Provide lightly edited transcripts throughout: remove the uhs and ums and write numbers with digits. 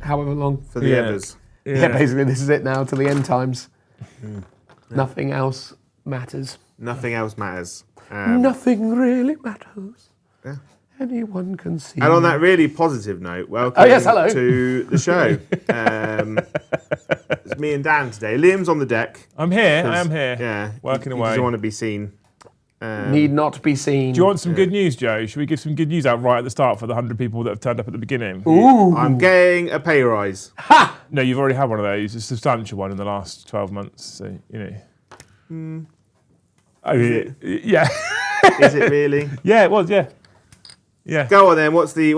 however long. For the others. Yeah, basically this is it now till the end times. Nothing else matters. Nothing else matters. Nothing really matters. Yeah. Anyone can see. And on that really positive note, welcome hello. to the show. It's me and Dan today. Liam's on the deck. I'm here. I am here. Yeah. Working he away. doesn't want to be seen. Need not be seen. Do you want some good news, Joe? Should we give some good news out right at the start for the 100 people that have turned up at the beginning? Ooh. I'm getting a pay rise. Ha! No, you've already had one of those. A substantial one in the last 12 months. So, you know. I mean, yeah. Is it really? Yeah, it was, yeah. Yeah. Go on then. What's the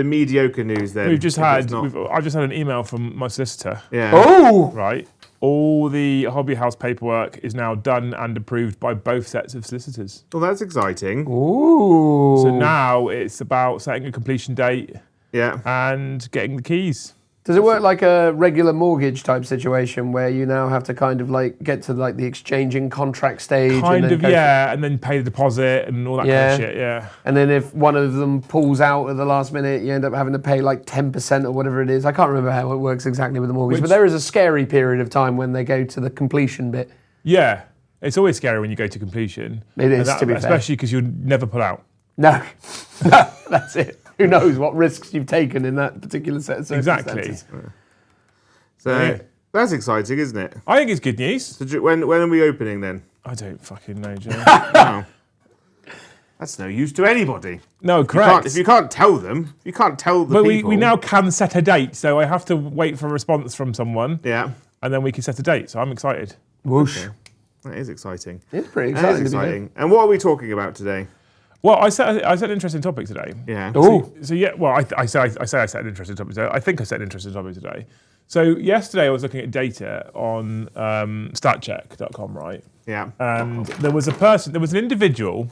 mediocre news then? I've just had an email from my solicitor. Yeah. Oh! Right. All the Hobby House paperwork is now done and approved by both sets of solicitors. Well, that's exciting. Ooh. So now it's about setting a completion date and getting the keys. Does it work like a regular mortgage type situation where you now have to kind of like get to like the exchanging contract stage? Kind of, yeah, and then pay the deposit and all that kind of shit, yeah. And then if one of them pulls out at the last minute, you end up having to pay like 10% or whatever it is. I can't remember how it works exactly with the mortgage, but there is a scary period of time when they go to the completion bit. Yeah, it's always scary when you go to completion. It is, to be fair. Especially because you'll never pull out. No, that's it. Who knows what risks you've taken in that particular set of circumstances. Exactly. So that's exciting, isn't it? I think it's good news. So when are we opening then? I don't fucking know, Joe. No. That's no use to anybody. No, correct. If you can't tell them, you can't tell the people. But we now can set a date, so I have to wait for a response from someone. Yeah. And then we can set a date, so I'm excited. Whoosh. Okay. That is exciting. It's pretty exciting. That is exciting. And what are we talking about today? Well, I set an interesting topic today. Yeah. So yeah, well, I say I set an interesting topic today. I think I set an interesting topic today. So yesterday I was looking at data on statcheck.com, right? Yeah. And there was an individual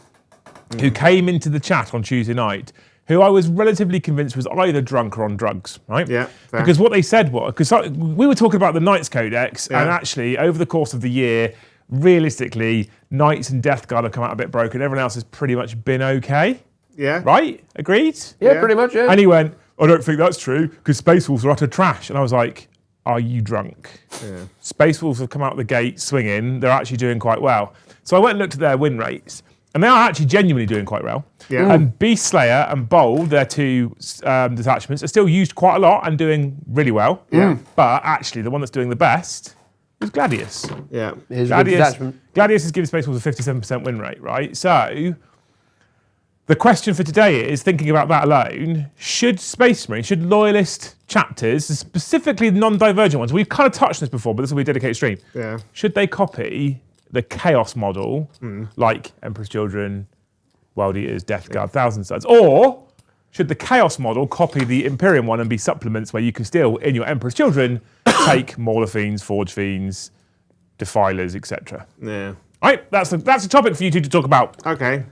who came into the chat on Tuesday night who I was relatively convinced was either drunk or on drugs, right? Yeah. Fair. Because what they said was, because we were talking about the Knights Codex, and actually over the course of the year, realistically, Knights and Death Guard have come out a bit broken. Everyone else has pretty much been okay. Yeah. Right? Agreed? Yeah, pretty much, yeah. And he went, I don't think that's true, because Space Wolves are utter trash. And I was like, are you drunk? Yeah. Space Wolves have come out the gate swinging. They're actually doing quite well. So I went and looked at their win rates, and they are actually genuinely doing quite well. Yeah. And Beast Slayer and Bold, their two detachments, are still used quite a lot and doing really well. Yeah. But actually, the one that's doing the best is Gladius. Yeah. Here's a good detachment. Gladius is giving Space Wolves a 57% win rate, right? So the question for today is, thinking about that alone, should Space Marine, should loyalist chapters, specifically non-divergent ones, we've kind of touched on this before, but this will be a dedicated stream. Yeah. Should they copy the Chaos model, like Emperor's Children, World Eaters, Death Guard, Thousand Suns, or should the Chaos model copy the Imperium one and be supplements where you can still, in your Emperor's Children, take Mauler Fiends, Forge Fiends, Defilers, etc. Yeah. All right, that's a topic for you two to talk about. Okay.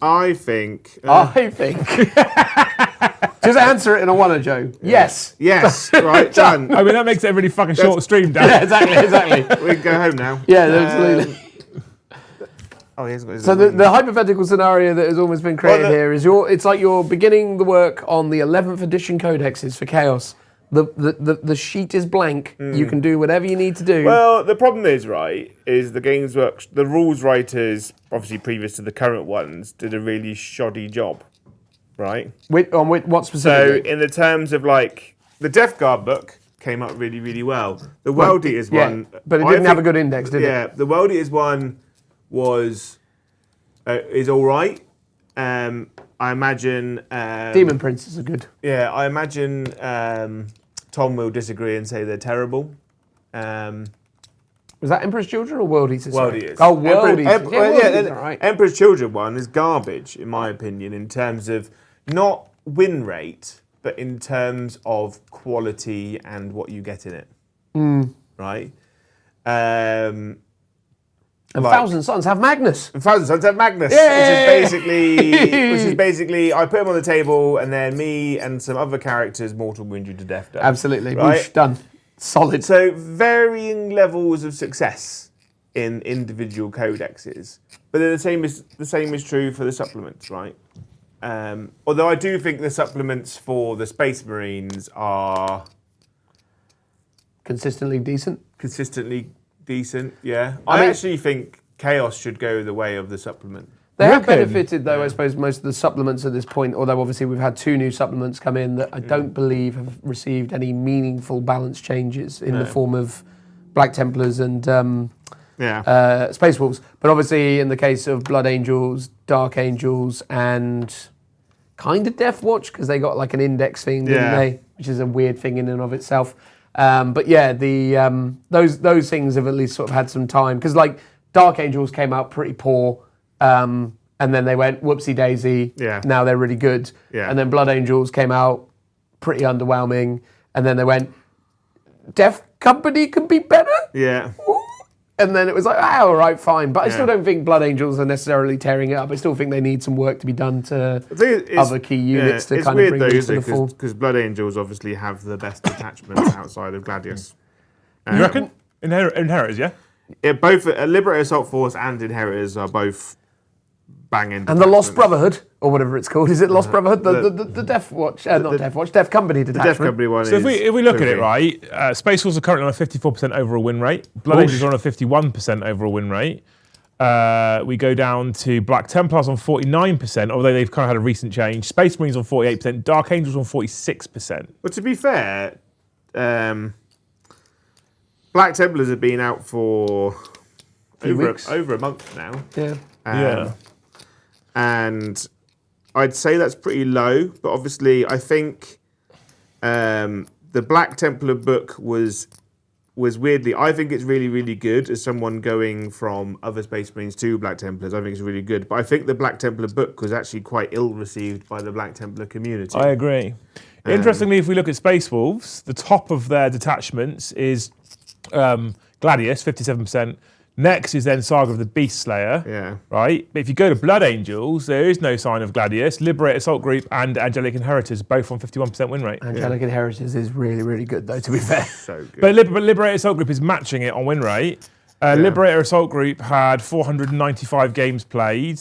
I think. Just answer it in a one, Joe. Yes. Yes. Right. Done. I mean, that makes it a really fucking short stream, Dan. Yeah, exactly. We can go home now. Yeah, absolutely. Oh, he hasn't got his So the hypothetical scenario that has almost been created here is it's like you're beginning the work on the 11th edition codexes for Chaos. The sheet is blank. You can do whatever you need to do. Well, the problem is, the rules writers, obviously previous to the current ones, did a really shoddy job, right? What specifically? So in the terms of like, the Death Guard book came up really, really well. The World Eaters one... but it didn't have a good index, did it? Yeah, the World Eaters one is all right. I imagine... Demon Princes are good. Yeah, I imagine Tom will disagree and say they're terrible. Was that Emperor's Children or World Eaters? World Eaters. Oh, World Eaters. World Eaters, right. Emperor's Children one is garbage, in my opinion, in terms of not win rate, but in terms of quality and what you get in it. Right? And Thousand Suns have Magnus. And Thousand Suns have Magnus, Yay! which is basically I put him on the table and then me and some other characters mortal wound you to death. Done. Absolutely. Right? Whoosh, done. Solid. So varying levels of success in individual codexes, but then the same is true for the supplements, right? Although I do think the supplements for the Space Marines are consistently decent. Yeah. I I mean- actually think Chaos should go the way of the supplement. They have Reckon? benefited, though, I suppose, most of the supplements at this point, although obviously we've had 2 new supplements come in that I don't believe have received any meaningful balance changes in the form of Black Templars and Space Wolves. But obviously in the case of Blood Angels, Dark Angels, and kind of Deathwatch, because they got like an index thing, didn't they? Which is a weird thing in and of itself. But yeah, those things have at least sort of had some time, because like Dark Angels came out pretty poor. And then they went whoopsie daisy. Yeah. Now they're really good. Yeah. And then Blood Angels came out pretty underwhelming. And then they went, Death Company can be better. Yeah. Ooh. And then it was like, all right, fine. But I still don't think Blood Angels are necessarily tearing it up. I still think they need some work to be done to other key units to kind of bring them to the full. Because Blood Angels obviously have the best detachments outside of Gladius. You reckon? Inheritors, yeah? Yeah, both Liberator Assault Force and Inheritors are both banging. And the Lost Brotherhood, or whatever it's called. Is it Lost Brotherhood? The Death Watch, not Death Watch, Death Company The detachment. Death Company one So is if we look at it, pretty- right, Space Wolves are currently on a 54% overall win rate. Blood Angels are on a 51% overall win rate. We go down to Black Templars on 49%, although they've kind of had a recent change. Space Marines on 48%, Dark Angels on 46%. Well, to be fair, Black Templars have been out for over a month now. Yeah. And I'd say that's pretty low, but obviously I think the Black Templar book was weirdly, I think it's really, really good as someone going from other Space Marines to Black Templars. I think it's really good. But I think the Black Templar book was actually quite ill received by the Black Templar community. I agree. Interestingly, if we look at Space Wolves, the top of their detachments is Gladius, 57%. Next is then Saga of the Beast Slayer. Yeah. Right? But if you go to Blood Angels, there is no sign of Gladius. Liberate Assault Group and Angelic Inheritors, both on 51% win rate. Angelic Inheritors is really, really good, though, to be fair. So good. But Liberator Assault Group is matching it on win rate. Liberator Assault Group had 495 games played,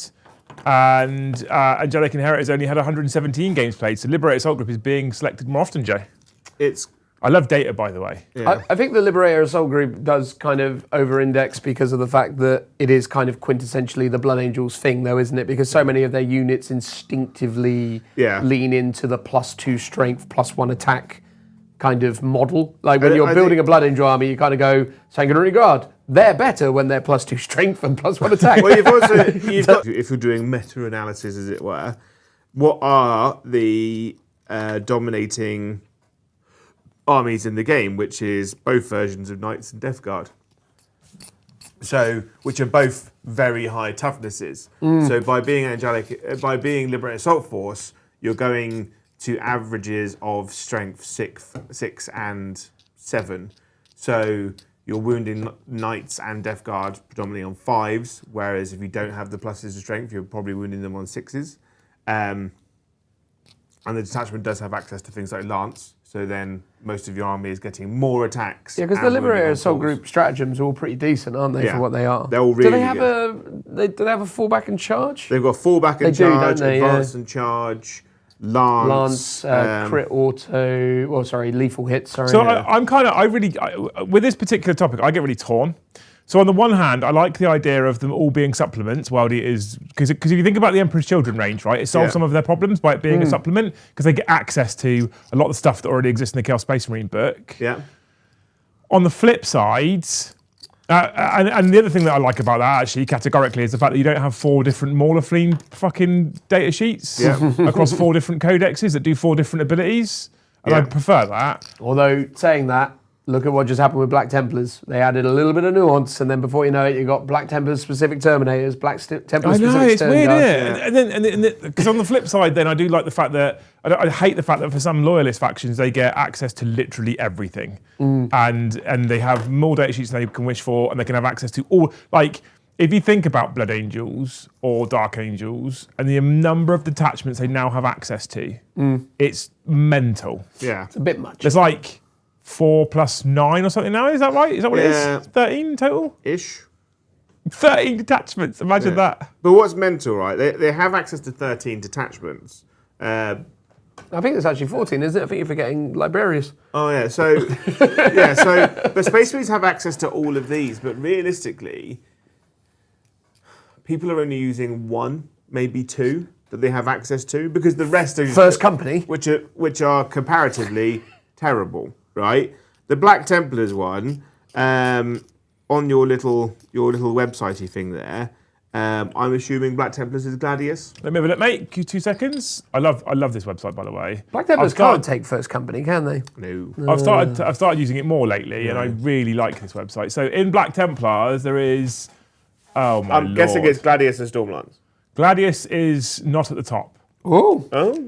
and Angelic Inheritors only had 117 games played. So Liberator Assault Group is being selected more often, Jay. I love data, by the way. Yeah. I think the Liberator Assault Group does kind of over-index because of the fact that it is kind of quintessentially the Blood Angels thing, though, isn't it? Because so many of their units instinctively lean into the +2 strength, +1 attack kind of model. Like when you're building a Blood Angel army, you kind of go, Sanguinary Guard, they're better when they're +2 strength and +1 attack. Well, you've got, if you're doing meta-analysis, as it were, what are the dominating armies in the game, which is both versions of Knights and Death Guard. So, which are both very high toughnesses. So by being Liberator Assault Force, you're going to averages of strength 6 and 7. So you're wounding Knights and Death Guard predominantly on 5s, whereas if you don't have the pluses of strength, you're probably wounding them on 6s. And the detachment does have access to things like Lance, so then most of your army is getting more attacks. Yeah, because the Liberator Assault Group stratagems are all pretty decent, aren't they, for what they are? They're all really do they have a fallback and charge? They've got fallback and They do, charge, don't they? advance and charge, Lance, crit auto, lethal hits. Sorry. So with this particular topic, I get really torn. So on the one hand, I like the idea of them all being supplements. Well, it is because if you think about the Emperor's Children range, right, it solves some of their problems by it being a supplement because they get access to a lot of the stuff that already exists in the Chaos Space Marine book. Yeah. On the flip side, and the other thing that I like about that actually categorically is the fact that you don't have 4 different Maulafleen fucking data sheets across 4 different codexes that do 4 different abilities. And I prefer that. Although saying that, look at what just happened with Black Templars. They added a little bit of nuance, and then before you know it, you got Black Templars specific Terminators, Black Templars specific I know, it's Stern weird, Guards. isn't it? And then, because on the flip side, then I do like the fact that I hate the fact that for some loyalist factions they get access to literally everything, and they have more data sheets than they can wish for, and they can have access to all. Like if you think about Blood Angels or Dark Angels and the number of detachments they now have access to, it's mental. Yeah. It's a bit much. There's like 4 + 9 or something now. Is that right? Is that what it is? 13 total. Ish. 13 detachments. Imagine that. But what's mental, right? They have access to 13 detachments. I think it's actually 14, isn't it? I think you're forgetting Liberius. Oh yeah, so but Space Marines have access to all of these, but realistically, people are only using one, maybe two that they have access to, because the rest are First company. which are comparatively terrible, right? The Black Templars one, on your little websitey thing there. I'm assuming Black Templars is Gladius. Let me have a look, mate. Give you 2 seconds. I love this website, by the way. Black Templars can't take first company, can they? No. I've started using it more lately, and I really like this website. So in Black Templars, there is. Oh my I'm guessing it's Gladius and Stormlance. Gladius is not at the top. Oh.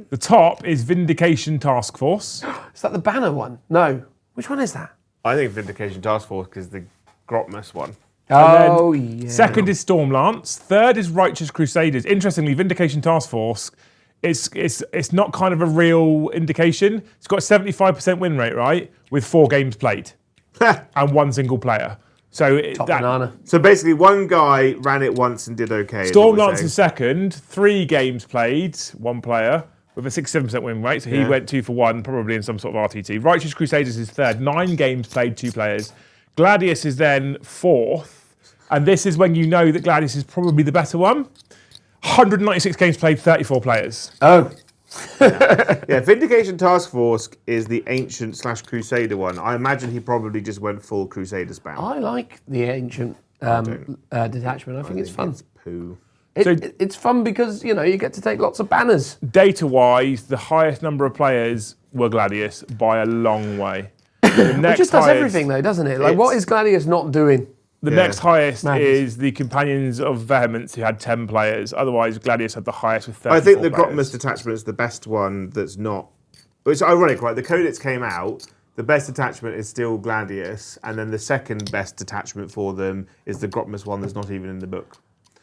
The top is Vindication Task Force. Is that the banner one? No. Which one is that? I think Vindication Task Force is the Grotmus one. Oh, yeah. Second is Stormlance. Third is Righteous Crusaders. Interestingly, Vindication Task Force, it's not kind of a real indication. It's got a 75% win rate, right? With 4 games played and 1 single player. So Banana. So basically, one guy ran it once and did okay. Stormlance is second, 3 games played, 1 player with a 67% win rate. So he went 2 for 1, probably in some sort of RTT. Righteous Crusaders is third, 9 games played, 2 players. Gladius is then 4th, and this is when you know that Gladius is probably the better one. 196 games played, 34 players. Oh. Yeah, Vindication Task Force is the ancient / Crusader one. I imagine he probably just went full Crusader spam. I like the ancient detachment. I think it's fun. It's poo. It's fun because, you get to take lots of banners. Data-wise, the highest number of players were Gladius by a long way. It just does everything, though, doesn't it? Like, what is Gladius not doing? The next highest is the Companions of Vehemence, who had 10 players. Otherwise, Gladius had the highest with 34 I think the players. Grotmus detachment is the best one that's not... It's ironic, right? The Codex came out, the best detachment is still Gladius, and then the second best detachment for them is the Grotmus one that's not even in the book.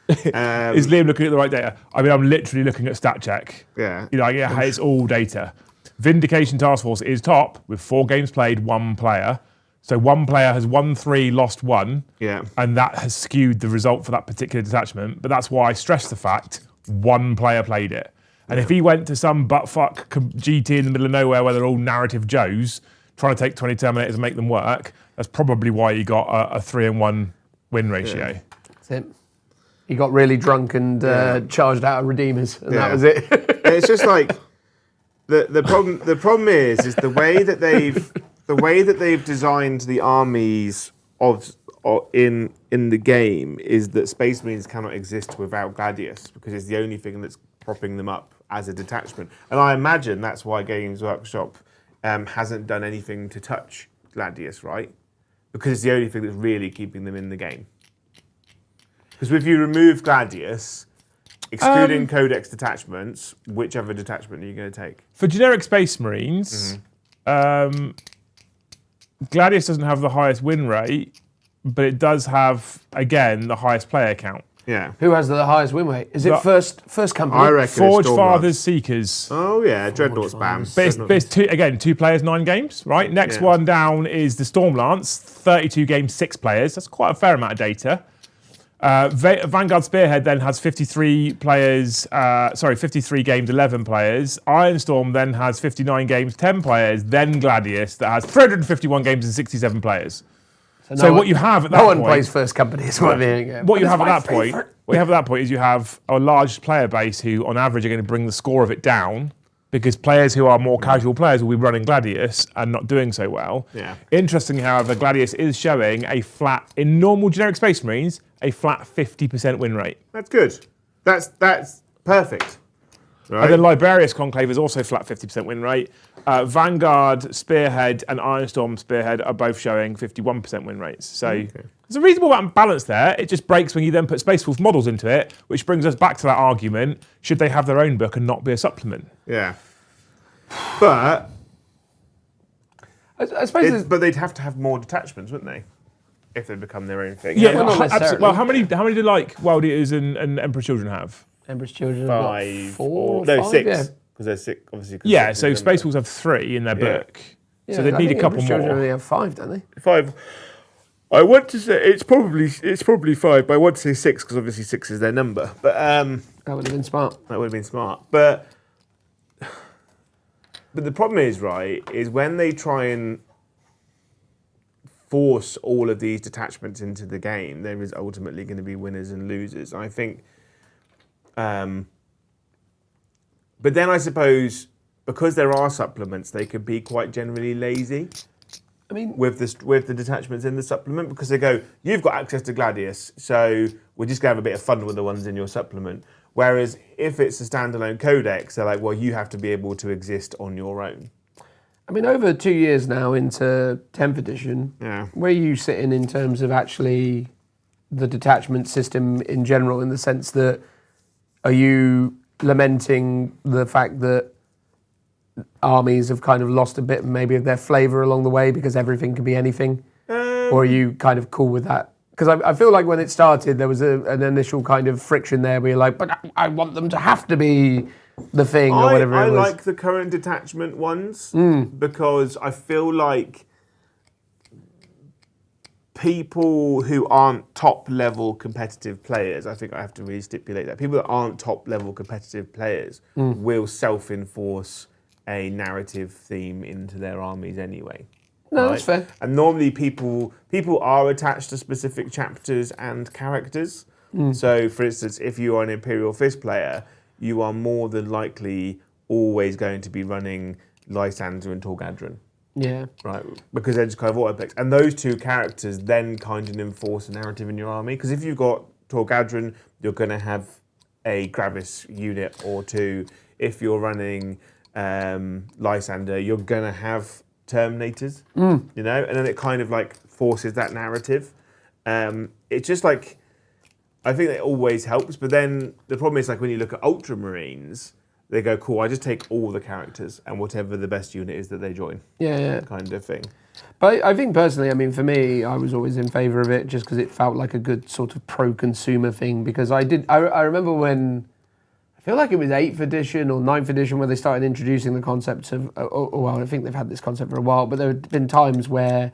Is Liam looking at the right data? I mean, I'm literally looking at StatCheck. Yeah. It's all data. Vindication Task Force is top with 4 games played, 1 player. So 1 player has won 3, lost 1. Yeah. And that has skewed the result for that particular detachment. But that's why I stress the fact 1 player played it. And if he went to some buttfuck GT in the middle of nowhere where they're all narrative Joes trying to take 20 Terminators and make them work, that's probably why he got a 3-1 win ratio. Yeah. That's it. He got really drunk and charged out of Redeemers, and that was it. It's just like the problem is the way that they've designed the armies in the game is that Space Marines cannot exist without Gladius, because it's the only thing that's propping them up as a detachment. And I imagine that's why Games Workshop hasn't done anything to touch Gladius, right? Because it's the only thing that's really keeping them in the game. Because if you remove Gladius, excluding Codex detachments, which other detachment are you going to take? For generic Space Marines, Gladius doesn't have the highest win rate, but it does have, again, the highest player count. Yeah. Who has the highest win rate? Is it first company? I reckon Forge it's Fathers, Seekers. Oh yeah, Dreadnought spam. But it's 2 players, 9 games, right? Next one down is the Stormlance, 32 games, 6 players. That's quite a fair amount of data. Vanguard Spearhead then has 53 players, 53 games, 11 players. Ironstorm then has 59 games, 10 players. Then Gladius that has 351 games and 67 players. So what you have at that point... No one plays first company, is what I'm hearing. What you have at that point is you have a large player base who, on average, are going to bring the score of it down, because players who are more casual players will be running Gladius and not doing so well. Yeah. Interestingly, however, Gladius is showing a flat, in normal generic Space Marines, a flat 50% win rate. That's good. That's perfect. Right. And then Liberius Conclave is also flat 50% win rate. Vanguard Spearhead and Ironstorm Spearhead are both showing 51% win rates. So there's a reasonable amount of balance there. It just breaks when you then put Space Wolf models into it, which brings us back to that argument: should they have their own book and not be a supplement? Yeah. But I suppose but they'd have to have more detachments, wouldn't they? If they become their own thing. Yeah, well, not necessarily. Well, how many do like Wild Eaters and Emperor's Children have? Emperor's Children 5 have 4 no, or 5, 6. yeah. Because they're 6, obviously. Yeah, so Space Wolves have 3 in their book. Yeah, So they'd I need a think couple Emperor's Children more. only have 5, don't they? 5. I want to say it's probably 5, but I want to say 6 because obviously 6 is their number. But That would have been smart. that would have been smart. But the problem is, right, is when they try and force all of these detachments into the game, there is ultimately going to be winners and losers. I think. But then I suppose because there are supplements, they could be quite generally lazy. I mean, With the detachments in the supplement, because they go, you've got access to Gladius, so we're just going to have a bit of fun with the ones in your supplement. Whereas if it's a standalone codex, they're like, well, you have to be able to exist on your own. I mean, over 2 years now into 10th edition, Yeah. where are you sitting in terms of actually the detachment system in general, in the sense that are you lamenting the fact that armies have kind of lost a bit maybe of their flavour along the way because everything can be anything? Or are you kind of cool with that? Because I feel like when it started, there was an initial kind of friction there where you're like, but I want them to have to be the thing or whatever I it was. like the current detachment ones because I feel like people who aren't top level competitive players, I think I have to really stipulate that, people that aren't top level competitive players will self-enforce a narrative theme into their armies anyway. No, that's fair. And normally people are attached to specific chapters and characters. So, for instance, if you are an Imperial Fist player, you are more than likely always going to be running Lysander and Torgadron. Yeah. Right, because they're just kind of auto-picks. And those two characters then kind of enforce a narrative in your army. Because if you've got Torgadron, you're going to have a Gravis unit or two. If you're running Lysander, you're going to have Terminators, you know? And then it kind of like forces that narrative. It's just like, I think that always helps. But then the problem is like when you look at Ultramarines, they go, cool, I just take all the characters and whatever the best unit is that they join. Yeah. Kind of thing. But I think personally, I mean, for me, I was always in favour of it just because it felt like a good sort of pro-consumer thing. Because I remember when, I feel like it was 8th edition or 9th edition where they started introducing the concept of, well, I think they've had this concept for a while, but there have been times where,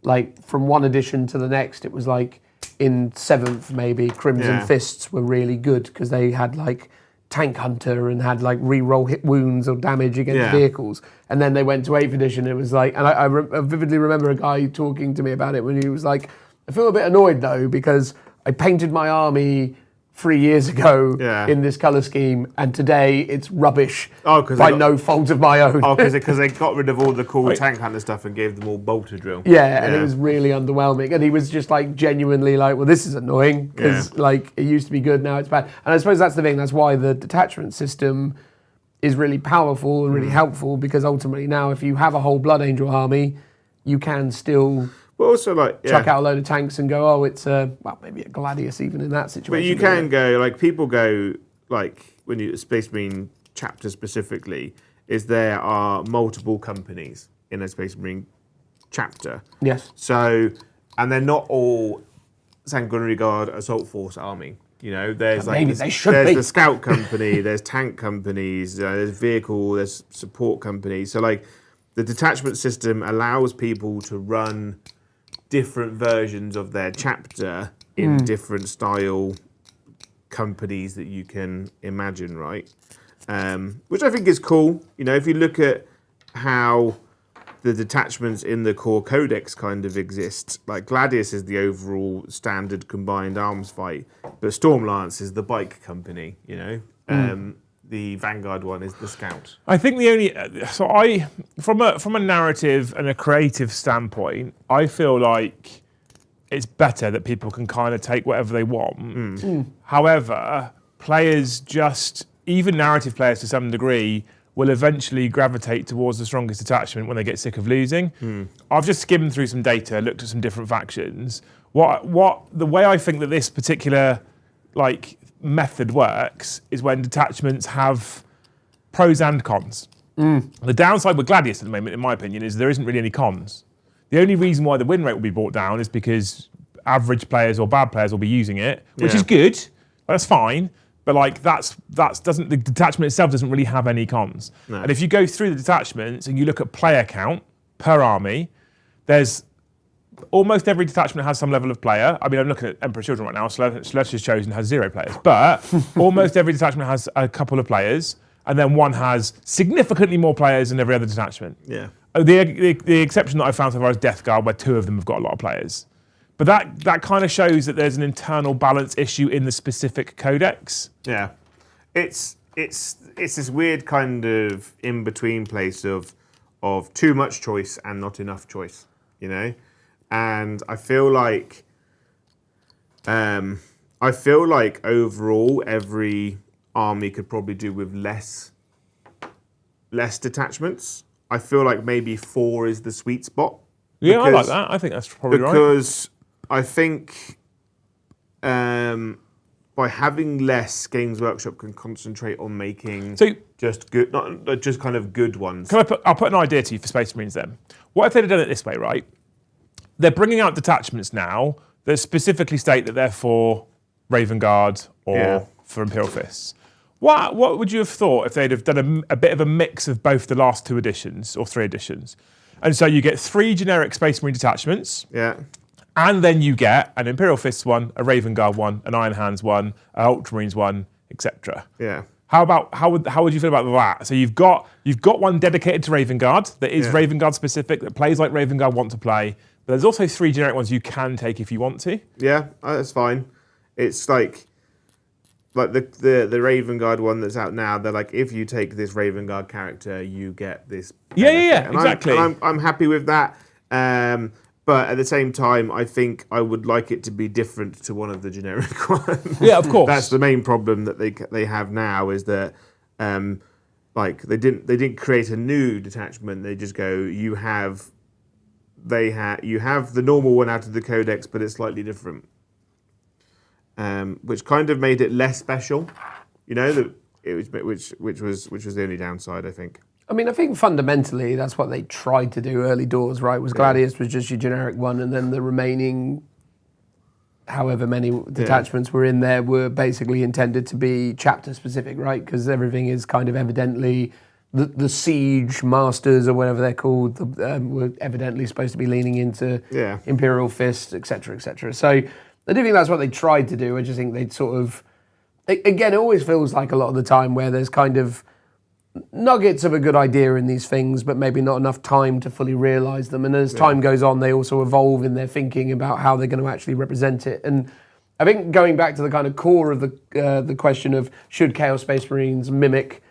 like, from one edition to the next, it was like, in 7th maybe, Crimson Fists were really good because they had, like, Tank Hunter and had like re-roll hit wounds or damage against vehicles. And then they went to 8th edition. It was like, and I vividly remember a guy talking to me about it when he was like, I feel a bit annoyed though because I painted my army 3 years ago in this colour scheme and today it's rubbish by no fault of my own. Oh, because they got rid of all the cool Tank Hunter stuff and gave them all bolter drill. Yeah, and it was really underwhelming. And he was just like genuinely like, well, this is annoying because like it used to be good, now it's bad. And I suppose that's the thing. That's why the detachment system is really powerful and really helpful because ultimately now if you have a whole Blood Angel army, you can still But also like chuck out a load of tanks and go, oh, it's well, maybe a Gladius even in that situation. But you can go, like people go, like when you Space Marine chapter specifically, is there are multiple companies in a Space Marine chapter. Yes. So, and they're not all Sanguinary Guard Assault Force army. You know, there's like maybe they should there's be. the Scout company, there's tank companies, there's vehicle, there's support companies. So like the detachment system allows people to run different versions of their chapter in different style companies that you can imagine, right? Which I think is cool. You know, if you look at how the detachments in the core codex kind of exist, like Gladius is the overall standard combined arms fight, but Stormlance is the bike company, you know? The Vanguard one is the Scout. I think the only from a narrative and a creative standpoint, I feel like it's better that people can kind of take whatever they want. However, players even narrative players to some degree will eventually gravitate towards the strongest detachment when they get sick of losing. I've just skimmed through some data, looked at some different factions. The way I think that this particular like method works is when detachments have pros and cons. The downside with Gladius at the moment, in my opinion, is there isn't really any cons. The only reason why the win rate will be brought down is because average players or bad players will be using it, which is good. That's fine. But like the detachment itself doesn't really have any cons. No. And if you go through the detachments and you look at player count per army, there's almost every detachment has some level of player. I mean, I'm looking at Emperor's Children right now. Celestia's Chosen has 0 players, but almost every detachment has a couple of players, and then one has significantly more players than every other detachment. Yeah. The exception that I found so far is Death Guard, where 2 of them have got a lot of players. But that kind of shows that there's an internal balance issue in the specific codex. Yeah. It's this weird kind of in-between place of too much choice and not enough choice, you know? And I feel like overall every army could probably do with less detachments. I feel like maybe 4 is the sweet spot. Yeah, I like that. I think that's probably right. Because I think by having less, Games Workshop can concentrate on making just good, not just kind of good ones. I'll put an idea to you for Space Marines then. What if they'd have done it this way, right? They're bringing out detachments now that specifically state that they're for Raven Guard or for Imperial Fists. What would you have thought if they'd have done a bit of a mix of both the last 2 editions or 3 editions? And so you get 3 generic Space Marine detachments. Yeah. And then you get an Imperial Fists one, a Raven Guard one, an Iron Hands one, an Ultramarines one, etc. Yeah. How would you feel about that? So you've got one dedicated to Raven Guard that is Raven Guard specific, that plays like Raven Guard want to play. But there's also 3 generic ones you can take if you want to. Yeah, that's fine. It's like the Raven Guard one that's out now. They're like, if you take this Raven Guard character, you get this. Yeah, and exactly. I'm happy with that. But at the same time, I think I would like it to be different to one of the generic ones. Yeah, of course. That's the main problem that they have now is that like they didn't create a new detachment. They just go, you have the normal one out of the Codex, but it's slightly different, which kind of made it less special. You know, that it was which was the only downside, I think. I mean, I think fundamentally that's what they tried to do early doors, right? Was Gladius was just your generic one, and then the remaining, however many detachments were in there, were basically intended to be chapter specific, right? Because everything is kind of evidently the siege masters or whatever they're called were evidently supposed to be leaning into Imperial Fists, etc., etc. So I do think that's what they tried to do. I just think they'd sort of, again, it always feels like a lot of the time where there's kind of nuggets of a good idea in these things, but maybe not enough time to fully realise them. And as time goes on, they also evolve in their thinking about how they're going to actually represent it. And I think going back to the kind of core of the question of should Chaos Space Marines mimic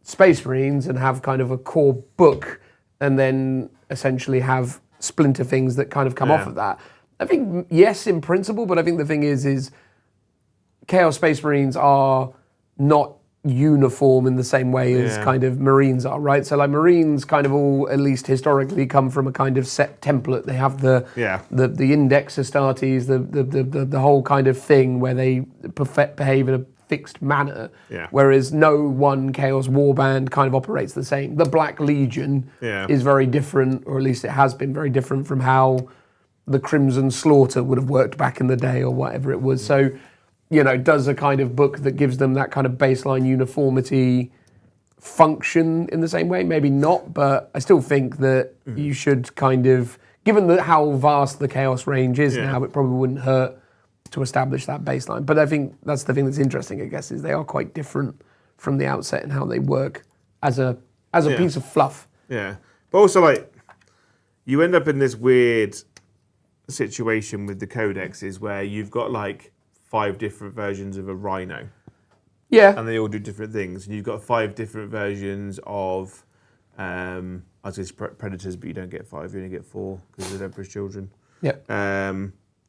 Space Marines and have kind of a core book and then essentially have splinter things that kind of come off of that. I think, yes, in principle, but I think the thing is Chaos Space Marines are not uniform in the same way as kind of Marines are, right? So like Marines kind of all, at least historically, come from a kind of set template. They have the index Astartes, the whole kind of thing where they behave in a fixed manner, whereas no one Chaos Warband kind of operates the same. The Black Legion is very different, or at least it has been very different from how the Crimson Slaughter would have worked back in the day or whatever it was. So, you know, does a kind of book that gives them that kind of baseline uniformity function in the same way? Maybe not, but I still think that you should kind of, given how vast the Chaos range is now, it probably wouldn't hurt to establish that baseline. But I think that's the thing that's interesting, I guess, is they are quite different from the outset in how they work as a piece of fluff. Yeah. But also, like, you end up in this weird situation with the codexes where you've got, like, 5 different versions of a rhino. Yeah. And they all do different things. And you've got 5 different versions of, I was going to say predators, but you don't get 5, you only get 4 because they're Emperor's Children. Yeah.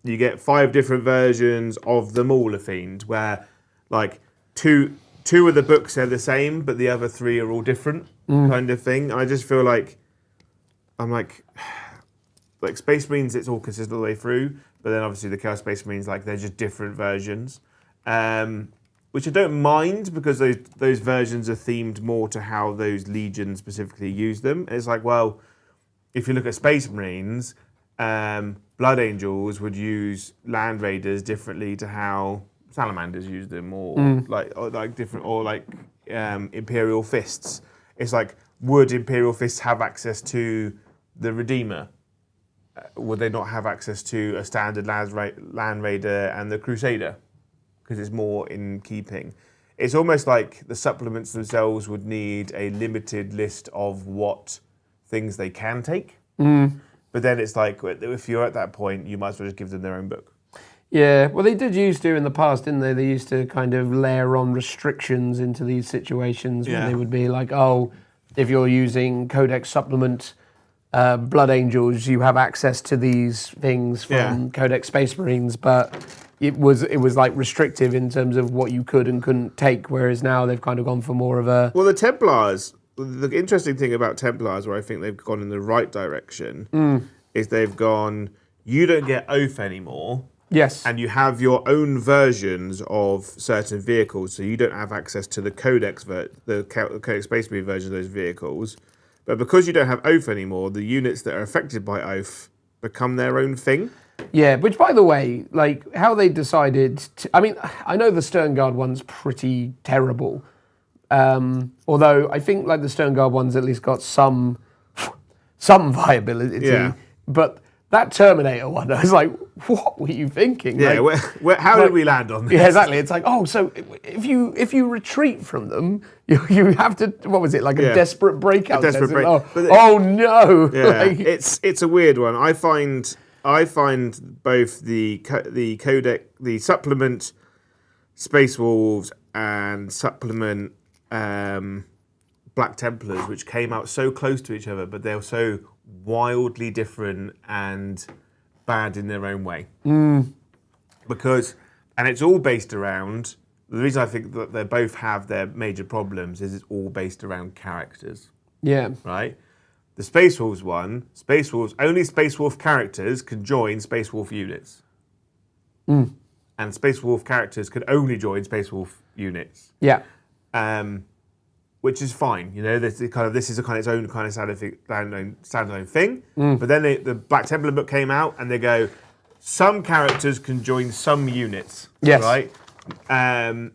You get 5 different versions of the Mauler Fiend, where like two of the books are the same, but the other 3 are all different, kind of thing. And I just feel like I'm like Space Marines, it's all consistent all the way through, but then obviously the Chaos Space Marines, like they're just different versions, which I don't mind because those versions are themed more to how those legions specifically use them. And it's like, well, if you look at Space Marines, Blood Angels would use Land Raiders differently to how Salamanders use them, or Imperial Fists. It's like, would Imperial Fists have access to the Redeemer? would they not have access to a standard Land Raider and the Crusader? Because it's more in keeping. It's almost like the supplements themselves would need a limited list of what things they can take. But then it's like, if you're at that point, you might as well just give them their own book. Yeah, well, they did used to in the past, didn't they? They used to kind of layer on restrictions into these situations where they would be like, oh, if you're using Codex supplement Blood Angels, you have access to these things from Codex Space Marines, but it was like restrictive in terms of what you could and couldn't take, whereas now they've kind of gone for more of a... Well, the Templars, the interesting thing about Templars, where I think they've gone in the right direction, is they've gone, you don't get Oath anymore. Yes. And you have your own versions of certain vehicles, so you don't have access to the Codex Space Marine version of those vehicles. But because you don't have Oath anymore, the units that are affected by Oath become their own thing. Yeah, which, by the way, like, how they decided to... I mean, I know the Sternguard one's pretty terrible. Although, I think, like, the Sternguard one's at least got some viability. Yeah. But that Terminator one, I was like, what were you thinking? Yeah, like, how did we land on this? Yeah, exactly. It's like, oh, so if you retreat from them, you have to, what was it, like a desperate breakout? Oh no! Yeah, like, it's a weird one. I find both the Codex, the supplement Space Wolves and supplement Black Templars, which came out so close to each other, but they were so wildly different and bad in their own way. Because, and it's all based around, the reason I think that they both have their major problems is it's all based around characters. Yeah. Right? The Space Wolves one, only Space Wolf characters can join Space Wolf units. And Space Wolf characters can only join Space Wolf units. Yeah. Which is fine, you know. This is its own kind of standalone thing. But then the Black Templar book came out, and they go, some characters can join some units, right? And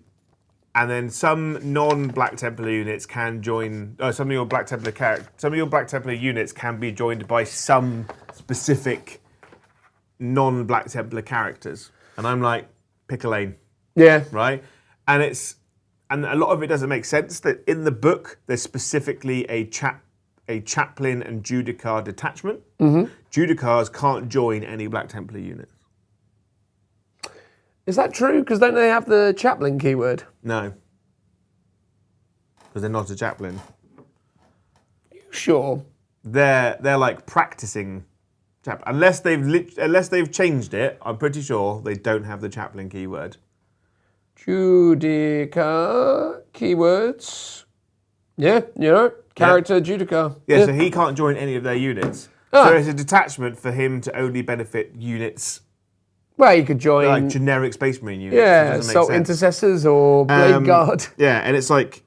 then some non-Black Templar units can join. Some of your Black Templar units can be joined by some specific non-Black Templar characters. And I'm like, pick a lane. Yeah. Right, and a lot of it doesn't make sense that in the book there's specifically a chaplain and Judicar detachment. Judicars can't join any Black Templar units. Is that true? Because don't they have the chaplain keyword? No, because they're not a chaplain. Sure. They're like practicing unless they've changed it. I'm pretty sure they don't have the chaplain keyword. Judicar keywords. Yeah, you know, character Judicar. Yeah, so he can't join any of their units. So it's a detachment for him to only benefit units. Well, you could join like generic Space Marine units. Yeah, Assault Intercessors or Blade Guard. Yeah, and it's like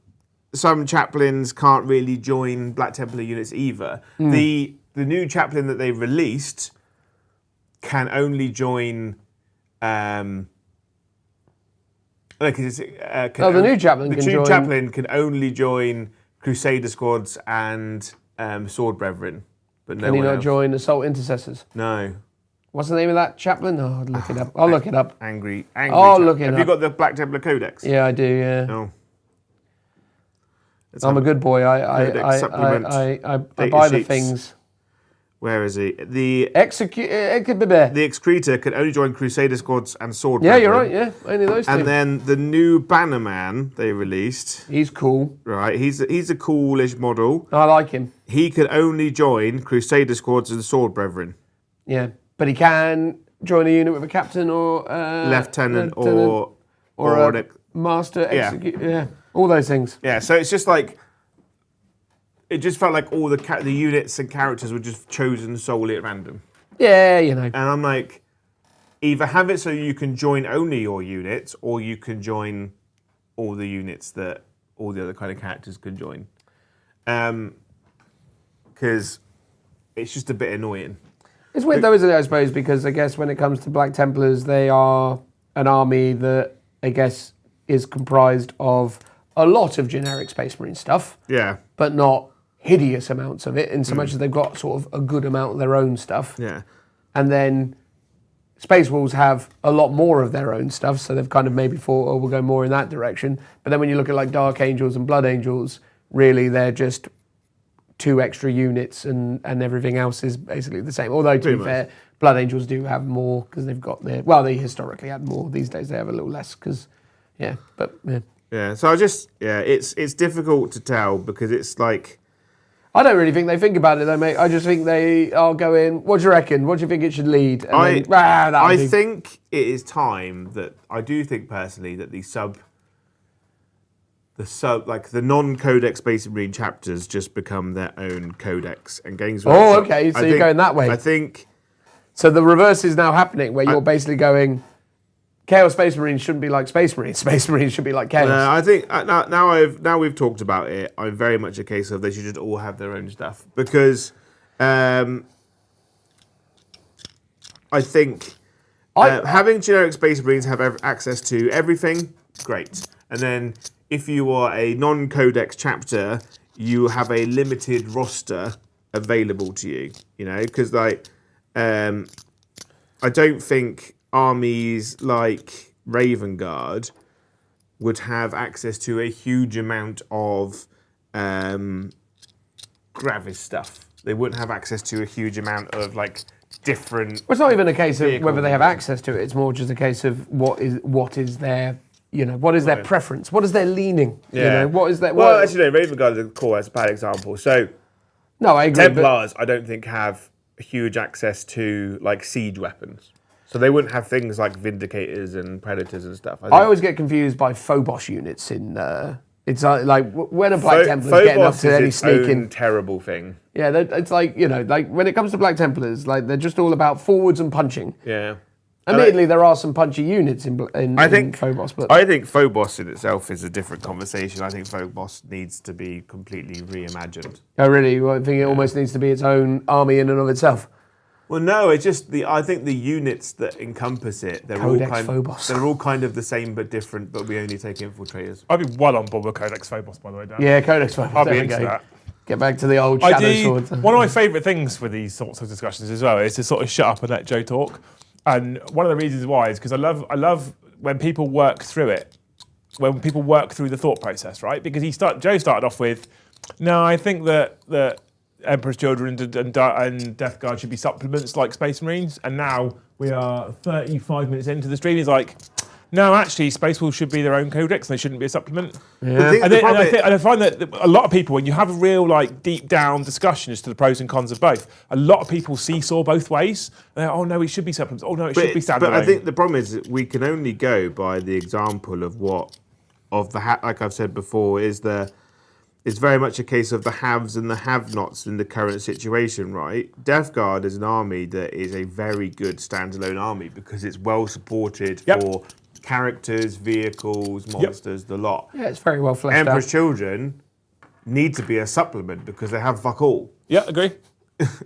some chaplains can't really join Black Templar units either. The new chaplain that they released can only join. The new chaplain can only join Crusader squads and Sword Brethren, but no Can he one not else. join Assault Intercessors? No. What's the name of that chaplain? Oh, I'll look it up. I'll look it up. Angry. Look it Have up. you got the Black Templar Codex? Yeah, I do. Yeah. No. I'm a good boy. I buy the sheets. things. Where is he? The The Excretor can only join Crusader squads and Sword Yeah, Brethren. you're right. Yeah, only those two. And then the new Bannerman they released. He's cool. Right, he's a coolish model. I like him. He can only join Crusader squads and Sword Brethren. Yeah, but he can join a unit with a captain or Lieutenant or a master. Yeah, all those things. Yeah, so it's just like it just felt like all the units and characters were just chosen solely at random. Yeah, you know. And I'm like, either have it so you can join only your units, or you can join all the units that all the other kind of characters can join. Because it's just a bit annoying. It's weird though, isn't it, I suppose, because I guess when it comes to Black Templars, they are an army that I guess is comprised of a lot of generic Space Marine stuff. Yeah. But not hideous amounts of it, in so much as they've got sort of a good amount of their own stuff. Yeah. and then Space Wolves have a lot more of their own stuff, so they've kind of maybe thought, oh, we'll go more in that direction. But then when you look at like Dark Angels and Blood Angels, really they're just 2 extra units, and everything else is basically the same. Although to be fair, Blood Angels do have more because they've got their, well, they historically had more. These days they have a little less because, yeah. So I just, it's difficult to tell because it's like, I don't really think they think about it though, mate. I just think they are going, what do you reckon? What do you think it should lead? And I think it is time that, I do think personally that like the non-codex Space Marine chapters just become their own codex and games. Oh, okay, so you're going that way. I think. So the reverse is now happening where you're basically going, Chaos Space Marines shouldn't be like Space Marines. Space Marines should be like Chaos. I think now we've talked about it. I'm very much a case of they should just all have their own stuff because I think having generic Space Marines have access to everything, great. And then if you are a non-codex chapter, you have a limited roster available to you. You know, because like I don't think armies like Raven Guard would have access to a huge amount of Gravis stuff. They wouldn't have access to a huge amount of like different. Well, it's not even a case of whether they have access to it. It's more just a case of what is their, you know, what is their preference? What is their leaning? Yeah. You know, what is their? Well, actually, no. Raven Guard is cool. That's a bad example. So, no, I agree. Templars, I don't think have huge access to like siege weapons. So they wouldn't have things like Vindicators and Predators and stuff. I always get confused by Phobos units in. It's like when a Black Templar's getting up to any sneaking terrible thing. Yeah, it's like, you know, like when it comes to Black Templars, like they're just all about forwards and punching. Yeah. Admittedly, there are some punchy units in Phobos, but I think Phobos in itself is a different conversation. I think Phobos needs to be completely reimagined. Oh, really? Well, I think it almost needs to be its own army in and of itself. Well, no, it's just I think the units that encompass it, they're all kind of the same but different, but we only take infiltrators. I'd be well on board with Codex Phobos, by the way, Dan. Yeah, Codex Phobos. I'll be into that. Get back to the old shadow swords. One of my favourite things with these sorts of discussions as well is to sort of shut up and let Joe talk. And one of the reasons why is because I love when people work through it, when people work through the thought process, right? Because Joe started off with, no, I think that Emperor's Children and Death Guard should be supplements like Space Marines, and now we are 35 minutes into the stream. He's like, no, actually, Space Wolves should be their own codex, and they shouldn't be a supplement. Yeah. And I find that a lot of people, when you have a real like deep down discussion as to the pros and cons of both, a lot of people seesaw both ways. They're like, oh no, it should be supplements. Oh no, it should be standalone. But I think the problem is that we can only go by the example of like I've said before, it's very much a case of the haves and the have-nots in the current situation, right? Death Guard is an army that is a very good standalone army because it's well supported for characters, vehicles, monsters, the lot. Yeah, it's very well fleshed out. Emperor's Children need to be a supplement because they have fuck all. Yeah, agree.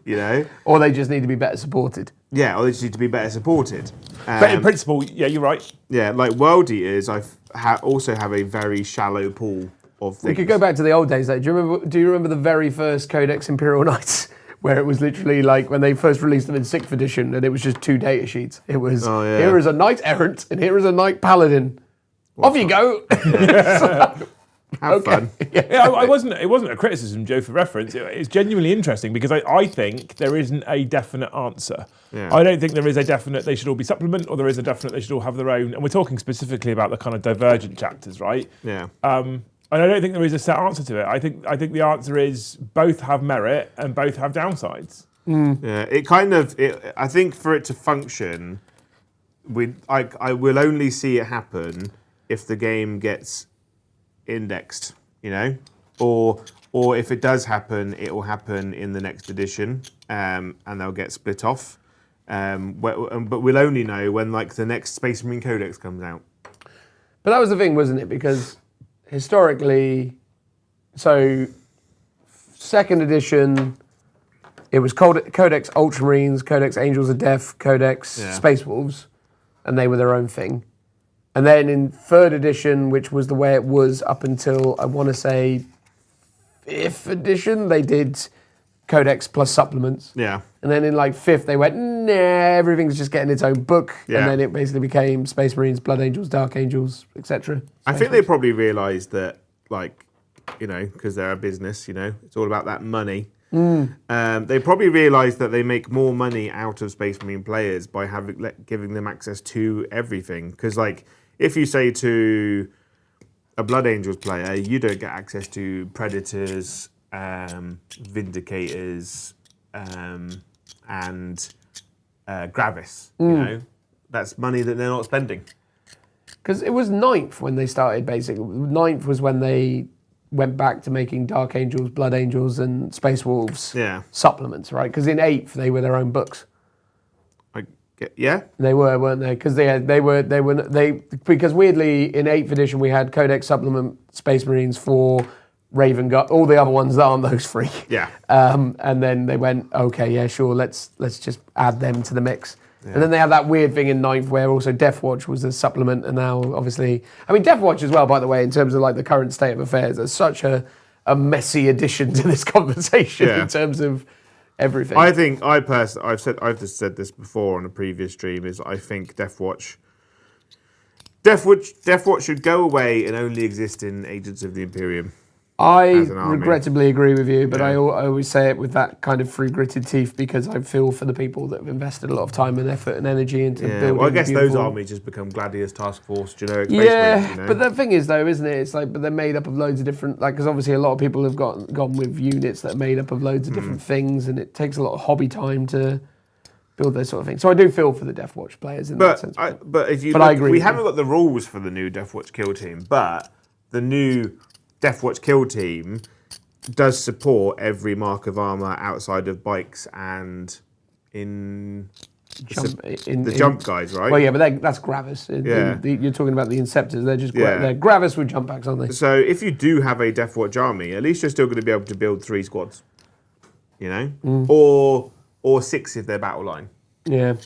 You know? Or they just need to be better supported. Yeah, or they just need to be better supported. But in principle, yeah, you're right. Yeah, like World Eaters, also have a very shallow pool of things. We could go back to the old days though. Do you remember the very first Codex Imperial Knights? Where it was literally like when they first released them in 6th edition and it was just 2 data sheets. It was, here is a Knight Errant and here is a Knight Paladin. Off you go. Have fun. Yeah, it wasn't a criticism, Joe, for reference. It's genuinely interesting because I think there isn't a definite answer. Yeah. I don't think there is a definite they should all be supplement or there is a definite they should all have their own. And we're talking specifically about the kind of divergent chapters, right? Yeah. And I don't think there is a set answer to it. I think the answer is both have merit and both have downsides. Yeah, I think for it to function, I will only see it happen if the game gets indexed, you know, or if it does happen, it will happen in the next edition, and they'll get split off. But we'll only know when like the next Space Marine Codex comes out. But that was the thing, wasn't it? Because historically, so 2nd edition, it was Codex Ultramarines, Codex Angels of Death, Codex Space Wolves, and they were their own thing. And then in 3rd edition, which was the way it was up until, I want to say, 5th edition, they did Codex plus supplements. Yeah. And then in like 5th, they went, nah, everything's just getting its own book. Yeah. And then it basically became Space Marines, Blood Angels, Dark Angels, etc. I think they probably realised that, like, you know, because they're a business, you know, it's all about that money. They probably realised that they make more money out of Space Marine players by giving them access to everything. Because, like, if you say to a Blood Angels player, you don't get access to Predators, Vindicators, and Gravis, you know, that's money that they're not spending. Because it was 9th when they started, basically. 9th was when they went back to making Dark Angels, Blood Angels, and Space Wolves supplements, right? Because in 8th, they were their own books. Yeah, they were, weren't they? Because because weirdly in 8th edition we had Codex supplement Space Marines for Raven Guard, all the other ones that aren't those three. Yeah. And then they went, okay, yeah, sure, let's just add them to the mix. Yeah. And then they had that weird thing in 9th where also Deathwatch was a supplement, and now obviously, I mean Deathwatch as well, by the way, in terms of like the current state of affairs, is such a messy addition to this conversation in terms of everything. I think I've just said this before on a previous stream, is I think Deathwatch should go away and only exist in Agents of the Imperium. I regrettably agree with you, but I always say it with that kind of through gritted teeth because I feel for the people that have invested a lot of time and effort and energy into building. Well, I guess those armies just become Gladius Task Force generic. You know? But the thing is, though, isn't it? It's like, but they're made up of loads of different, like, because obviously a lot of people have gone with units that are made up of loads of different things, and it takes a lot of hobby time to build those sort of things. So I do feel for the Deathwatch players in that sense. But if you look, I agree. We haven't got the rules for the new Deathwatch kill team, but the new Deathwatch kill team does support every mark of armor outside of bikes and in the jump guys, right? Well, yeah, but that's Gravis. You're talking about the Inceptors. They're just they're Gravis with jump packs, aren't they? So if you do have a Deathwatch army, at least you're still going to be able to build 3 squads, you know, or 6 if they're battle line. Yeah.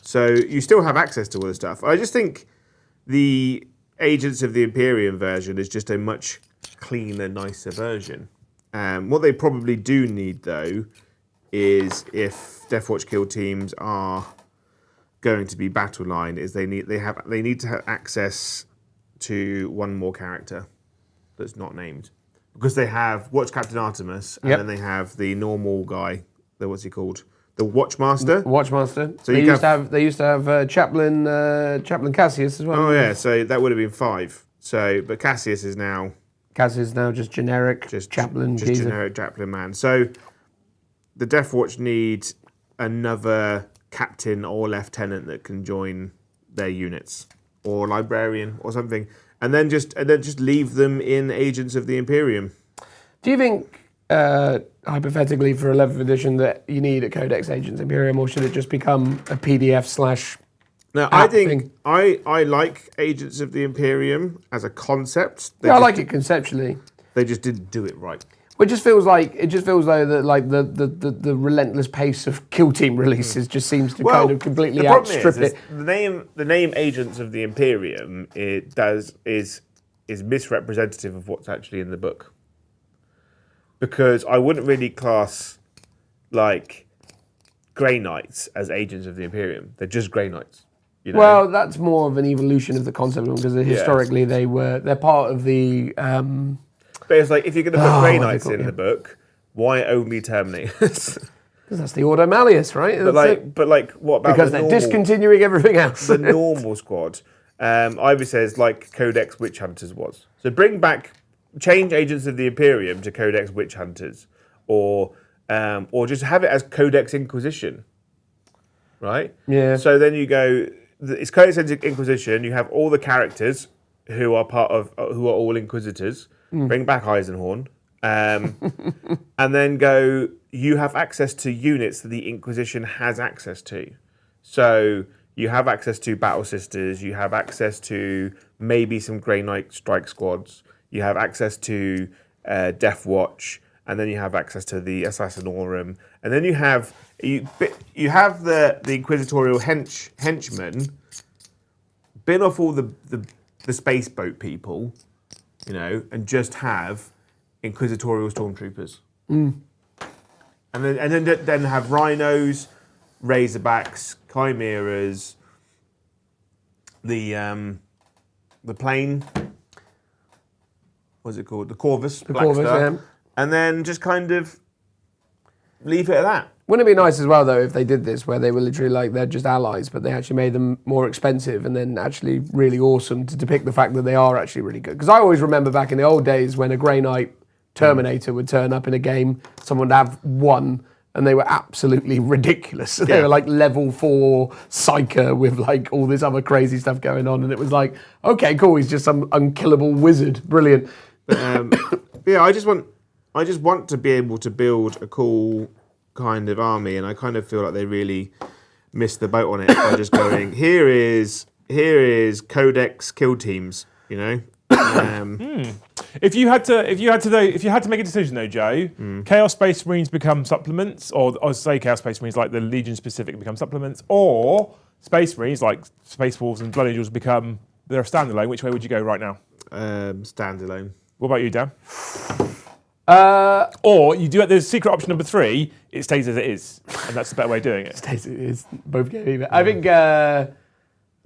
So you still have access to all this stuff. I just think the Agents of the Imperium version is just a much cleaner, nicer version. What they probably do need, though, is if Deathwatch kill teams are going to be battle line, is they need to have access to one more character that's not named, because they have Watch Captain Artemis and then they have the normal guy. What's he called? The Watchmaster. Watchmaster. So they used to have Chaplain Cassius as well. Oh yeah, so that would have been 5. So, but Cassius is now just generic Chaplain. Just generic Chaplain man. So the Deathwatch need another captain or lieutenant that can join their units, or librarian or something, and then just leave them in Agents of the Imperium. Do you think? Hypothetically, for 11th edition, that you need a Codex Agents Imperium, or should it just become a PDF / Now, I think I like Agents of the Imperium as a concept. I like it conceptually. They just didn't do it right. Well, it just feels though that like the relentless pace of kill team releases just seems to kind of completely outstrip it. The name Agents of the Imperium is misrepresentative of what's actually in the book. Because I wouldn't really class, like, Grey Knights as Agents of the Imperium. They're just Grey Knights. You know? Well, that's more of an evolution of the concept, because historically they're part of the... But it's like, if you're going to put Grey Knights in the book, why only Terminators? Because that's the Ordo Malleus, right? But what about because they're discontinuing everything else. The normal squad. Ivy says, like Codex Witch Hunters was. So change Agents of the Imperium to Codex Witch Hunters, or just have it as Codex Inquisition, right? Yeah. So then you go, it's Codex Inquisition. You have all the characters who are all Inquisitors. Bring back Eisenhorn, and then go. You have access to units that the Inquisition has access to. So you have access to Battle Sisters. You have access to maybe some Grey Knight strike squads. You have access to Deathwatch, and then you have access to the Assassinorum, and then you have the Inquisitorial henchmen, bin off all the space boat people, you know, and just have Inquisitorial stormtroopers. and then have rhinos, razorbacks, chimeras, the plane. What's it called? The Corvus. The Corvus, yeah. And then just kind of leave it at that. Wouldn't it be nice as well, though, if they did this, where they were literally like, they're just allies, but they actually made them more expensive and then actually really awesome to depict the fact that they are actually really good? Because I always remember back in the old days when a Grey Knight Terminator would turn up in a game, someone would have one, and they were absolutely ridiculous. They were like level 4 psyker with like all this other crazy stuff going on, and it was like, okay, cool, he's just some unkillable wizard. Brilliant. Yeah, I just want to be able to build a cool kind of army, and I kind of feel like they really missed the boat on it by just going, here is Codex kill teams, you know. If you had to make a decision though, Joe, Chaos Space Marines become supplements, or say Chaos Space Marines like the Legion specific become supplements, or Space Marines like Space Wolves and Blood Angels become they're a standalone. Which way would you go right now? Standalone. What about you, Dan? Or you do it. There's secret option number 3. It stays as it is, and that's the better way of doing it. Stays as it is. Both get either. I think.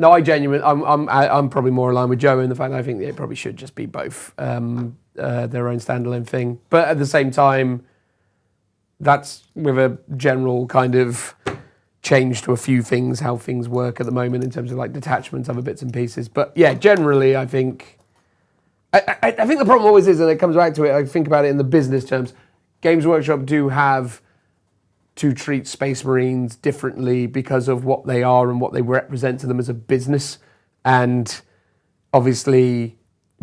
No, I'm probably more aligned with Joe in the fact that I think it probably should just be both their own standalone thing. But at the same time, that's with a general kind of change to a few things, how things work at the moment in terms of like detachments, other bits and pieces. But yeah, generally, I think. I think the problem always is, and it comes back to it, I think about it in the business terms, Games Workshop do have to treat Space Marines differently because of what they are and what they represent to them as a business. And obviously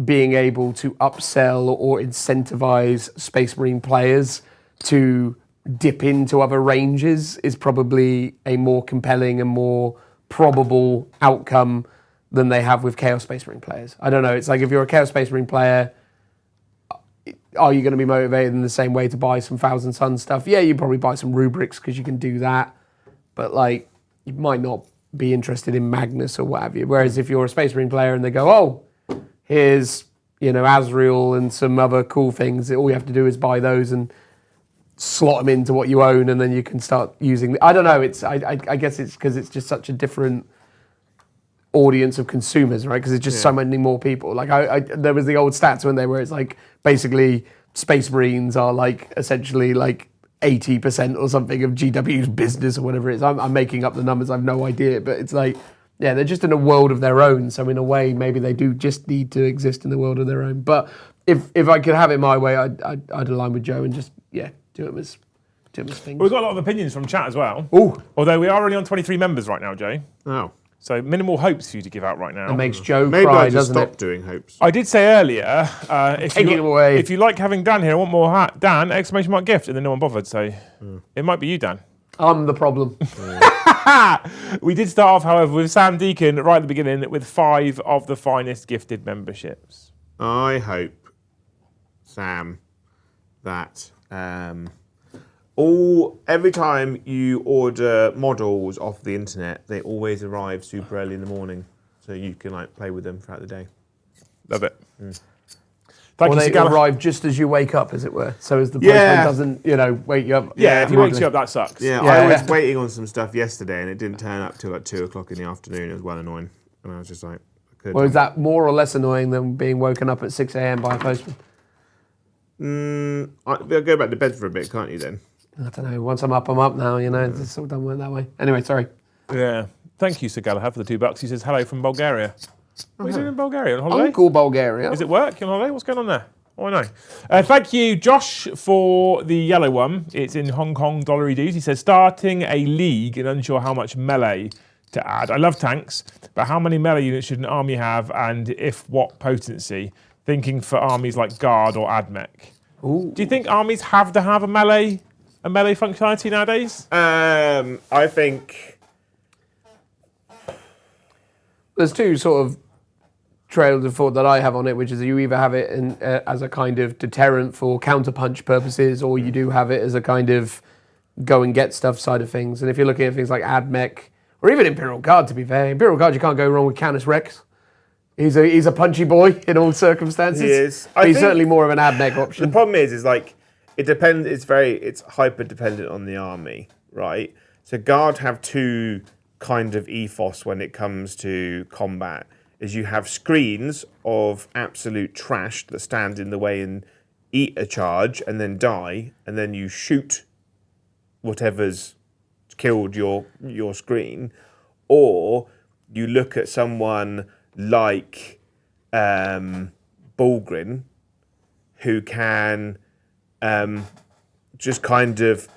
being able to upsell or incentivize Space Marine players to dip into other ranges is probably a more compelling and more probable outcome than they have with Chaos Space Marine players. I don't know, it's like if you're a Chaos Space Marine player, are you going to be motivated in the same way to buy some Thousand Suns stuff? Yeah, you probably buy some rubrics because you can do that, but like you might not be interested in Magnus or what have you. Whereas if you're a Space Marine player and they go, oh, here's Azrael and some other cool things, all you have to do is buy those and slot them into what you own, and then you can start using. I don't know. I guess it's because it's just such a different audience of consumers, right? Because it's just so many more people. Like there was the old stats when they were, it's like basically Space Marines are like essentially like 80% or something of GW's business or whatever it is. I'm making up the numbers. I have no idea, but it's like, yeah, they're just in a world of their own. So in a way, maybe they do just need to exist in the world of their own. But if I could have it my way, I'd align with Joe and just do it as things. We've got a lot of opinions from chat as well. Ooh. Although we are only on 23 members right now, Joe. Oh. So minimal hopes for you to give out right now. It makes Joe Maybe cry, I just doesn't stop it? doing hopes. I did say earlier, Taking him away. if you like having Dan here, I want more Dan, exclamation mark gift, and then no one bothered, so it might be you, Dan. I'm the problem. We did start off, however, with Sam Deacon right at the beginning with 5 of the finest gifted memberships. I hope, Sam, that every time you order models off the internet, they always arrive super early in the morning, so you can like play with them throughout the day. Love it. Or they arrive just as you wake up, as it were, so as the postman doesn't, wake you up. Yeah, if he wakes you up, that sucks. Yeah, I was waiting on some stuff yesterday, and it didn't turn up till like 2 o'clock in the afternoon. It was well annoying, and I was just like, Well, is that more or less annoying than being woken up at 6 a.m. by a postman? I'll go back to bed for a bit, can't you then? I don't know. Once I'm up now, it's all done that way. Anyway, sorry. Yeah. Thank you, Sir Galahad, for the $2. He says hello from Bulgaria. What are you doing in Bulgaria? On holiday? Uncle Bulgaria. Is it work? You on holiday? What's going on there? Oh, I know. Thank you, Josh, for the yellow one. It's in Hong Kong dollary dues. He says, starting a league and unsure how much melee to add. I love tanks, but how many melee units should an army have, and if what potency? Thinking for armies like Guard or AdMech. Ooh. Do you think armies have to have a melee functionality nowadays? I think there's two sort of trails of thought that I have on it, which is you either have it as a kind of deterrent for counterpunch purposes, or you do have it as a kind of go and get stuff side of things. And if you're looking at things like AdMech, or even Imperial Guard, to be fair, Imperial Guard, you can't go wrong with Canis Rex. He's a punchy boy in all circumstances. he is. But he's certainly more of an AdMech option. The problem is like it depends. It's hyper dependent on the army, right? So Guard have two kind of ethos when it comes to combat. Is you have screens of absolute trash that stand in the way and eat a charge and then die, and then you shoot whatever's killed your screen, or you look at someone like Bulgrin, who can just kind of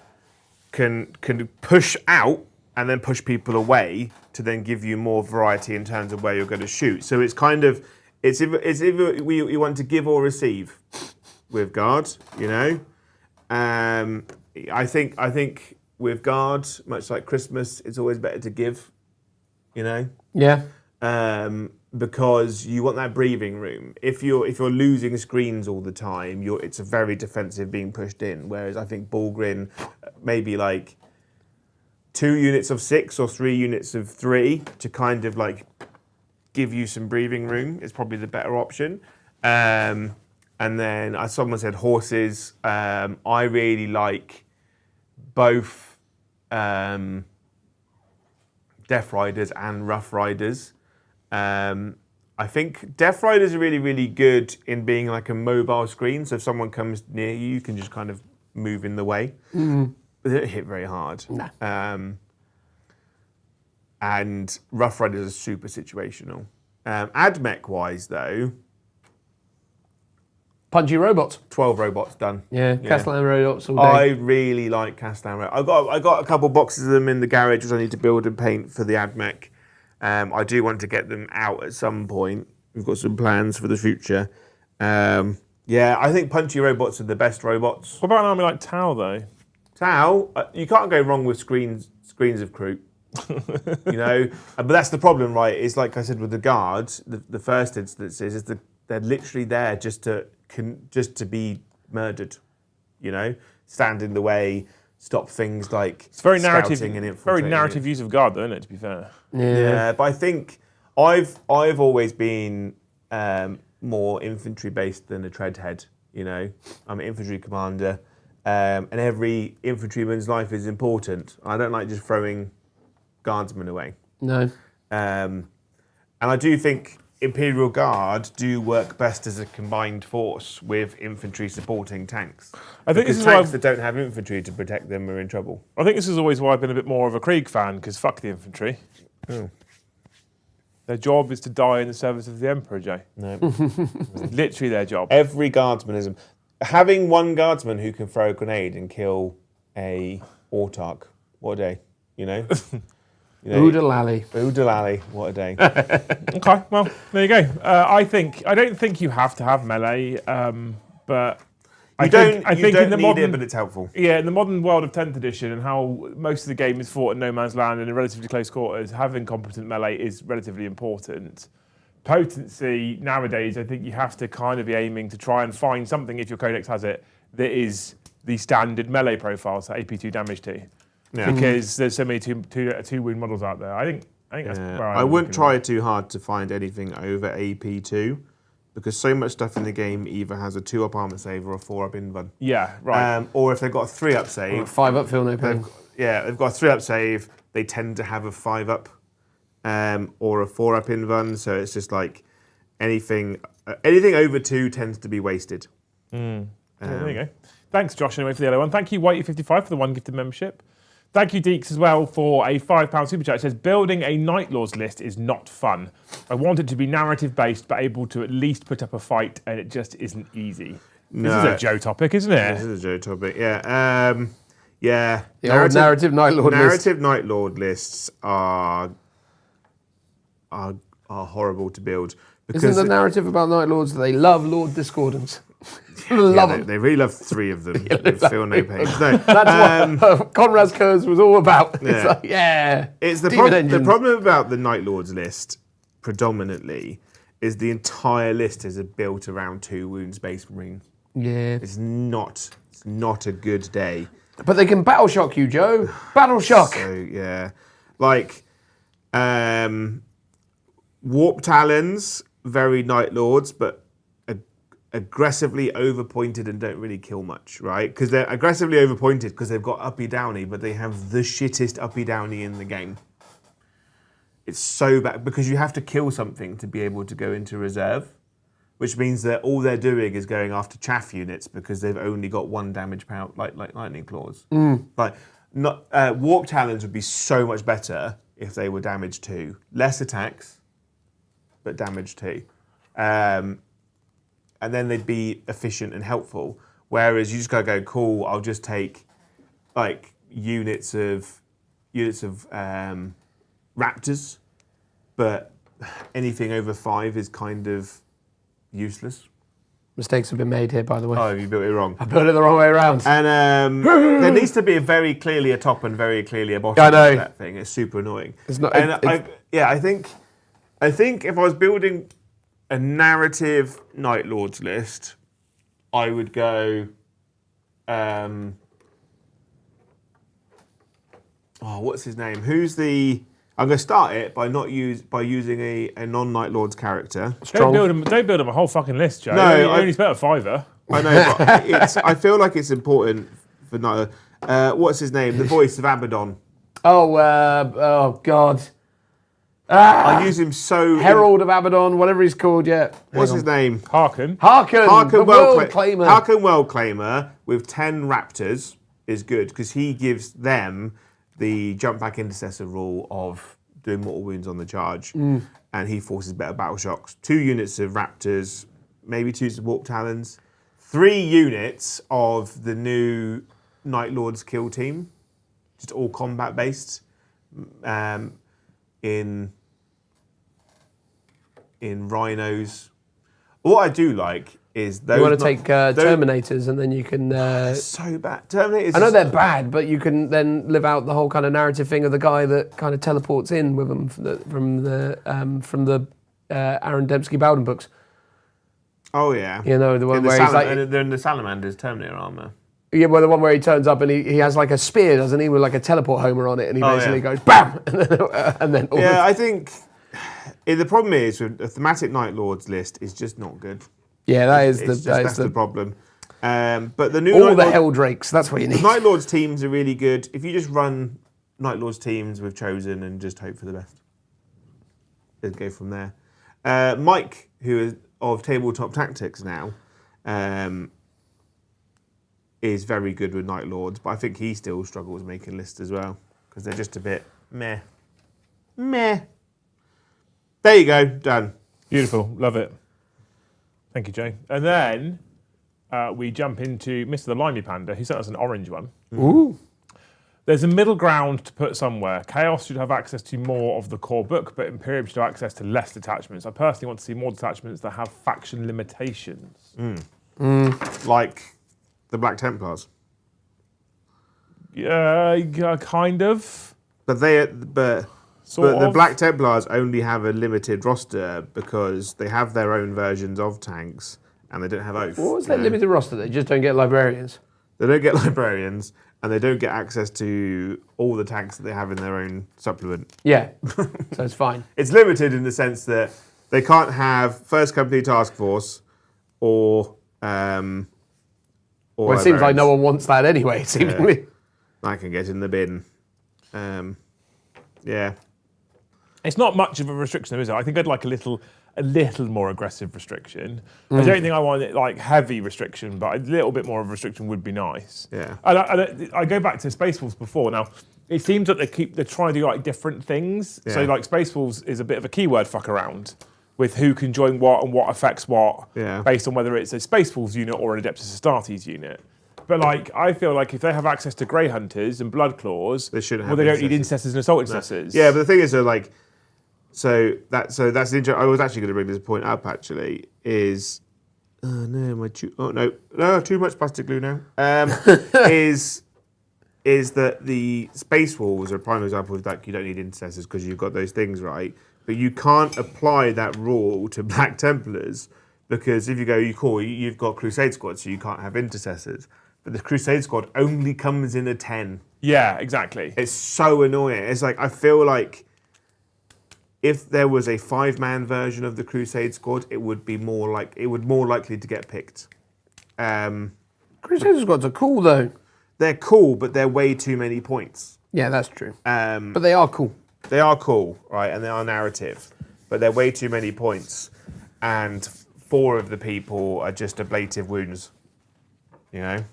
can push out and then push people away to then give you more variety in terms of where you're going to shoot. So it's kind of it's either you want to give or receive with Guard, you know. I think with Guard, much like Christmas, it's always better to give, you know. Yeah. Because you want that breathing room. If you're losing screens all the time, it's a very defensive being pushed in. Whereas I think Bulgrin, maybe like 2 units of 6 or 3 units of 3 to kind of like give you some breathing room is probably the better option. And then, as someone said, horses. I really like both Death Riders and Rough Riders. I think Death Riders are really, really good in being like a mobile screen. So if someone comes near you, you can just kind of move in the way. But they don't hit very hard. No. And Rough Riders are super situational. AdMech-wise, though, Punchy robots. 12 robots done. Yeah, Castellan robots all day. I really like Castellan robots. I got a couple boxes of them in the garage, which I need to build and paint for the AdMech. I do want to get them out at some point. We've got some plans for the future. Yeah, I think punchy robots are the best robots. What about an army like Tau, though? Tau, you can't go wrong with screens of crew. You know, but that's the problem, right? It's like I said with the guards. The first instance is that they're literally there just to be murdered. You know, stand in the way, stop things like It's very narrative, scouting and very infiltrating. narrative use of Guard, though, isn't it? To be fair. Yeah, but I think I've always been more infantry based than a treadhead. You know, I'm an infantry commander, and every infantryman's life is important. I don't like just throwing guardsmen away. No. And I do think Imperial Guard do work best as a combined force with infantry supporting tanks. I think this because is why tanks that don't have infantry to protect them are in trouble. I think this is always why I've been a bit more of a Krieg fan, because fuck the infantry. Oh. Their job is to die in the service of the Emperor, Jay. No. It's literally their job. Every guardsmanism. Having one guardsman who can throw a grenade and kill a autarch, what a day, you know? Oodalally. Oodalally, what a day. Okay, well, there you go. I don't think you have to have melee, but I think in the modern, but it's helpful. Yeah, in the modern world of 10th edition and how most of the game is fought in no man's land and in relatively close quarters, having competent melee is relatively important. Potency nowadays, I think you have to kind of be aiming to try and find something, if your codex has it, that is the standard melee profile, so AP2 damage to. Yeah. Because there's so many two wound models out there. I think that's where I wouldn't try too hard to find anything over AP2 because so much stuff in the game either has a 2-up armor save or a 4-up invuln. Yeah, right. Or if they've got a 3-up save. 5-up feel no pain. They've got a 3-up save, they tend to have a 5-up or a 4-up invuln, so it's just like anything over 2 tends to be wasted. There you go. Thanks, Josh, anyway, for the yellow one. Thank you, Whitey55, for the 1 gifted membership. Thank you, Deeks, as well, for a £5 super chat. It says, building a Night Lords list is not fun. I want it to be narrative-based, but able to at least put up a fight, and it just isn't easy. No. This is a Joe topic, isn't it? This is a Joe topic, yeah. Yeah. The old narrative Night Lord list. Narrative Night Lord lists are horrible to build. Isn't the narrative about Night Lords that they love Lord Discordance? Love them. They really love 3 of them. They feel no pain. No, That's what Conrad's Curse was all about. Yeah. It's like, yeah. It's the problem about the Night Lords list, predominantly, is the entire list is built around 2 wound Space Marine. Yeah. It's not a good day. But they can battle shock you, Joe. Battle shock. So yeah, like Warp Talons, very Night Lords, but aggressively overpointed and don't really kill much, right? Because they're aggressively overpointed because they've got uppy downy, but they have the shittest uppy downy in the game. It's so bad because you have to kill something to be able to go into reserve, which means that all they're doing is going after chaff units because they've only got 1 damage power, like lightning claws. Like, warp talons would be so much better if they were damage 2, less attacks, but damage 2. And then they'd be efficient and helpful. Whereas you just gotta go, cool, I'll just take like units of raptors, but anything over 5 is kind of useless. Mistakes have been made here, by the way. Oh, you built it wrong. I built it the wrong way around. And there needs to be a very clearly a top and very clearly a bottom. I know. To that thing. It's super annoying. It's not. And I think if I was building a narrative Night Lords list, I would go. What's his name? I'm going to start it by using a non-Night Lords character. Don't build him a whole fucking list, Joe. No, you only spent a £5. I know, but I feel like it's important for Night Lords. What's his name? The voice of Abaddon. Oh God. I use him so. Herald of Abaddon, whatever he's called yet. What's his name? Hearken, the world claimer. Hearken World Claimer with 10 raptors is good because he gives them the jump back intercessor rule of doing mortal wounds on the charge, and he forces better battle shocks. 2 units of raptors, maybe 2 warp talons, 3 units of the new Night Lords kill team, just all combat based. In rhinos. What I do like is those. You want to take Terminators, and then you can. So bad. Terminators. I know they're bad, but you can then live out the whole kind of narrative thing of the guy that kind of teleports in with them from the Aaron Dempsey Bowden books. Oh yeah. You know, the one where he's like. They're in the Salamander's Terminator armor. Yeah, well, the one where he turns up and he has like a spear, doesn't he, with like a teleport homer on it, and he basically goes BAM, and then. Yeah, I think. The problem is with a thematic Night Lords list is just not good. Yeah, that's the problem. But the new all the Helldrakes, that's what you need. The Night Lords teams are really good. If you just run Night Lords teams with Chosen and just hope for the best, then go from there. Mike, who is of Tabletop Tactics now, is very good with Night Lords, but I think he still struggles making lists as well because they're just a bit meh. There you go, done. Beautiful, love it. Thank you, Jay. And then we jump into Mr. the Limey Panda. He sent us an orange one. Ooh. There's a middle ground to put somewhere. Chaos should have access to more of the core book, but Imperium should have access to less detachments. I personally want to see more detachments that have faction limitations. Like the Black Templars. Yeah, kind of. But the Black Templars only have a limited roster because they have their own versions of tanks and they don't have Oath. What was that limited roster? They just don't get librarians. They don't get librarians and they don't get access to all the tanks that they have in their own supplement. Yeah, so it's fine. It's limited in the sense that they can't have First Company Task Force or well, it seems like no one wants that anyway, seemingly. I can get in the bin. Yeah. It's not much of a restriction, though, is it? I think I'd like a little more aggressive restriction. I don't think I want it like heavy restriction, but a little bit more of a restriction would be nice. Yeah. And I go back to Space Wolves before. Now, it seems that they're trying to do like different things. Yeah. So like Space Wolves is a bit of a keyword fuck around with who can join what and what affects what, based on whether it's a Space Wolves unit or an Adeptus Astartes unit. But like, I feel like if they have access to Grey Hunters and Blood Claws, they shouldn't. Well, they don't need Intercessors and Assault Intercessors. Yeah, but the thing is, so that's the interesting. I was actually going to bring this point up. Actually, is too much plastic glue now. Is that the Space Wolves are a prime example of that? You don't need Intercessors because you've got those things, right? But you can't apply that rule to Black Templars because if you've got Crusade Squad, so you can't have Intercessors. But the Crusade Squad only comes in a 10. Yeah, exactly. It's so annoying. It's like, I feel like if there was a 5-man version of the Crusade squad, it would more likely to get picked. Crusader squads are cool though. They're cool, but they're way too many points. Yeah, that's true. But they are cool. They are cool, right, and they are narrative, but they're way too many points, and 4 of the people are just ablative wounds. You know,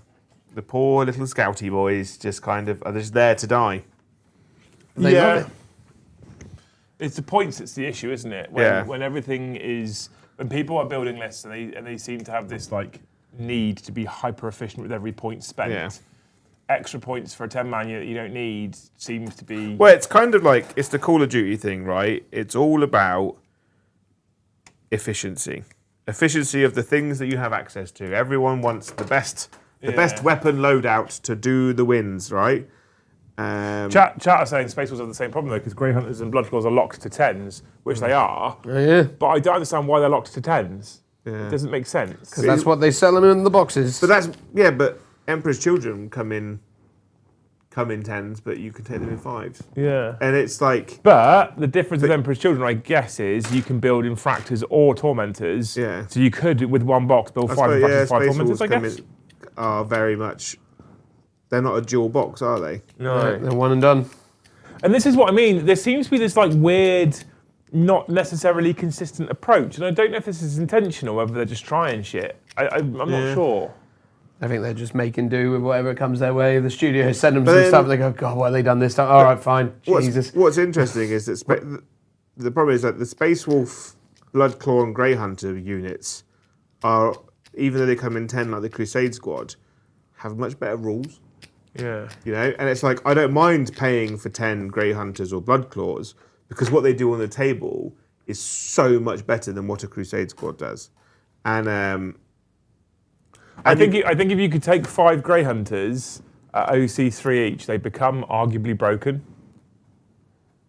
the poor little scouty boys just kind of are just there to die. They love it. It's the points that's the issue, isn't it? When everything is, when people are building lists and they seem to have this like need to be hyper efficient with every point spent. Yeah. Extra points for a 10-man unit that you don't need seems to be. Well, it's kind of like it's the Call of Duty thing, right? It's all about efficiency of the things that you have access to. Everyone wants the best weapon loadout to do the wins, right? Chat are saying Space Wolves have the same problem though, because Grey Hunters and Bloodclaws are locked to 10s, which they are. Yeah. But I don't understand why they're locked to 10s. It doesn't make sense. Because that's what they sell them in the boxes. But Emperor's Children come in 10s, but you can take them in 5s. Yeah. And it's like... But the difference with Emperor's Children, I guess, is you can build Infractors or Tormentors. Yeah. So you could, with one box, build 5 Infractors, 5 Tormentors, I guess. Are very much... They're not a dual box, are they? No. They're one and done. And this is what I mean. There seems to be this like weird, not necessarily consistent approach. And I don't know if this is intentional, whether they're just trying shit. I'm not sure. I think they're just making do with whatever comes their way. The studio send them some stuff and they go, God, what have they done this time? All right, fine. Jesus. What's interesting is that the problem is that the Space Wolf, Bloodclaw and Grey Hunter units are, even though they come in 10 like the Crusade squad, have much better rules. Yeah. You know, and it's like, I don't mind paying for 10 Grey Hunters or Bloodclaws because what they do on the table is so much better than what a Crusade squad does. And I think if you could take 5 Grey Hunters at OC3 each, they become arguably broken.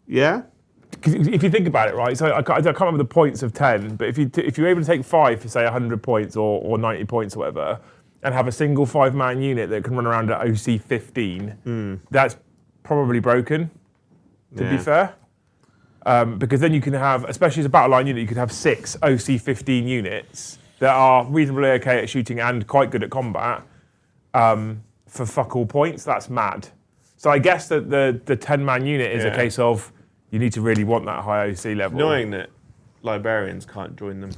Yeah. Because if you think about it, right? So I can't remember the points of 10, but if you're able to take 5 for say 100 points or 90 points or whatever, and have a single 5-man unit that can run around at OC 15, that's probably broken. To be fair, because then you can have, especially as a battle line unit, you could have 6 OC 15 units that are reasonably okay at shooting and quite good at combat for fuck all points. That's mad. So I guess that the 10-man unit is a case of you need to really want that high OC level. Annoying that librarians can't join them.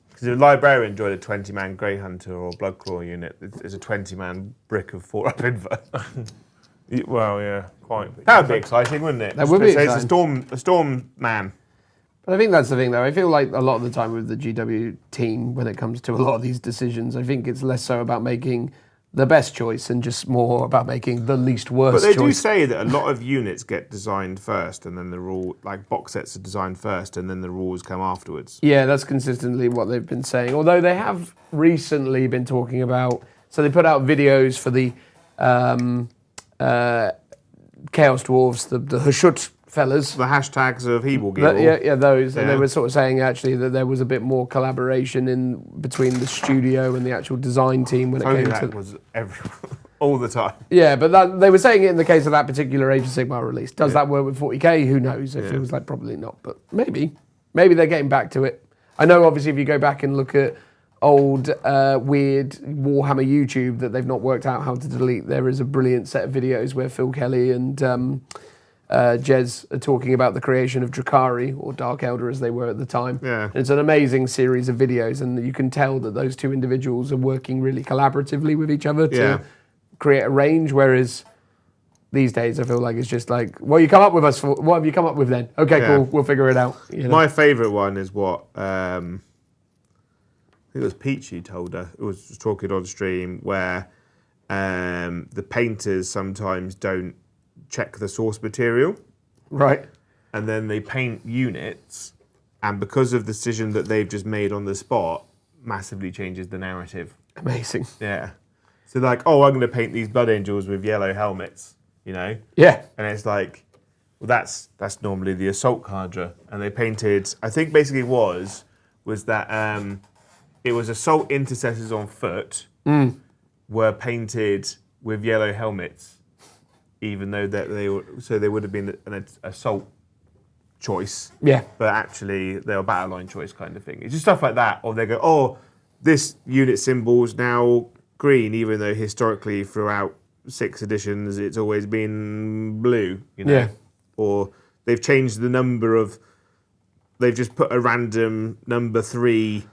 Because if a librarian joined a 20-man Grey Hunter or Bloodclaw unit, it's a 20-man brick of 4-up inver. Well, yeah, quite. That would be exciting, wouldn't it? That would be exciting. exciting. It's a storm man. But I think that's the thing, though. I feel like a lot of the time with the GW team, when it comes to a lot of these decisions, I think it's less so about making the best choice and just more about making the least worst choice. But they do say that a lot of units get designed first, and then the rule, like box sets are designed first, and then the rules come afterwards. Yeah, that's consistently what they've been saying. Although they have recently been talking about, so they put out videos for the Chaos Dwarves, the Hashut fellas. The hashtags of Hebel. Yeah, those. Yeah. And they were sort of saying actually that there was a bit more collaboration in between the studio and the actual design team when it came that to. Was all the time. Yeah, but they were saying it in the case of that particular Age of Sigmar release. Does that work with 40k? Who knows? It feels like probably not, but maybe they're getting back to it. I know, obviously, if you go back and look at old weird Warhammer YouTube that they've not worked out how to delete, there is a brilliant set of videos where Phil Kelly and Jez are talking about the creation of Drakari, or Dark Elder as they were at the time. Yeah. And it's an amazing series of videos, and you can tell that those two individuals are working really collaboratively with each other to create a range, whereas these days I feel like it's just like, what have you come up with then? Okay, cool, we'll figure it out. You know? My favourite one is what I think it was Peachy told her. It was talking on stream where the painters sometimes don't check the source material. Right. And then they paint units, and because of the decision that they've just made on the spot, massively changes the narrative. Amazing. Yeah. So like, oh, I'm going to paint these Blood Angels with yellow helmets, you know? Yeah. And it's like, well, that's normally the Assault Cadre. And they painted, I think basically was that it was Assault Intercessors on foot were painted with yellow helmets, even though that they would have been an assault choice. Yeah. But actually, they're a battle line choice kind of thing. It's just stuff like that. Or they go, oh, this unit symbol's now green, even though historically throughout 6 editions it's always been blue. Yeah. Or they've changed the number of. They've just put a random number 3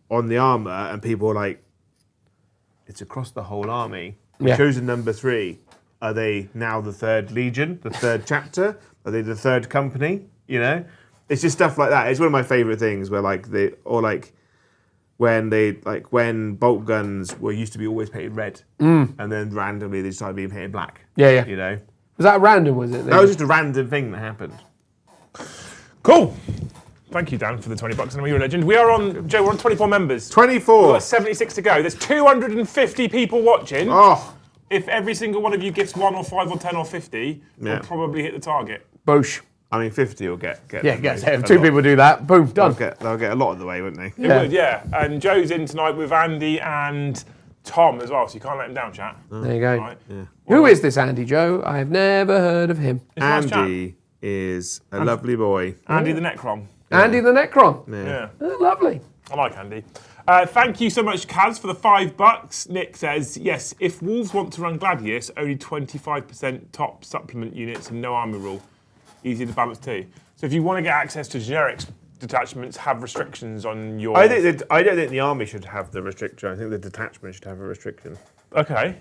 on the armor, and people are like, it's across the whole army. We've chosen number 3. Are they now the 3rd Legion, the 3rd chapter? Are they the 3rd company? It's just stuff like that. It's one of my favourite things where when bolt guns were used to be always painted red, and then randomly they started being painted black. Yeah. Was that random? Was it? That was just a random thing that happened. Cool. Thank you, Dan, for the $20. And you're a legend. We are on, Joe, we're on 24 members. 24. We've got 76 to go. There's 250 people watching. Oh. If every single one of you gifts 1 or 5 or 10 or 50, we'll probably hit the target. Boosh. I mean, 50 will get If 2 people do that, boom, done. They'll get a lot of the way, won't they? It would, yeah. And Joe's in tonight with Andy and Tom as well, so you can't let him down, chat. There you go. Right. Yeah. Who is this Andy, Joe? I have never heard of him. It's a nice chat. Andy is a lovely boy. Andy the Necron. Andy the Necron. Yeah. Oh, lovely. I like Andy. Thank you so much, Kaz, for the $5. Nick says, yes, if Wolves want to run Gladius, only 25% top supplement units and no army rule. Easy to balance too. So if you want to get access to generic detachments, have restrictions on your... I don't think the army should have the restriction. I think the detachment should have a restriction. Okay.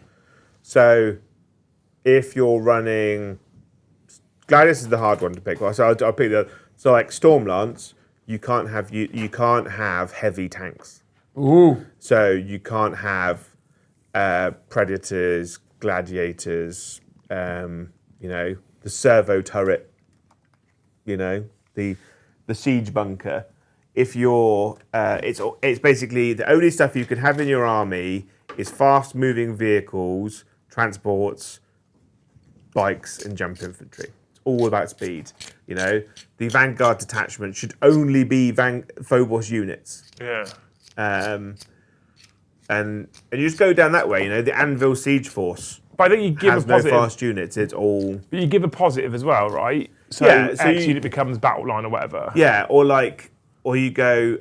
So if you're running... Gladius is the hard one to pick. So I'll pick the... So like Stormlance, you can't have heavy tanks. Ooh. So you can't have Predators, Gladiators, the servo turret, the siege bunker. If you're, it's basically the only stuff you can have in your army is fast-moving vehicles, transports, bikes, and jump infantry. It's all about speed. The Vanguard detachment should only be Phobos units. Yeah. And you just go down that way, the Anvil Siege Force. But I think you give has a positive. No fast units, it's all... But you give a positive as well, right? So, Yeah, so X you- unit becomes battle line or whatever. Yeah, or you go...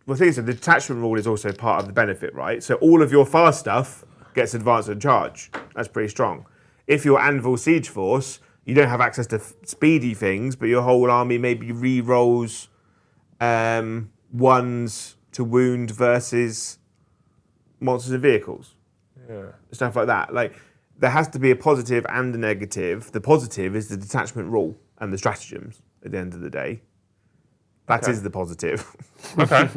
the thing is, the detachment rule is also part of the benefit, right? So all of your fast stuff gets advanced and charge. That's pretty strong. If you're Anvil Siege Force, you don't have access to speedy things, but your whole army maybe re-rolls 1s to wound versus monsters and vehicles. Yeah. Stuff like that. Like, there has to be a positive and a negative. The positive is the detachment rule and the stratagems at the end of the day. That is the positive. Okay.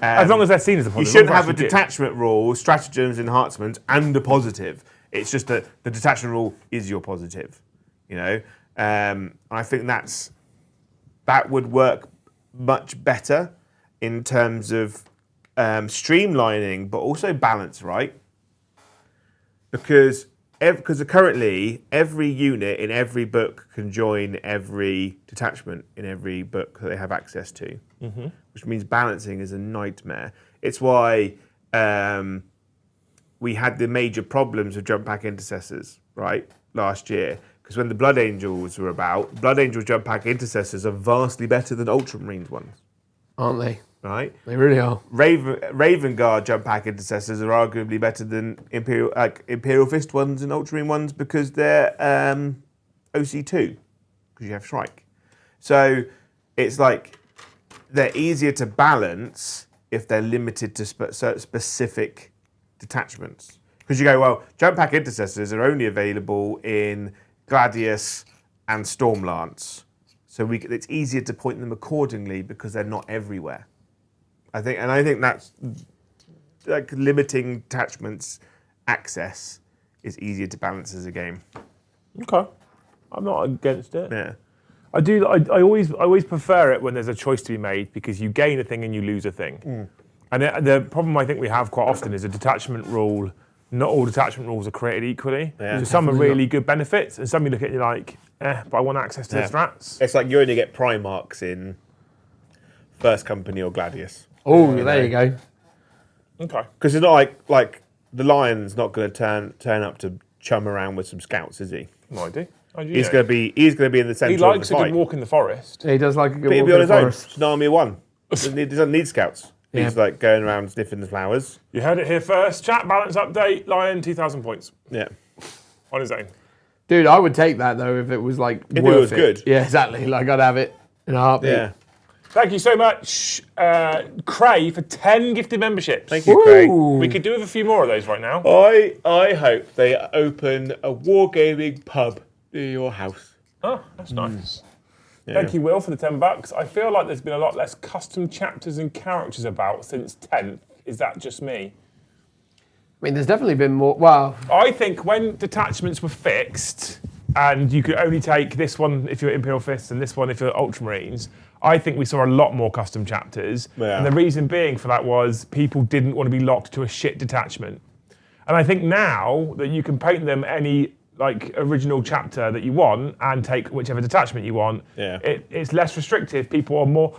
As long as they're seen as a positive. You shouldn't have a Actually, detachment rule, stratagems, enhancement, and a positive. It's just that the detachment rule is your positive. I think that would work much better in terms of streamlining, but also balance, right? Because currently every unit in every book can join every detachment in every book that they have access to, which means balancing is a nightmare. It's why we had the major problems with jump pack intercessors, right, last year. Because when the Blood Angels were about, Blood Angel jump pack intercessors are vastly better than Ultramarines ones, Aren't they? right? They really are. Raven Guard jump pack intercessors are arguably better than Imperial Fist ones and Ultramarine ones because they're OC2, because you have Shrike. So it's like they're easier to balance if they're limited to specific detachments. Because you go, well, jump pack intercessors are only available in Gladius and Stormlance. So it's easier to point them accordingly because they're not everywhere. I think that's like limiting detachments access is easier to balance as a game. Okay. I'm not against it. Yeah. I do. I always prefer it when there's a choice to be made because you gain a thing and you lose a thing. And the problem I think we have quite often is a detachment rule. Not all detachment rules are created equally. Yeah. So some are really good benefits, and some you look at and you're like, but I want access to the strats. It's like you only get Primarchs in First Company or Gladius. Oh, there you go. Okay. Because it's not like the Lion's not going to turn up to chum around with some scouts, is he? No idea. He's going to be in the centre He of the likes a fight. good walk in the forest. He does like a good But he'll walk be in on the his own. forest. It's an army of one. He doesn't need scouts. Yeah. He's like going around sniffing the flowers. You heard it here first. Chat balance update. Lion 2,000 points Yeah. on his own. Dude, I would take that though if it was like If it worth was good. Yeah, exactly. Like I'd have it in a heartbeat. Yeah. Thank you so much, Cray, for 10 gifted memberships. Thank you, Craig. Ooh. We could do with a few more of those right now. I hope they open a wargaming pub near your house. Oh, that's nice. Thank you, Will, for the $10. I feel like there's been a lot less custom chapters and characters about since 10th. Is that just me? I mean, there's definitely been more. Well, I think when detachments were fixed, and you could only take this one if you're Imperial Fists and this one if you're Ultramarines, I think we saw a lot more custom chapters. Yeah. And the reason being for that was people didn't want to be locked to a shit detachment. And I think now that you can paint them any like original chapter that you want and take whichever detachment you want, it's less restrictive. People are more.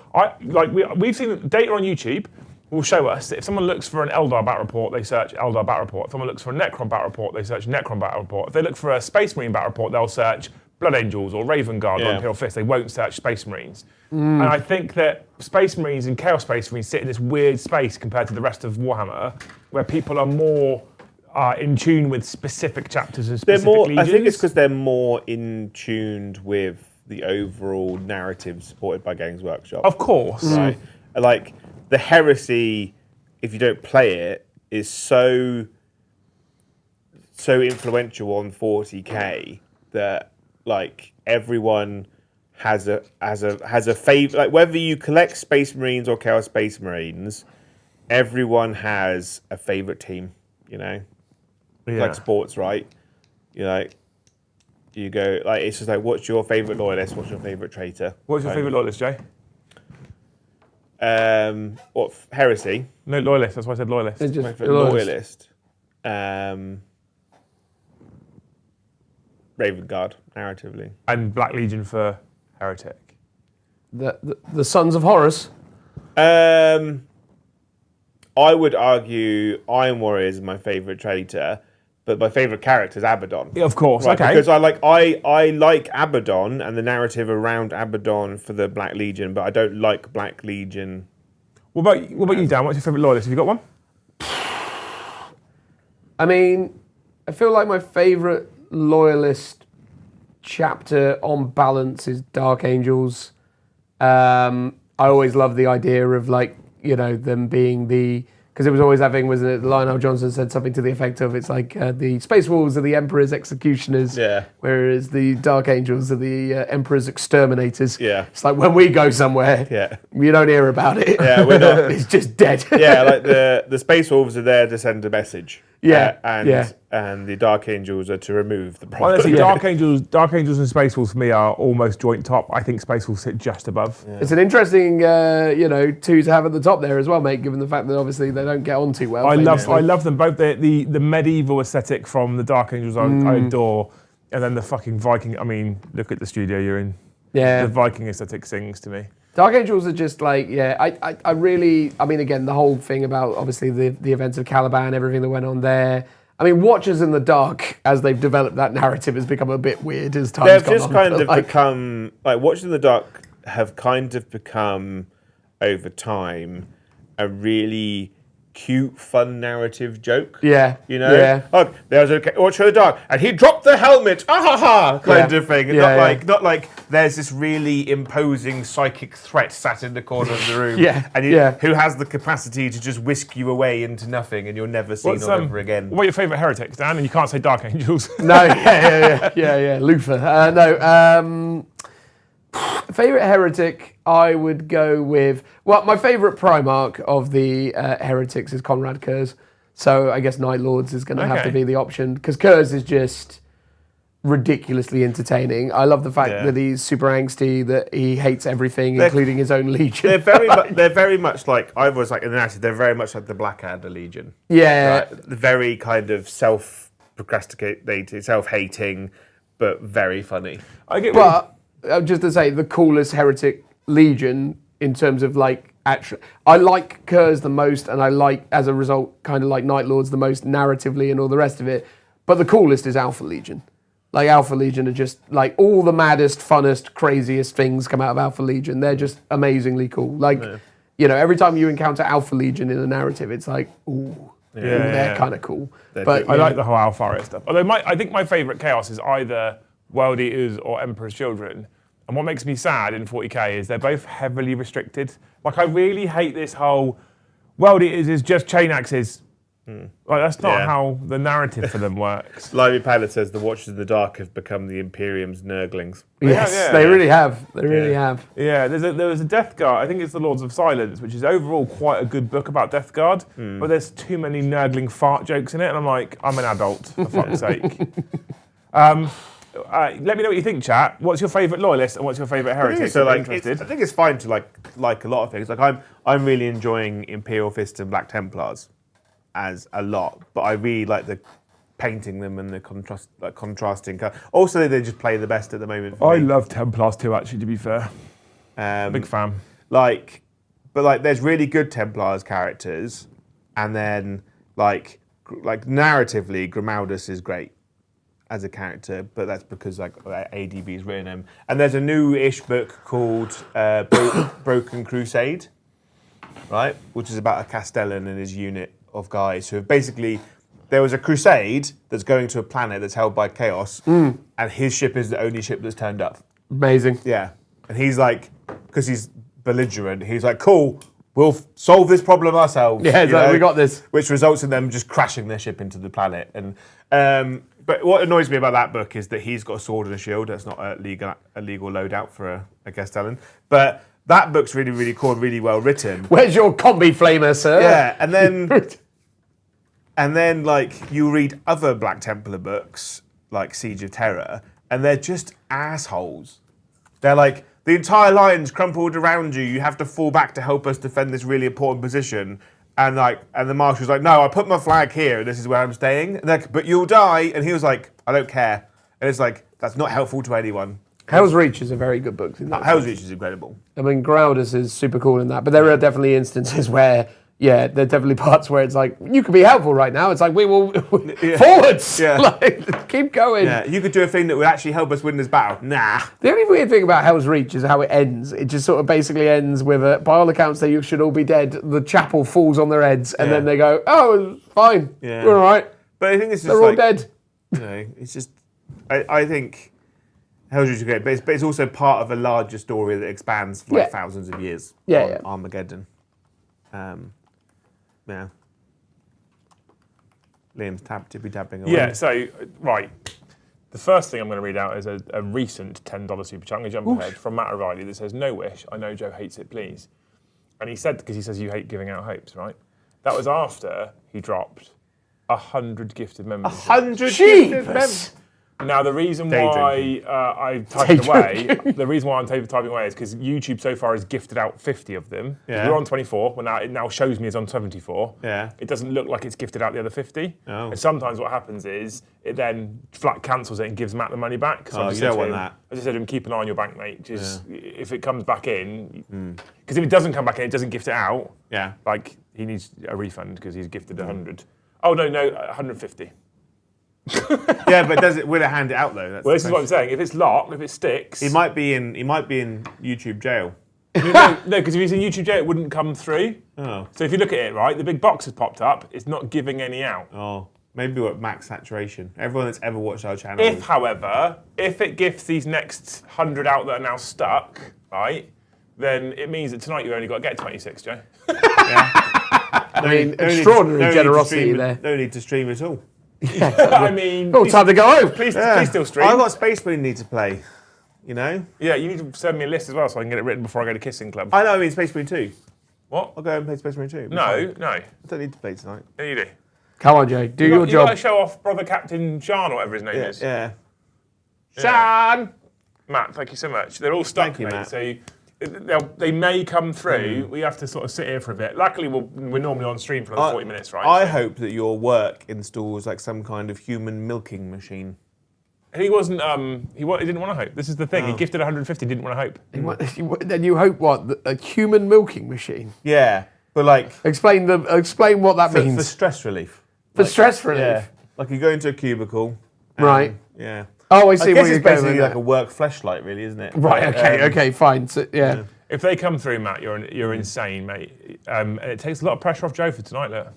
We've seen data on YouTube will show us that if someone looks for an Eldar battle report, they search Eldar battle report. If someone looks for a Necron battle report, they search Necron battle report. If they look for a Space Marine battle report, they'll search Blood Angels or Raven Guard or Imperial Fist. They won't search Space Marines. And I think that Space Marines and Chaos Space Marines sit in this weird space compared to the rest of Warhammer, where people are more in tune with specific chapters and specific legions. I think it's because they're more in tuned with the overall narrative supported by Games Workshop. Of course. Right? Like, the heresy, if you don't play it, is so influential on 40k that like everyone has a favorite. Like whether you collect Space Marines or Chaos Space Marines, everyone has a favorite team. You know, like sports, right? You like. You go like it's just like, what's your favorite loyalist? What's your favorite traitor? What's your favorite loyalist, Jay? What heresy? No, loyalist. That's why I said loyalist. it's just My favorite loyalist. Raven Guard, narratively. And Black Legion for heretic. The Sons of Horus. I would argue Iron Warrior is my favorite traitor, but my favorite character is Abaddon. Yeah, of course. Right, okay. Because I like Abaddon and the narrative around Abaddon for the Black Legion, but I don't like Black Legion. What about you, Dan? What's your favourite loyalist? Have you got one? I mean, I feel like my favourite loyalist chapter on balance is Dark Angels. I always love the idea of like, you know, them being because it was always having, wasn't it? Lionel Johnson said something to the effect of, it's like the Space Wolves are the Emperor's executioners, whereas the Dark Angels are the Emperor's exterminators. Yeah. It's like when we go somewhere, you don't hear about it. Yeah, we're not. It's just dead. Yeah, like the Space Wolves are there to send a message. And the Dark Angels are to remove the problem. Honestly, Dark Angels and Space Wolves for me are almost joint top. I think Space Wolves sit just above. Yeah. It's an interesting, two to have at the top there as well, mate. Given the fact that obviously they don't get on too well. I love them both. The medieval aesthetic from the Dark Angels I adore, and then the fucking Viking. I mean, look at the studio you're in. Yeah, the Viking aesthetic sings to me. Dark Angels are just like, I really, I mean, again, the whole thing about obviously the events of Caliban, everything that went on there. I mean, Watchers in the Dark, as they've developed that narrative, has become a bit weird as time's They've gone just on. kind of become, like, Watchers in the Dark have kind of become, over time, a really cute, fun narrative joke. Yeah. You know? Yeah. Oh, there's a Watcher in the Dark, and he dropped the helmet, kind of thing. And not like there's this really imposing psychic threat sat in the corner of the room. Who has the capacity to just whisk you away into nothing and you're never seen ever again. What are your favourite heretics, Dan? And you can't say Dark Angels. No, Luther. Favourite heretic, I would go with... Well, my favourite Primarch of the heretics is Conrad Kurz. So I guess Night Lords is going to have to be the option. Because Kurz is just ridiculously entertaining. I love the fact that he's super angsty, that he hates everything, including his own legion. They're very much like... I've always like in the narrative, they're very much like the Blackadder Legion. Yeah. Right? Very kind of self-procrastinating, self-hating, but very funny. Just to say, the coolest heretic legion in terms of like actual, I like Kurz the most, and I like, as a result, kind of like Night Lords the most narratively and all the rest of it. But the coolest is Alpha Legion. Like Alpha Legion are just like all the maddest, funnest, craziest things come out of Alpha Legion. They're just amazingly cool. Like, every time you encounter Alpha Legion in a narrative, it's like, they're kind of cool. But I like the whole Alpha stuff. Although I think my favourite chaos is either World Eaters or Emperor's Children. And what makes me sad in 40k is they're both heavily restricted. Like, I really hate this whole World Eaters is just chain axes. Like, that's not how the narrative for them works. Lively Pilot says the Watchers of the Dark have become the Imperium's nurglings. yes, they really have. They really have. Yeah, there was a Death Guard. I think it's the Lords of Silence, which is overall quite a good book about Death Guard. But there's too many nurgling fart jokes in it, and I'm like, I'm an adult, for fuck's sake. Let me know what you think, chat. What's your favourite loyalist and what's your favourite heretic? So, I'm like, interested. I think it's fine to like a lot of things. Like, I'm really enjoying Imperial Fist and Black Templars as a lot, but I really like the painting them and the contrasting. Also, they just play the best at the moment. I love Templars too, actually, to be fair. Big fan. But there's really good Templars characters, and then like narratively, Grimaldus is great as a character, but that's because ADB's written him. And there's a new-ish book called Broken Crusade, right, which is about a Castellan and his unit of guys who have basically, there was a crusade that's going to a planet that's held by chaos, and his ship is the only ship that's turned up. Amazing. Yeah. And he's like, because he's belligerent, he's like, cool, we'll solve this problem ourselves. Yeah, we got this. Which results in them just crashing their ship into the planet. And but what annoys me about that book is that he's got a sword and a shield. That's not a legal loadout for a Castellan. But that book's really, really cool and really well written. Where's your combi flamer, sir? Yeah, and then like you read other Black Templar books like Siege of Terror, and they're just assholes. They're like, the entire line's crumpled around you. You have to fall back to help us defend this really important position. And the marshal's like, no, I put my flag here. This is where I'm staying. And like, but you'll die. And he was like, I don't care. And it's like, that's not helpful to anyone. Hell's Reach is a very good book. Hell's Reach is incredible. I mean, Grimaldus is super cool in that, but there are definitely instances where, there are definitely parts where it's like, you could be helpful right now. It's like, we will forwards. Yeah. Like, keep going. Yeah, you could do a thing that would actually help us win this battle. Nah. The only weird thing about Hell's Reach is how it ends. It just sort of basically ends with, by all accounts, they should all be dead. The chapel falls on their heads, and then they go, oh, it's fine. Yeah. We're all right. But I think it's just they're all dead. It's just, I think Hell's Reach is great, but it's also part of a larger story that expands for thousands of years on Armageddon. Yeah. Liam's tippy-tapping away. Yeah, so, right. The first thing I'm going to read out is a recent $10 super chat. I'm going to jump ahead from Matt O'Reilly that says, no wish, I know Joe hates it, please. And he said, because he says you hate giving out hopes, right? That was after he dropped 100 gifted members. 100 gifted members? Now, the reason why I typed away, the reason why I'm typing away is because YouTube so far has gifted out 50 of them. Yeah. We're on 24. Well, now it now shows me as on 74. Yeah. It doesn't look like it's gifted out the other 50. Oh. And sometimes what happens is it then flat cancels it and gives Matt the money back. So you don't want that. I just said to him, keep an eye on your bank, mate. Because if it comes back in, because if it doesn't come back in, it doesn't gift it out. Yeah. Like, he needs a refund because he's gifted 100. Oh, no, 150. Yeah, but will it hand it out though? That's this is what I'm saying. If it's locked, if it sticks, he might be in YouTube jail. no, because if he's in YouTube jail, it wouldn't come through. Oh. So if you look at it, right, the big box has popped up. It's not giving any out. Oh, maybe we're at max saturation. Everyone that's ever watched our channel. If, however, if it gifts these next 100 out that are now stuck, right, then it means that tonight you only got to get 26, Joe. Yeah. I mean, extraordinary generosity there. No need to stream at all. I mean, time to go home. Please still stream. I've got Space Marine need to play. You know? Yeah, you need to send me a list as well so I can get it written before I go to Kissing Club. I know, I mean Space Marine 2. What? I'll go and play Space Marine 2. No. I don't need to play tonight. Yeah, you do. Come on, Jay. Do your job. You got to show off Brother Captain Sean or whatever his name is. Yeah. Sean! Matt, thank you so much. They're all stuck, Thank you, mate. Matt. So they may come through. We have to sort of sit here for a bit. Luckily, we're normally on stream for another 40 minutes, right? I hope that your work installs like some kind of human milking machine. He wasn't. He didn't want to hope. This is the thing. He gifted 150. Didn't want to hope. Then you hope what? A human milking machine? Yeah, but like Explain what that means. for stress relief. For stress relief. Yeah, like you go into a cubicle. Right. Yeah. Oh, I I see guess where you're it's going basically with like that. a work fleshlight, really, isn't it? Right, okay, fine. So, yeah. If they come through, Matt, you're insane, mate. And it takes a lot of pressure off Joe for tonight, look.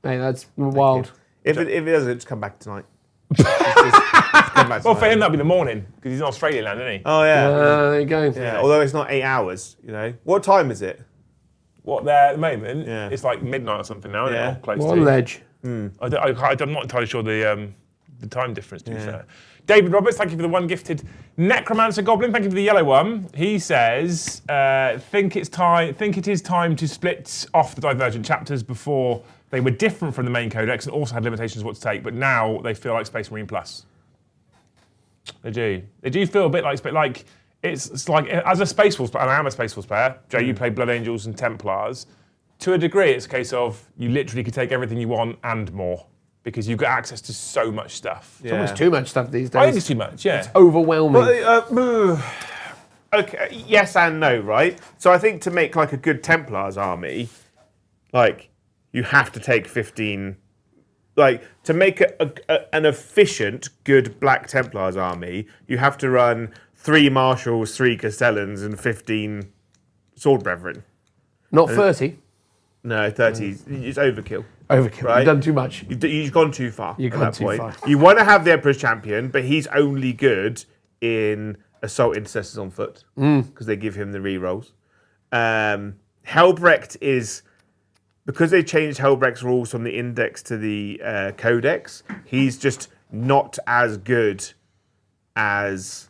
Hey, that's wild. If it doesn't, just come back tonight. Just come back Well, for tonight. him, that'll be the morning, because he's in Australia land, isn't he? Oh, yeah. There you go. Yeah, although it's not 8 hours, What time is it? What, there at the moment, Yeah. it's like midnight or something now, isn't Yeah. it? Or close What to. a ledge. I'm not entirely sure the time difference, to be fair. David Roberts, thank you for the one gifted Necromancer Goblin. Thank you for the yellow one. He says, think it is time to split off the divergent chapters. Before they were different from the main codex and also had limitations of what to take, but now they feel like Space Marine Plus. They do. They do feel a bit like it's like, as a Space Force player, and I am a Space Force player, Joe, you play Blood Angels and Templars. To a degree, it's a case of you literally could take everything you want and more, because you've got access to so much stuff. It's almost too much stuff these days. I think it's too much, yeah. Overwhelming. Okay, yes and no, right? So I think to make like a good Templars army, like you have to take 15. Like to make an efficient, good Black Templars army, you have to run 3 Marshals, 3 Castellans, and 15 Sword Brethren. Not 30. No, 30 is overkill. Overkill. Right? You've done too much. You've gone too far. You've at gone that too point. far. You want to have the Emperor's Champion, but he's only good in Assault Intercessors on foot because they give him the rerolls. Helbrecht is, because they changed Helbrecht's rules from the Index to the Codex, he's just not as good as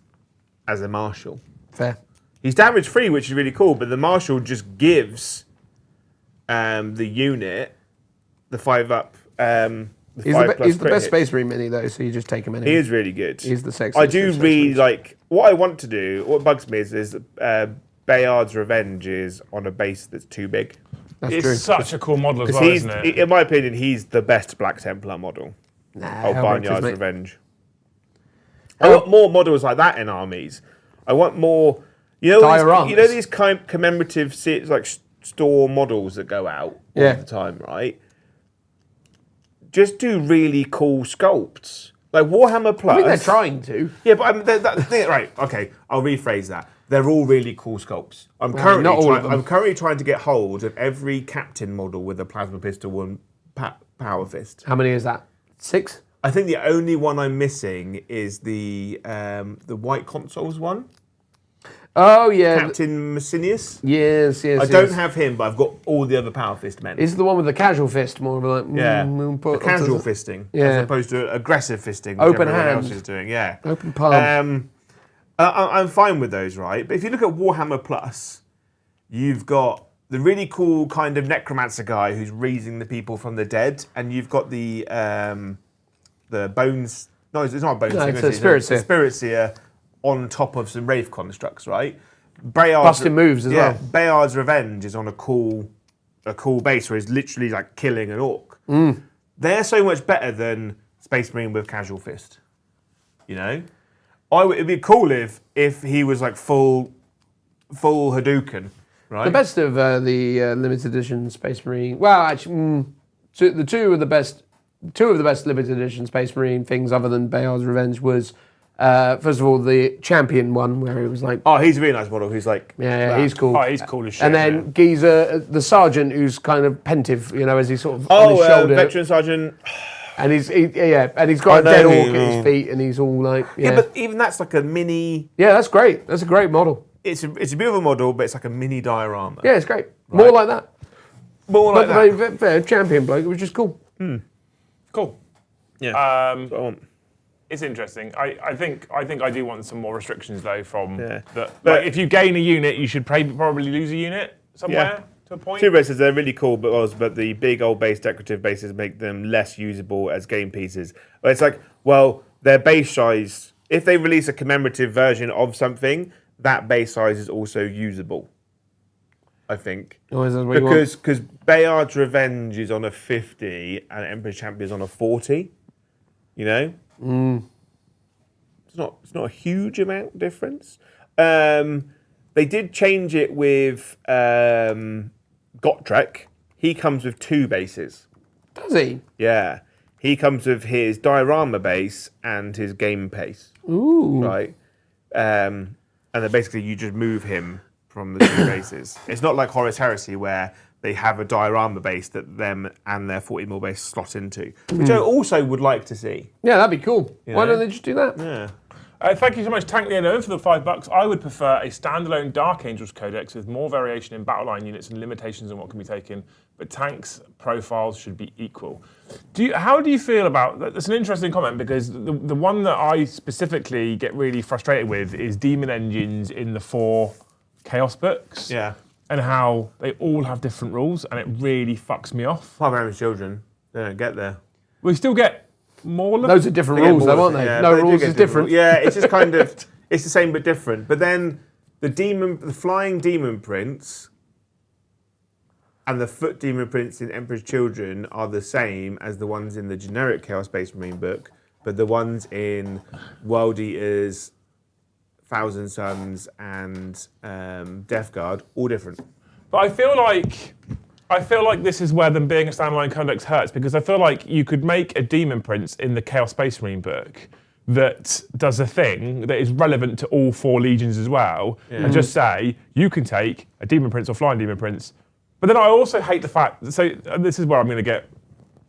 a Marshal. Fair. He's damage free, which is really cool, but the Marshal just gives the unit the 5-up. He's the best Space Marine mini though, so you just take him anyway. He is really good. He's the sexiest. I do of Space really Marines. like. What I want to do, what bugs me is Bayard's Revenge is on a base that's too big. That's It's true. such a cool model as Because well, he's, isn't it? in my opinion, he's the best Black Templar model. Nah, Of Helbrecht is, Barnyard's mate. Revenge. I want more models like that in armies. I want more. Dioramas. These kind of commemorative like store models that go out all the time, right? Just do really cool sculpts. Like Warhammer Plus. I think they're trying to. Yeah, but right, okay, I'll rephrase that. They're all really cool sculpts. I'm not all of them. I'm currently trying to get hold of every captain model with a plasma pistol and power fist. How many is that? 6? I think the only one I'm missing is the White Consoles one. Oh yeah. Captain Macinius. Yes. I don't have him, but I've got all the other power fist men. Is the one with the casual fist more of a like? The casual fisting, as opposed to aggressive fisting, which Open everyone hand. else is doing. Yeah, Open palm. I'm fine with those, right? But if you look at Warhammer Plus, you've got the really cool kind of necromancer guy who's raising the people from the dead, and you've got the bones. No, it's not a bones. No, thing, it's is a it? spirit It's a seer. spirit seer on top of some Wraith constructs, right? Bayard's, Busting moves as well. Bayard's Revenge is on a cool base where he's literally like killing an orc. They're so much better than Space Marine with casual fist. It'd be cool if he was like full Hadouken, right? The best of the limited edition Space Marine. Well, actually, the two of the best limited edition Space Marine things, other than Bayard's Revenge, was first of all the champion one where he was like, Oh, he's a really nice model. He's like, yeah, he's cool. Oh, he's cool as shit. And then yeah. Geezer, the sergeant, who's kind of pensive, as he sort of on his oh, shoulder, veteran sergeant. and he's got a know dead who orc you at his mean. feet, and he's all like, Yeah, but even that's like a mini. yeah, that's great. That's a great model. It's a beautiful model, but it's like a mini diorama. Yeah, it's great. More like that. More like But that. very champion bloke, which is cool. Cool. Yeah. Um, That's what I want. It's interesting. I think I do want some more restrictions though from Yeah. that. But- Like if you gain a unit, you should probably lose a unit somewhere to a point. Two bases, they're really cool, but the big old base decorative bases make them less usable as game pieces. But it's like, well, their base size, if they release a commemorative version of something, that base size is also usable, I think. Oh, is that what you want? Because Bayard's Revenge is on a 50 and Emperor's Champion is on a 40, It's not a huge amount difference. They did change it with Gotrek. He comes with 2 bases. Does he? Yeah. He comes with his diorama base and his game pace. Ooh. right? And then basically you just move him from the two bases. It's not like Horus Heresy where they have a diorama base that them and their 40mm base slot into, which I also would like to see. Yeah, that'd be cool. Why know? don't they just do that? Yeah. Thank you so much, Tank Leonone, for the $5. I would prefer a standalone Dark Angels Codex with more variation in battle line units and limitations on what can be taken, but tanks' profiles should be equal. How do you feel about that? That's an interesting comment, because the one that I specifically get really frustrated with is Demon Engines in the 4 Chaos books. Yeah. And how they all have different rules, and it really fucks me off. Warhammer children, they don't get there. We still get more. Those are different rules, though, aren't they? Yeah, no they do rules get is different. Yeah, it's just kind of, it's the same but different. But then the flying demon prince and the foot demon prince in Emperor's Children are the same as the ones in the generic Chaos Space Marine book, but the ones in World Eaters, Thousand Suns, and Death Guard, all different. But I feel like this is where them being a standalone codex hurts, because I feel like you could make a demon prince in the Chaos Space Marine book that does a thing that is relevant to all 4 legions as well, and just say you can take a demon prince or flying demon prince. But then I also hate the fact. So this is where I'm going to get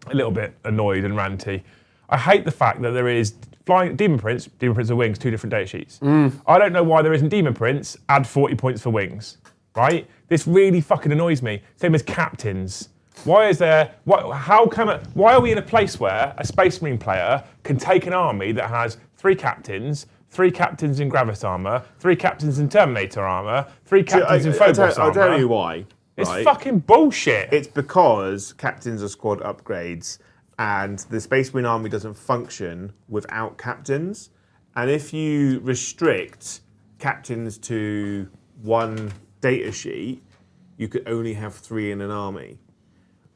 a little bit annoyed and ranty. I hate the fact that there is flying demon prince of wings, 2 different data sheets. I don't know why there isn't demon prince. Add 40 points for wings. Right? This really fucking annoys me. Same as captains. Why is there? Why are we in a place where a Space Marine player can take an army that has 3 captains in Gravis armor, 3 captains in Terminator armor, 3 captains in Phobos armor? I'll tell you why. It's right? fucking bullshit. It's because captains are squad upgrades, and the Space Marine army doesn't function without captains. And if you restrict captains to 1 data sheet, you could only have 3 in an army,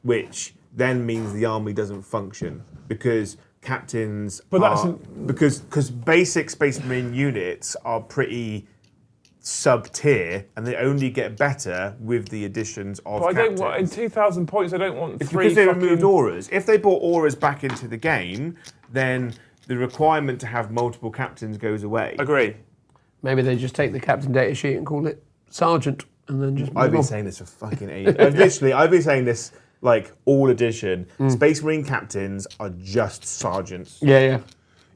which then means the army doesn't function because captains because basic Space Marine units are pretty sub-tier, and they only get better with the additions of captains. In 2,000 points, I don't want It's 3 because they fucking... removed auras. If they brought auras back into the game, then the requirement to have multiple captains goes away. Agree. Maybe they just take the captain data sheet and call it Sergeant, and then just I've move been on. saying this for fucking ages. I've been saying this like all edition. Space Marine captains are just sergeants. Yeah.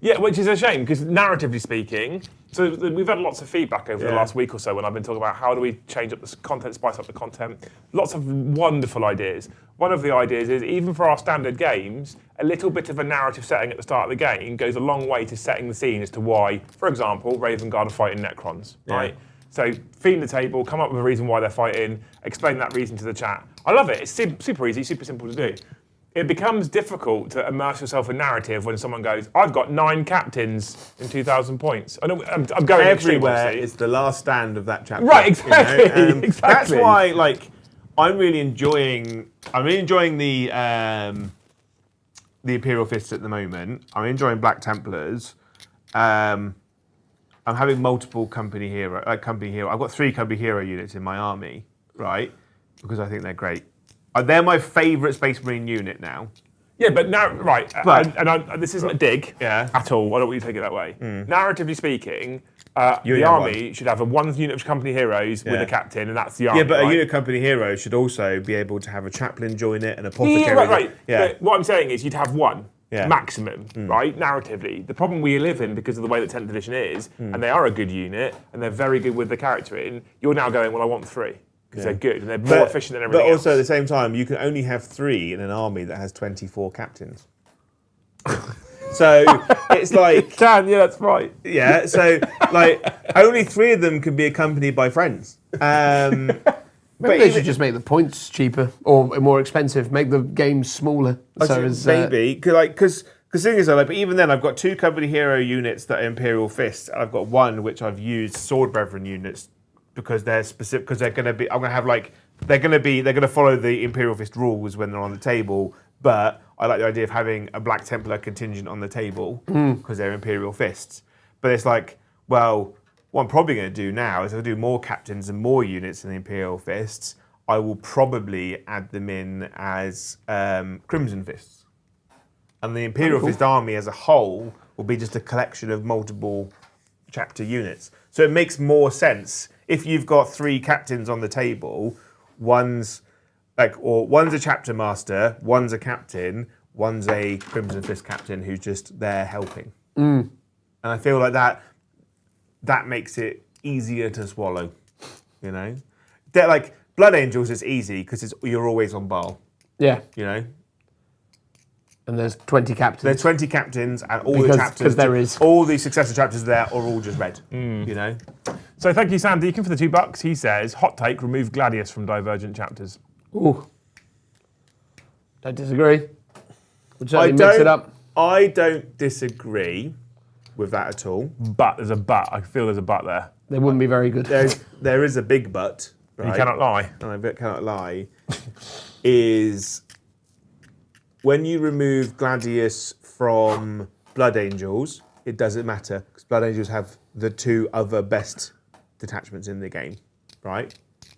Yeah, which is a shame, because narratively speaking, so we've had lots of feedback over the last week or so when I've been talking about how do we change up the content, spice up the content. Lots of wonderful ideas. One of the ideas is, even for our standard games, a little bit of a narrative setting at the start of the game goes a long way to setting the scene as to why, for example, Raven Guard are fighting Necrons, right? So feed the table, come up with a reason why they're fighting, explain that reason to the chat. I love it. It's super easy, super simple to do. It becomes difficult to immerse yourself in narrative when someone goes, I've got 9 captains in 2,000 points. I'm going Everywhere extreme, is the last stand of that chapter. Right, exactly. Exactly. That's why, like, I'm really enjoying the Imperial Fists at the moment. I'm enjoying Black Templars. I'm having multiple company hero. I've got 3 company hero units in my army, right? Because I think they're great. They're my favourite Space Marine unit now. Yeah, but now, right, But- this isn't a dig at all. I don't want you to take it that way. Narratively speaking, the army should have 1 unit of company heroes with a captain, and that's the army. Yeah, but right? a unit company hero should also be able to have a chaplain join it, an apothecary. Yeah, right. Yeah. But what I'm saying is you'd have 1. Yeah. Maximum, right? Narratively. The problem we live in, because of the way that 10th edition is, and they are a good unit, and they're very good with the character in, you're now going, well, I want 3. Because they're good, and they're more efficient than everything else. But also, at the same time, you can only have 3 in an army that has 24 captains. So, it's like... Yeah, that's right. Yeah, so, like, only 3 of them can be accompanied by friends. Maybe they should just make the points cheaper or more expensive, make the games smaller. Maybe, because the thing is, but even then, I've got 2 company hero units that are Imperial Fists, and I've got 1 which I've used Sword Brethren units because they're specific. Because they're going to be, I'm going to have they're going to follow the Imperial Fist rules when they're on the table. But I like the idea of having a Black Templar contingent on the table because they're Imperial Fists. But it's like, well, what I'm probably going to do now is I'll do more captains and more units in the Imperial Fists. I will probably add them in as Crimson Fists. And the Imperial Fist army as a whole will be just a collection of multiple chapter units. So it makes more sense if you've got 3 captains on the table. One's a chapter master, one's a captain, one's a Crimson Fist captain who's just there helping. And I feel like that makes it easier to swallow. You know, like Blood Angels is easy because you're always on bar. Yeah. You know. And there's 20 captains. There's 20 captains, and all the chapters. Because there is. All the successor chapters there are all just red. You know. So thank you, Sam Deacon, for the $2. He says, hot take, remove Gladius from Divergent chapters. Ooh. Don't disagree. We'll certainly mix it up. I don't disagree with that at all. But there's a but. I feel there's a but there. They wouldn't be very good. There is a big but. Right? You cannot lie. And I cannot lie. Is when you remove Gladius from Blood Angels, it doesn't matter because Blood Angels have the 2 other best detachments in the game, right?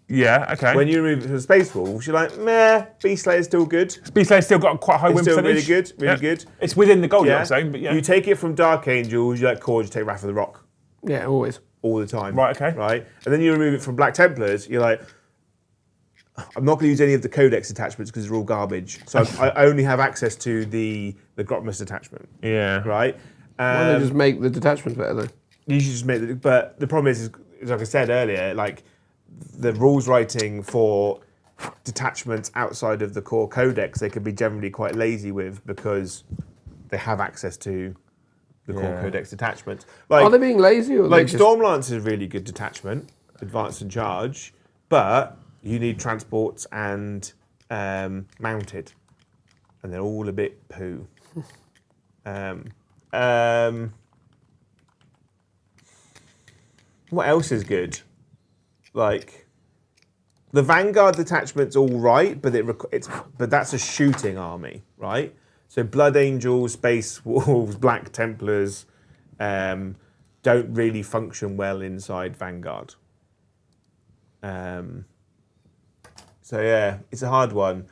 Yeah, okay. When you remove it from Space Wolves, you're like, meh, Beast Slayer's still good. Beast Slayer's still got quite a high win It's still percentage. really good, really good. It's within the Goldilocks Yeah. zone, but yeah. You take it from Dark Angels, you're like, cool, just take Wrath of the Rock Yeah, always. all the time. Right, okay. Right? And then you remove it from Black Templars, you're like, I'm not going to use any of the Codex attachments because they're all garbage. So I only have access to the Grotmus attachment. Yeah. Right? Why don't they just make the detachments better though? You should just make it. But the problem is, like I said earlier, like the rules writing for detachments outside of the core codex, they can be generally quite lazy with because they have access to the core codex detachments. Like, Are they being lazy or like they just... Stormlance is a really good detachment, advanced and charge, but you need transports and mounted, and they're all a bit poo. What else is good? Like the Vanguard detachment's all right, but but that's a shooting army, right? So Blood Angels, Space Wolves, Black Templars don't really function well inside Vanguard. So yeah, it's a hard one.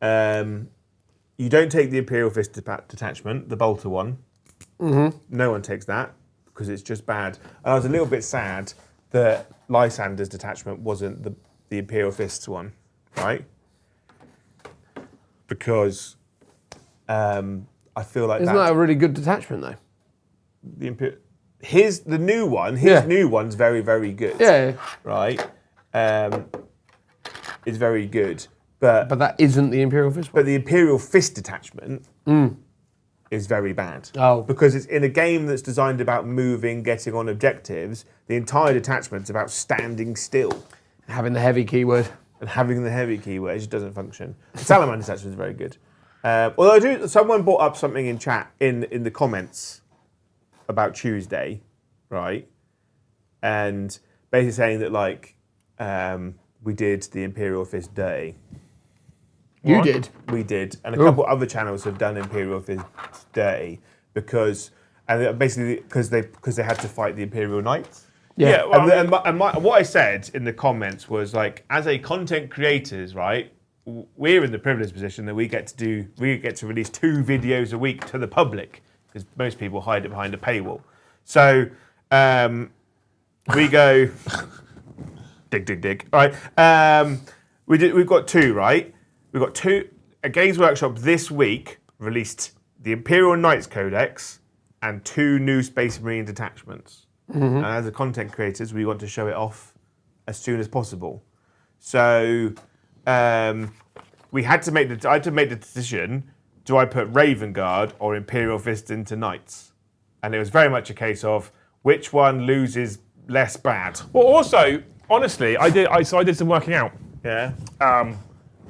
You don't take the Imperial Fist detachment, the bolter one. No one takes that because it's just bad. And I was a little bit sad that Lysander's detachment wasn't the Imperial Fist one, right? Because I feel like Isn't that a really good detachment though? the new one's very, very good. Yeah. Right? It's very good. But that isn't the Imperial Fist one. the Imperial Fist detachment is very bad. Oh. Because it's in a game that's designed about moving, getting on objectives, the entire detachment's about standing still. Having the heavy keyword. And having the heavy keyword, it just doesn't function. The Salamander detachment is very good. Although someone brought up something in chat, in the comments about Tuesday, right? And basically saying that, like, we did the Imperial Fist dirty. You did? We did, and a couple other channels have done Imperial Fist dirty because they had to fight the Imperial Knights. Yeah. What I said in the comments was like, as a content creators, right, we're in the privileged position that we get to release 2 videos a week to the public because most people hide it behind a paywall. So we go dig. All right, we've got 2, right? We've got 2. A Games Workshop this week released the Imperial Knights Codex and 2 new Space Marine detachments. And as a content creators, we want to show it off as soon as possible. So I had to make the decision: do I put Raven Guard or Imperial Fist into Knights? And it was very much a case of which one loses less bad. Well, also, honestly, I did some working out. Yeah.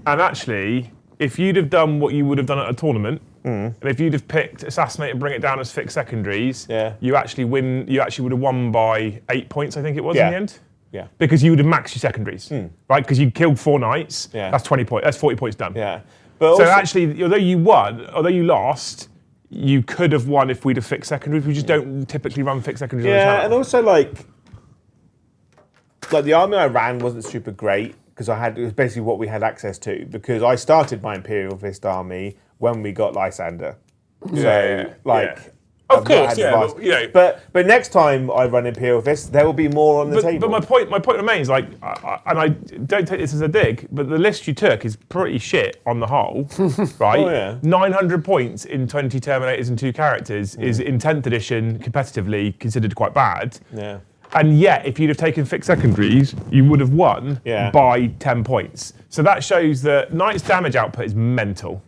And actually, if you'd have done what you would have done at a tournament, and if you'd have picked Assassinate and Bring It Down as fixed secondaries, you actually would have won by 8 points, I think it was, in the end. Yeah. Because you would have maxed your secondaries, right? Because you killed 4 knights, Yeah. that's 20 points, that's 40 points done. Yeah. But So also, actually, although you lost, you could have won if we'd have fixed secondaries. We just don't typically run fixed secondaries on the channel. and also like the army I ran wasn't super great because it was basically what we had access to because I started my Imperial Fist army when we got Lysander. So Of course, yeah, but, you know. But next time I run Imperial Fist, there will be more on the table. But my point remains, like, I don't take this as a dig, but the list you took is pretty shit on the whole, right? Oh, yeah. 900 points in 20 Terminators and 2 characters is in 10th edition competitively considered quite bad. Yeah. And yet, if you'd have taken fixed secondaries, you would have won by 10 points. So that shows that Knights' damage output is mental.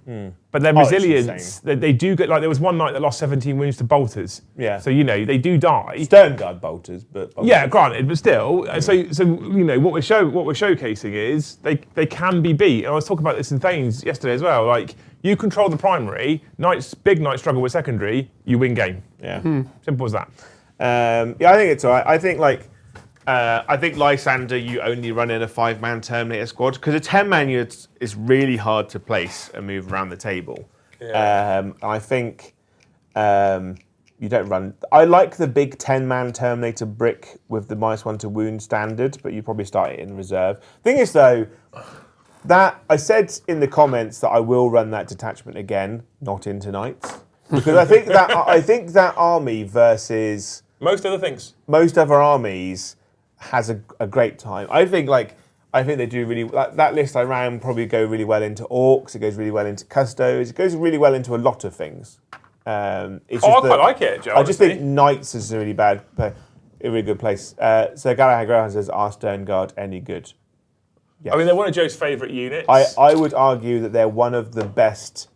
But their resilience, they do get, like, there was one Knight that lost 17 wounds to bolters. Yeah. So, you know, they do die. Sternguard bolters, but... Bolters. Yeah, granted, but still. So you know, what we're showcasing is they can be beat. And I was talking about this in Thanes yesterday as well. Like, you control the primary, big Knights struggle with secondary, you win game. Yeah. Simple as that. Yeah, I think it's all right. I think Lysander, you only run in a 5-man Terminator squad because a 10-man unit is really hard to place and move around the table. Yeah. I think you don't run. I like the big 10-man Terminator brick with the -1 to wound standard, but you probably start it in reserve. Thing is, though, that I said in the comments that I will run that detachment again, not into Knights, because I think that army versus most other armies has a great time. I think they do really. That list I ran probably go really well into Orcs. It goes really well into Custos. It goes really well into a lot of things. I quite like it, Joe. I just think Knights is a really really good place. So Galahad Graham says, "Are Sternguard any good?" Yes. I mean, they're one of Joe's favourite units. I would argue that they're one of the best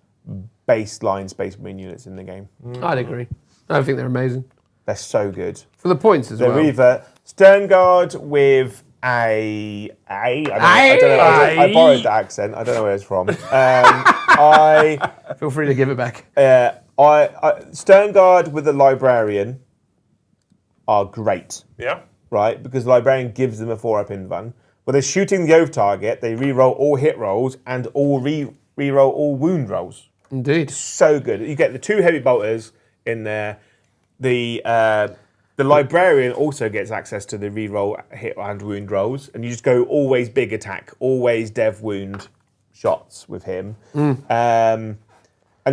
baseline Space Marine units in the game. I'd agree. I think they're amazing. They're so good. For the points as well. They're either Sternguard with I borrowed the accent. I don't know where it's from. Feel free to give it back. Sternguard with a Librarian are great. Yeah. Right? Because Librarian gives them a 4-up invuln. When they're shooting the over target, they re-roll all hit rolls and all re-roll all wound rolls. Indeed. So good. You get the 2 heavy bolters in there. The Librarian also gets access to the re-roll hit and wound rolls, and you just go always big attack, always dev wound shots with him. And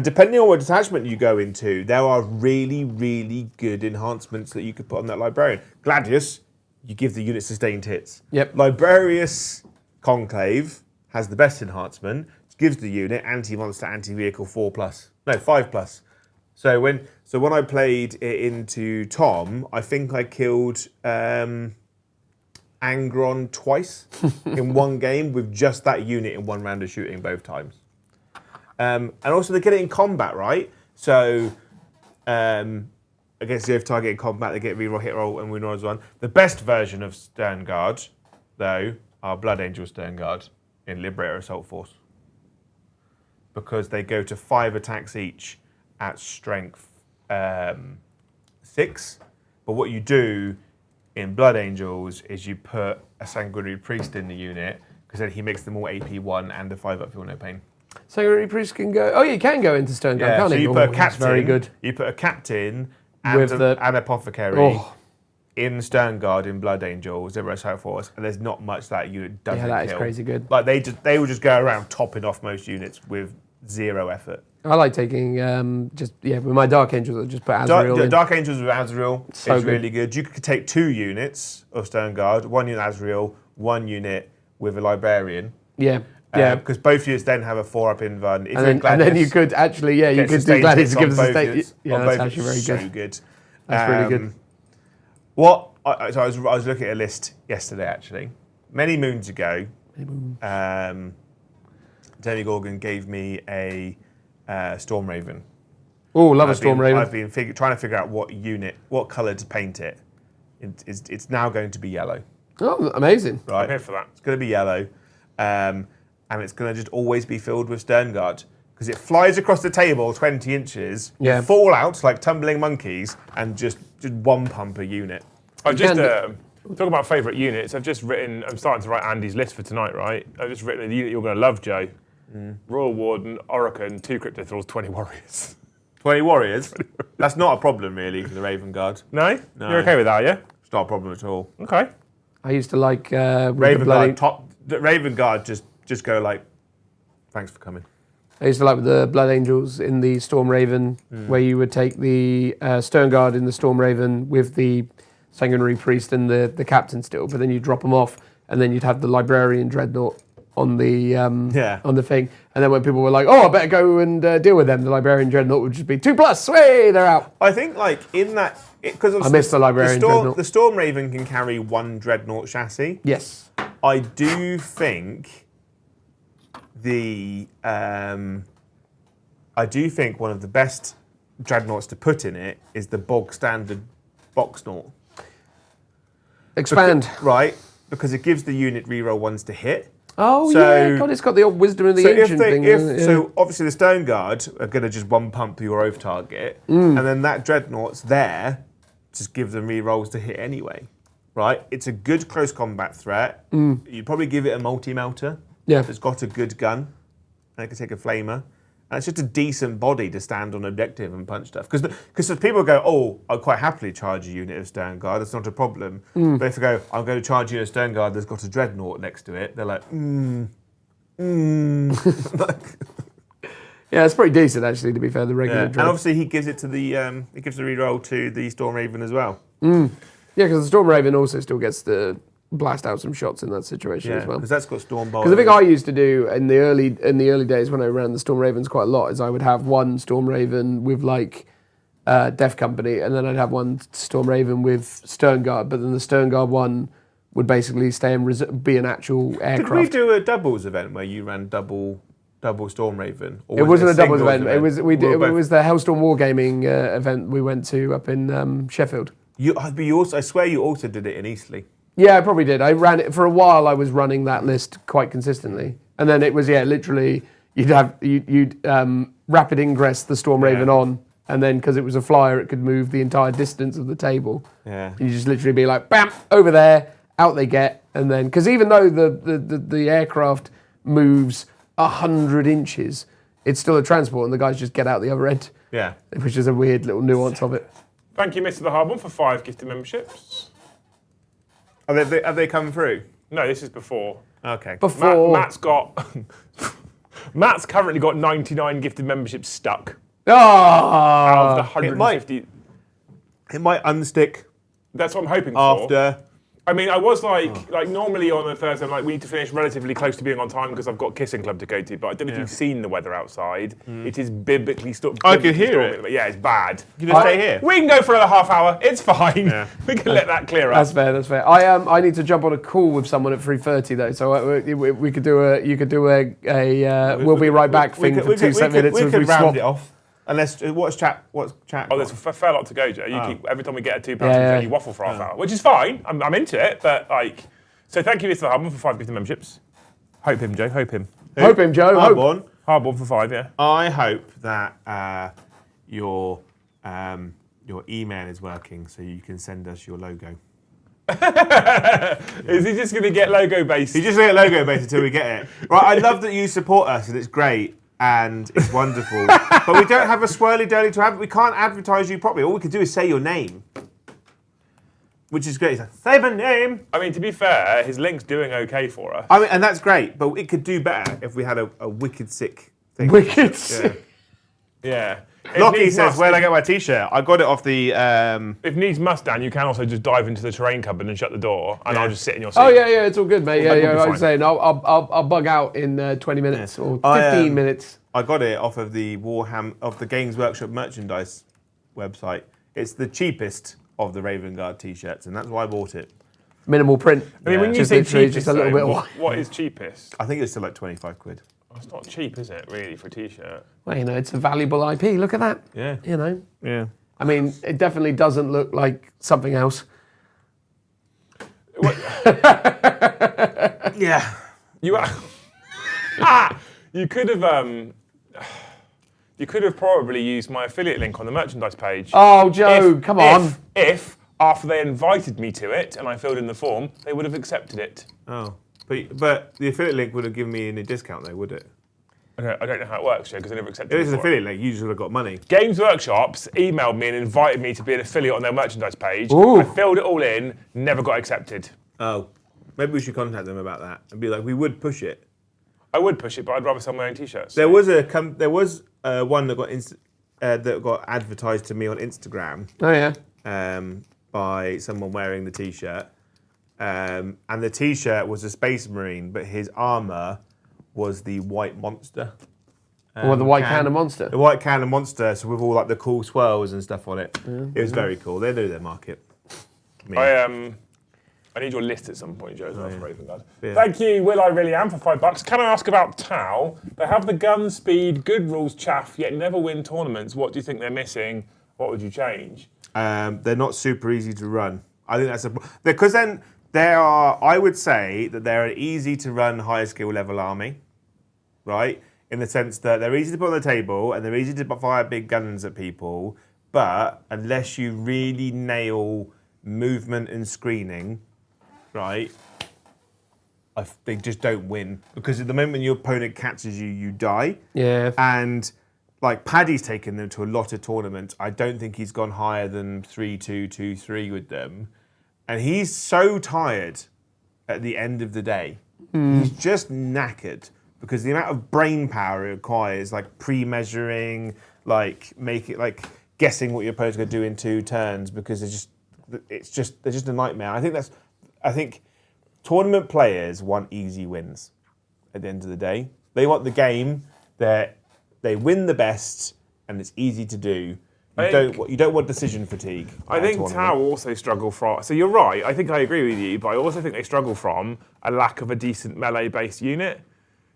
depending on what detachment you go into, there are really, really good enhancements that you could put on that Librarian. Gladius, you give the unit sustained hits. Yep. Librarius Conclave has the best enhancement. It gives the unit anti-monster, anti-vehicle 4+. No, 5+. So when I played it into Tom, I think I killed Angron twice in one game with just that unit in one round of shooting both times. And also they get it in combat, right? So against the target in combat, they get reroll, hit roll, and wound roll as one. The best version of Sternguard, though, are Blood Angel Sternguard in Liberator Assault Force, because they go to 5 attacks each at strength 6, but what you do in Blood Angels is you put a Sanguinary Priest in the unit, because then he makes them all AP 1 and a 5-up feel no pain. Sanguinary Priest can go. Oh, you can go into Sternguard, can't so he? you put a captain. Very good. You put a captain and an apothecary in Sternguard in Blood Angels, Zero Assault Force, and there's not much that unit doesn't kill. Yeah, that is crazy good. Like they will just go around topping off most units with 0 effort. I like taking with my Dark Angels. I just put Azrael in. Dark Angels with Azrael so is really good. You could take 2 units of Sternguard, 1 unit Azrael, 1 unit with a Librarian. Yeah. Because both units then have a 4-up invuln. And then you could actually, you could do Gladius to give us a state. Yeah, that's actually very good. So good. That's really good. So I was looking at a list yesterday, actually. Many moons ago, Tony Gorgon gave me a Storm Raven. Oh, love a Storm Raven. I've been trying to figure out what colour to paint it. It's now going to be yellow. Oh, amazing. Right. I'm here for that. It's going to be yellow. And it's going to just always be filled with Sternguard, because it flies across the table 20 inches, fall out like tumbling monkeys, and just one pump a unit. I've just talking about favourite units. I'm starting to write Andy's list for tonight, right? I've just written a unit you're going to love, Joe. Royal Warden, Orokin, 2 Crypto Thralls, 20 Warriors. 20 Warriors? That's not a problem, really, for the Raven Guard. No? You're okay with that, yeah? It's not a problem at all. Okay. I used to like Raven Guard. Raven Guard just go like, thanks for coming. I used to like with the Blood Angels in the Storm Raven, where you would take the Stern Guard in the Storm Raven with the Sanguinary Priest and the Captain still, but then you drop them off, and then you'd have the Librarian Dreadnought on the on the thing. And then when people were like, "Oh, I better go and deal with them," the Librarian Dreadnought would just be 2+. Way they're out. I think like in that because I missed the Librarian Dreadnought. The Storm Raven can carry 1 Dreadnought chassis. Yes. I do think one of the best Dreadnoughts to put in it is the bog standard Boxnaut. Expand. Because it gives the unit reroll 1s to hit. Oh, So- yeah. God, it's got the old Wisdom of the Ancient thing. So obviously the Stone Guard are going to just 1 pump your over target, and then that Dreadnought's there, just give them rerolls to hit anyway. Right? It's a good close combat threat. You'd probably give it a multi-melter. Yeah. It's got a good gun, and it can take a flamer. And it's just a decent body to stand on objective and punch stuff. Because people go, oh, I'll quite happily charge a unit of Stern Guard, that's not a problem. But if I go, I'm going to charge you a Stern Guard that's got a Dreadnought next to it, they're like, Yeah, it's pretty decent actually, to be fair, the regular And Dread. obviously he gives it to the reroll to the Storm Raven as well. Yeah, because the Storm Raven also still gets to blast out some shots in that situation as well. Because that's got Storm Bolt. Because the thing I used to do in the early days when I ran the Storm Ravens quite a lot is I would have one Storm Raven with like Death Company, and then I'd have one Storm Raven with Stern Guard. But then the Stern Guard one would basically stay and be an actual aircraft. Did we do a doubles event where you ran double Storm Raven? Or It wasn't a doubles singles event. It was it was the Hellstorm Wargaming event we went to up in Sheffield. I swear you also did it in Eastleigh. Yeah, I probably did. I ran it for a while. I was running that list quite consistently, and then it was literally you'd rapid ingress the Storm Raven on, and then because it was a flyer, it could move the entire distance of the table. Yeah. And you just literally be like, bam, over there, out they get, and then because even though the aircraft moves 100 inches, it's still a transport, and the guys just get out the other end. Yeah. Which is a weird little nuance of it. Thank you, Mr. The Hard One, for 5 gifted memberships. Have they come through? No, this is before. Okay. Matt's currently got 99 gifted memberships stuck Oh, out of the 150. It might unstick That's what I'm hoping for. after. I mean, I was like normally on a Thursday, I'm like, we need to finish relatively close to being on time because I've got Kissing Club to go to. But I don't know if you've seen the weather outside. It is biblically I can hear it. Yeah, it's bad. You just stay here. We can go for another half hour. It's fine. Yeah. We can let that clear up. That's fair. I need to jump on a call with someone at 3:30 though, so we could do a we'll be right back thing for 2 minutes. We as could swap. round it off. Unless what's chat? Oh, there's a fair lot to go, Joe. You keep every time we get a £2, Yeah. you waffle for half hour, which is fine. I'm into it, but like, so thank you, Mr. Hardborn, for 5 gifted memberships. Hope him, Joe. Hope him. Hope him, Joe. Hope. Hardborn. Hardborn for 5, yeah. I hope that your email is working, so you can send us your logo. Is he just going to get logo based? You just get logo based until we get it. Right. I love that you support us, and it's great. And it's wonderful. But we don't have a swirly dirly to have. We can't advertise you properly. All we can do is say your name. Which is great. He's like, say my name. I mean, to be fair, his link's doing okay for us. I mean, and that's great, but it could do better if we had a wicked sick thing. Wicked sick. Yeah. Lockie says, where'd I get my t-shirt? I got it off the... If needs must, Dan, you can also just dive into the terrain cupboard and shut the door, and I'll just sit in your seat. Oh yeah, it's all good, mate. Well, Yeah. we'll be I fine. was saying I'll bug out in 20 minutes or 15 minutes. I got it off of the the Games Workshop merchandise website. It's the cheapest of the Raven Guard t-shirts, and that's why I bought it. Minimal print. I mean, when you Just say literally cheapest, just a little though, bit. what is cheapest? I think it's still like 25 quid. Oh, it's not cheap, is it, really, for a t-shirt? Well, it's a valuable IP. Look at that. Yeah. Yeah. I mean, it definitely doesn't look like something else. Yeah. You could have probably used my affiliate link on the merchandise page. Oh, Joe, come on. If after they invited me to it and I filled in the form, they would have accepted it. Oh. But the affiliate link would have given me any discount though, would it? I don't know how it works, Joe, because I never accepted If it. it's an affiliate link, you just would have got money. Games Workshops emailed me and invited me to be an affiliate on their merchandise page. Ooh. I filled it all in, never got accepted. Oh. Maybe we should contact them about that and be like, we would push it. I would push it, but I'd rather sell my own t-shirts. There was one that got advertised to me on Instagram. Oh yeah. By someone wearing the t-shirt, and the t-shirt was a Space Marine, but his armor was the White Monster. Or the White Cannon Monster. The White Cannon Monster, so with all like the cool swirls and stuff on it. It was very cool. They know their market. I need your list at some point, Joe, as well, for Raven Guard. Yeah. Thank you, Will I Really Am, for $5. Can I ask about Tau? They have the gun speed, good rules chaff, yet never win tournaments. What do you think they're missing? What would you change? They're not super easy to run. I think that's because then I would say that they're an easy to run high skill level army, right? In the sense that they're easy to put on the table and they're easy to fire big guns at people, but unless you really nail movement and screening, right, they just don't win. Because at the moment your opponent catches you, you die. Yeah. And like Paddy's taken them to a lot of tournaments. I don't think he's gone higher than 3-2, 2-3 with them. And he's so tired at the end of the day. He's just knackered because the amount of brain power it requires, like pre-measuring, like guessing what your opponent's going to do in 2 turns, because they're just a nightmare. I think tournament players want easy wins at the end of the day. They want the game that they win the best and it's easy to do. You don't want decision fatigue. I think Tau also struggle from. So you're right. I think I agree with you, but I also think they struggle from a lack of a decent melee-based unit.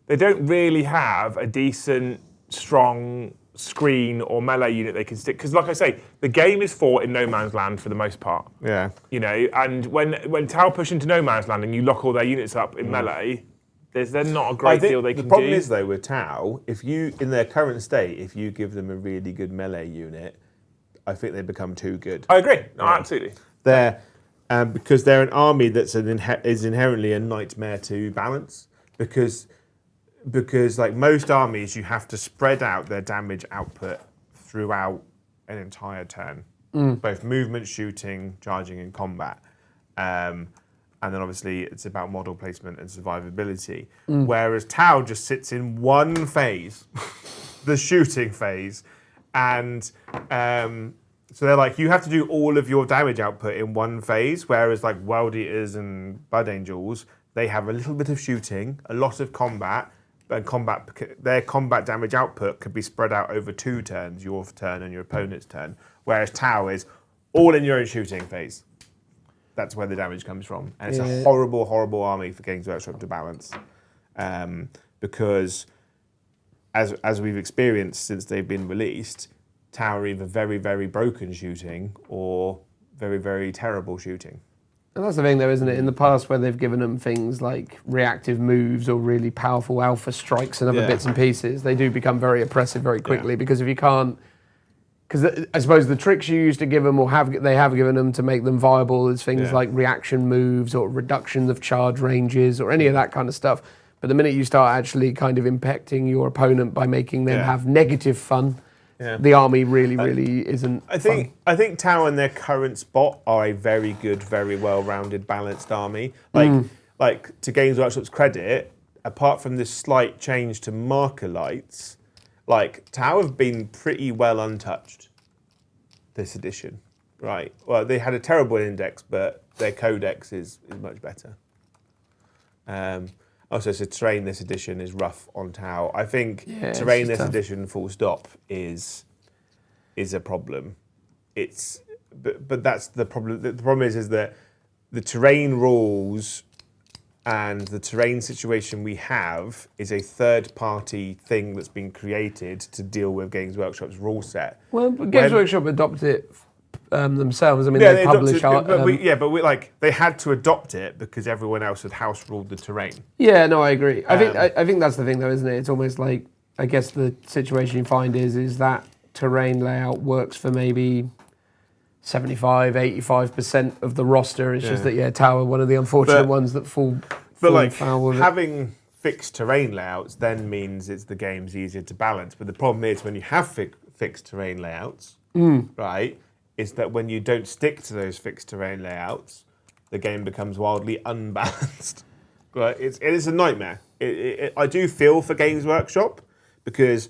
They don't really have a decent, strong screen or melee unit they can stick. Because, like I say, the game is fought in no man's land for the most part. Yeah. You know, and when Tau push into no man's land and you lock all their units up in melee, there's then not a great deal they can do. The problem is though with Tau, if you in their current state, if you give them a really good melee unit, I think they become too good. I agree. No, absolutely. They're because they're an army that's is inherently a nightmare to balance because like most armies, you have to spread out their damage output throughout an entire turn, both movement, shooting, charging, and combat. And then obviously it's about model placement and survivability. Whereas Tau just sits in one phase, the shooting phase, and so they're like, you have to do all of your damage output in one phase, whereas like World Eaters and Blood Angels, they have a little bit of shooting, a lot of combat, and their combat damage output could be spread out over 2 turns, your turn and your opponent's turn, whereas Tau is all in your own shooting phase. That's where the damage comes from. And it's a horrible, horrible army for Games Workshop to balance. Because as we've experienced since they've been released, Tau are either very, very broken shooting or very, very terrible shooting. And that's the thing though, isn't it? In the past where they've given them things like reactive moves or really powerful alpha strikes and other bits and pieces, they do become very oppressive very quickly because if you can't... Because I suppose the tricks you used to give them or they have given them to make them viable is things like reaction moves or reduction of charge ranges or any of that kind of stuff. But the minute you start actually kind of impacting your opponent by making them have negative fun, the army really isn't fun. I think Tau in their current spot are a very good, very well-rounded, balanced army. Like to Games Workshop's credit, apart from this slight change to marker lights, like Tau have been pretty well untouched this edition, right? Well, they had a terrible index, but their codex is much better. Also, so terrain this edition is rough on Tau. I think terrain this edition, full stop, is a problem. But that's the problem. The problem is that the terrain rules and the terrain situation we have is a third-party thing that's been created to deal with Games Workshop's rule set. Well, Games Workshop adopted it themselves. I mean, they publish art. But they had to adopt it because everyone else had house ruled the terrain. Yeah, no, I agree. I think that's the thing, though, isn't it? It's almost like, I guess the situation you find is that terrain layout works for maybe 75, 85% of the roster. It's just that, Tower, one of the unfortunate ones that fall foul with having fixed terrain layouts then means the game's easier to balance. But the problem is when you have fixed terrain layouts, right, is that when you don't stick to those fixed terrain layouts, the game becomes wildly unbalanced. Right? It is a nightmare. I do feel for Games Workshop because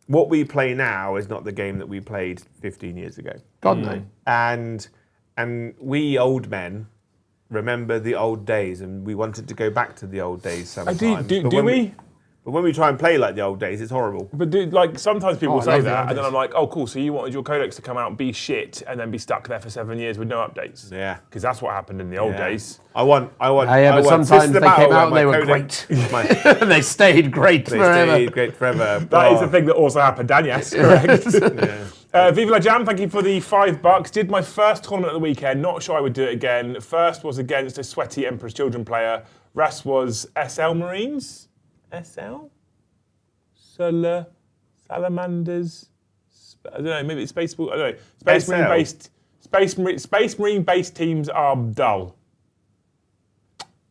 what we play now is not the game that we played 15 years ago. God no. And we old men remember the old days, and we wanted to go back to the old days sometimes. Do we? But when we try and play like the old days, it's horrible. But sometimes people I say love the that, old and then days. I'm like, oh, cool. So you wanted your Codex to come out and be shit, and then be stuck there for 7 years with no updates? Yeah. Because that's what happened in the old days. I want. Yeah, but sometimes they came out and they were great. They stayed great They forever. stayed great forever. That is the thing that also happened, Dan. Yes, correct. Viva la Jam, thank you for the $5. Did my first tournament of the weekend. Not sure I would do it again. First was against a sweaty Emperor's Children player. Rest was SL Marines. SL? Salamanders. I don't know. Maybe it's Space. I don't know. Space Marine based teams are dull.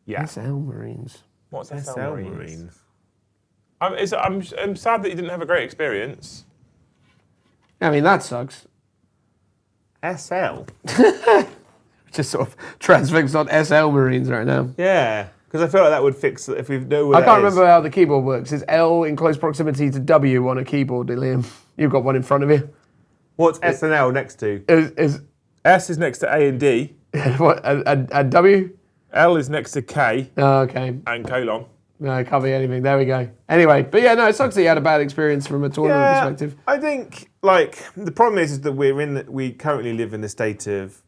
Yeah. SL Marines. What's SL, SL Marines? I'm sad that you didn't have a great experience. I mean, that sucks. SL. Just sort of transfixed on SL Marines right now. Yeah. Because I feel like that would fix it if we know where I can't remember how the keyboard works. Is L in close proximity to W on a keyboard, Liam? You've got one in front of you. What's S and L next to? Is S is next to A and D. what and W? L is next to K Oh, okay. and colon. No, it can't be anything. There we go. Anyway, but yeah, no, it sucks that you had a bad experience from a tournament perspective. I think the problem is that we currently live in a state of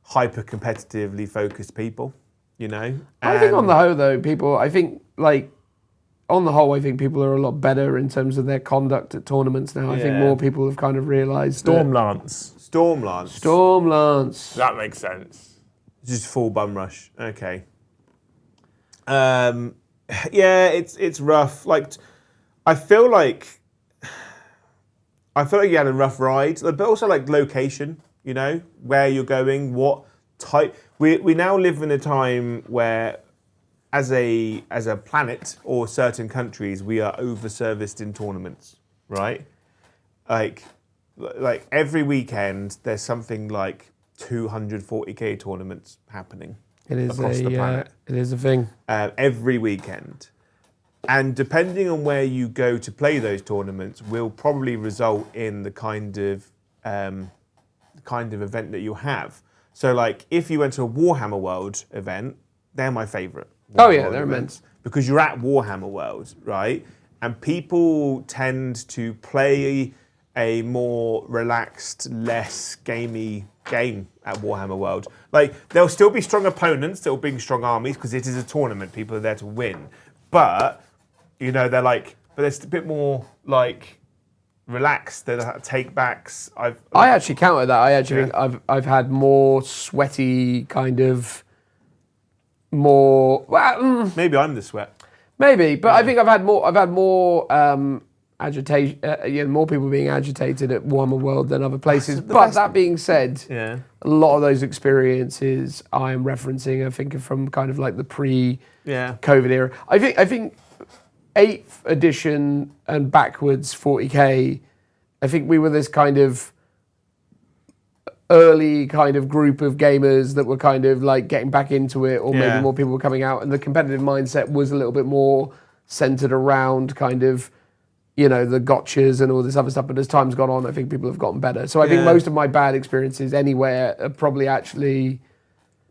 hyper competitively focused people, you know. I think on the whole, though, people are a lot better in terms of their conduct at tournaments now. I think more people have kind of realised. Stormlance. Stormlance. That makes sense. Just full bum rush. Okay. Yeah, it's rough. I feel like you had a rough ride, but also location. You know, where you're going, what type. We now live in a time where, as a planet or certain countries, we are overserviced in tournaments, right? Like every weekend, there's something like 240k tournaments happening across the planet. It is a thing. Every weekend. And depending on where you go to play those tournaments will probably result in the kind of event that you have. So if you went to a Warhammer World event, they're my favourite. Oh yeah, they're immense. Because you're at Warhammer World, right? And people tend to play a more relaxed, less gamey game at Warhammer World. There'll still be strong opponents, there'll be strong armies, because it is a tournament, people are there to win. But, they're but it's a bit more relaxed, they're take backs. I actually counter that. I actually think I've had more sweaty kind of more. Maybe I'm the sweat. Maybe, but I think I've had more agitation. More people being agitated at Warhammer World than other places. But that being said, a lot of those experiences I'm referencing, I think, are from kind of the pre-COVID era. I think 8th edition and backwards 40k, I think we were this kind of early kind of group of gamers that were kind of getting back into it, or maybe more people were coming out, and the competitive mindset was a little bit more centered around kind of, the gotchas and all this other stuff. But as time's gone on, I think people have gotten better. So I think most of my bad experiences anywhere are probably actually...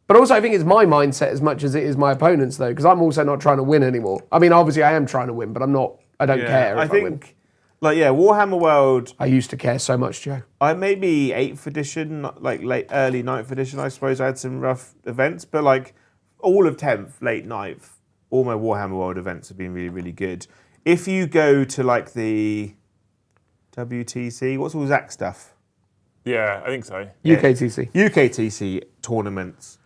But also, I think it's my mindset as much as it is my opponent's, though, because I'm also not trying to win anymore. I mean, obviously, I am trying to win, but I'm not. I don't care if I win. Warhammer World. I used to care so much, Joe. Maybe 8th edition, early 9th edition. I suppose I had some rough events, but all of 10th, late 9th, all my Warhammer World events have been really, really good. If you go to the WTC, what's all Zach stuff? Yeah, I think so. UKTC tournaments.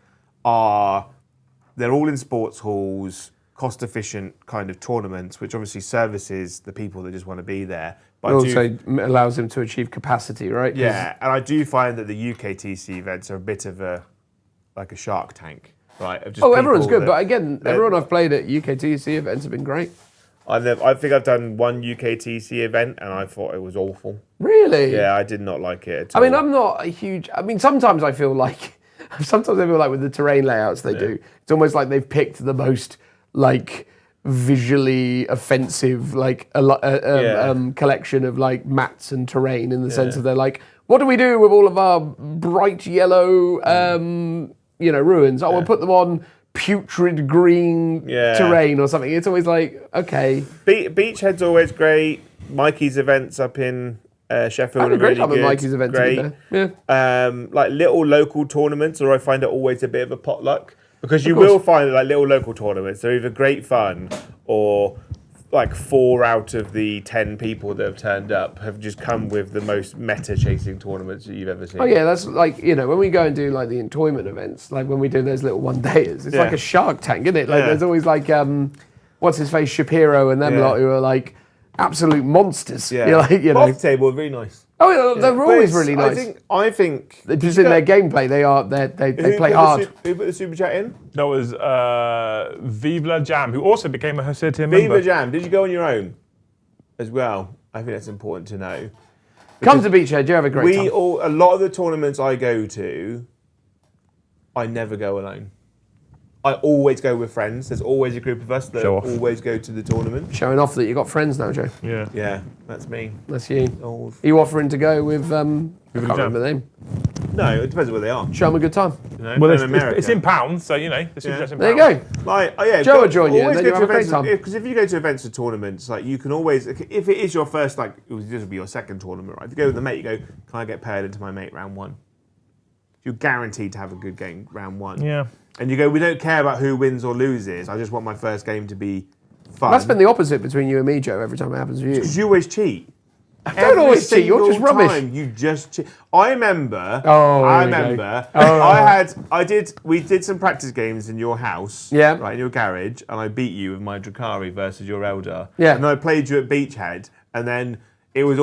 They're all in sports halls, cost efficient kind of tournaments, which obviously services the people that just want to be there. But it also allows them to achieve capacity, right? Yeah, and I do find that the UKTC events are a bit of a shark tank, right? Everyone's good, but again, everyone I've played at UKTC events have been great. I think I've done one UKTC event and I thought it was awful. Really? Yeah, I did not like it at all. I mean, I'm not a huge... I mean, sometimes I feel like Sometimes I feel like with the terrain layouts they do, it's almost like they've picked the most like visually offensive like collection of like mats and terrain in the sense of they're like, what do we do with all of our bright yellow ruins? Oh, we'll put them on putrid green terrain or something. It's always like, okay. Beachhead's always great. Mikey's events up in Sheffield. I had a great time really at Mikey's event. Great. Yeah. Like little local tournaments, or I find it always a bit of a potluck because you will find like little local tournaments. They're either great fun or like 4 out of the 10 people that have turned up have just come with the most meta chasing tournaments that you've ever seen. Oh yeah, that's like, when we go and do like the entoyment events, like when we do those little one dayers, it's like a Shark Tank, isn't it? Like there's always like what's his face, Shapiro and them lot who are like absolute monsters. Yeah. You're like, Off the table, really nice. Oh, they're always really nice. I think just in their gameplay, they play hard. Who put the super chat in? That was Viva Jam, who also became a Hositia member. Viva Jam. Did you go on your own as well? I think that's important to know. Come to Beachhead, you have a great time. A lot of the tournaments I go to, I never go alone. I always go with friends. There's always a group of us that always go to the tournament. Showing off that you got friends now, Joe. Yeah. Yeah, that's me. That's you. Are you offering to go with, I can't remember the name. No, it depends where they are. Show them a good time. Well, it's in pounds, so, the super chat's in pounds. There you go. Like, Joe will join you, and then you have a great time. Because if you go to events or tournaments, like you can always, if it is your first, like, this will be your second tournament, right? If you go with a mate, you go, can I get paired into my mate round 1? You're guaranteed to have a good game round 1. Yeah. And you go, we don't care about who wins or loses. I just want my first game to be fun. That's been the opposite between you and me, Joe, every time it happens with you. Because you always cheat. I don't always cheat, you're just rubbish. Time you just cheat. I remember, we did some practice games in your house, right, in your garage, and I beat you with my Drakari versus your Eldar. Yeah. And then I played you at Beachhead, and then it was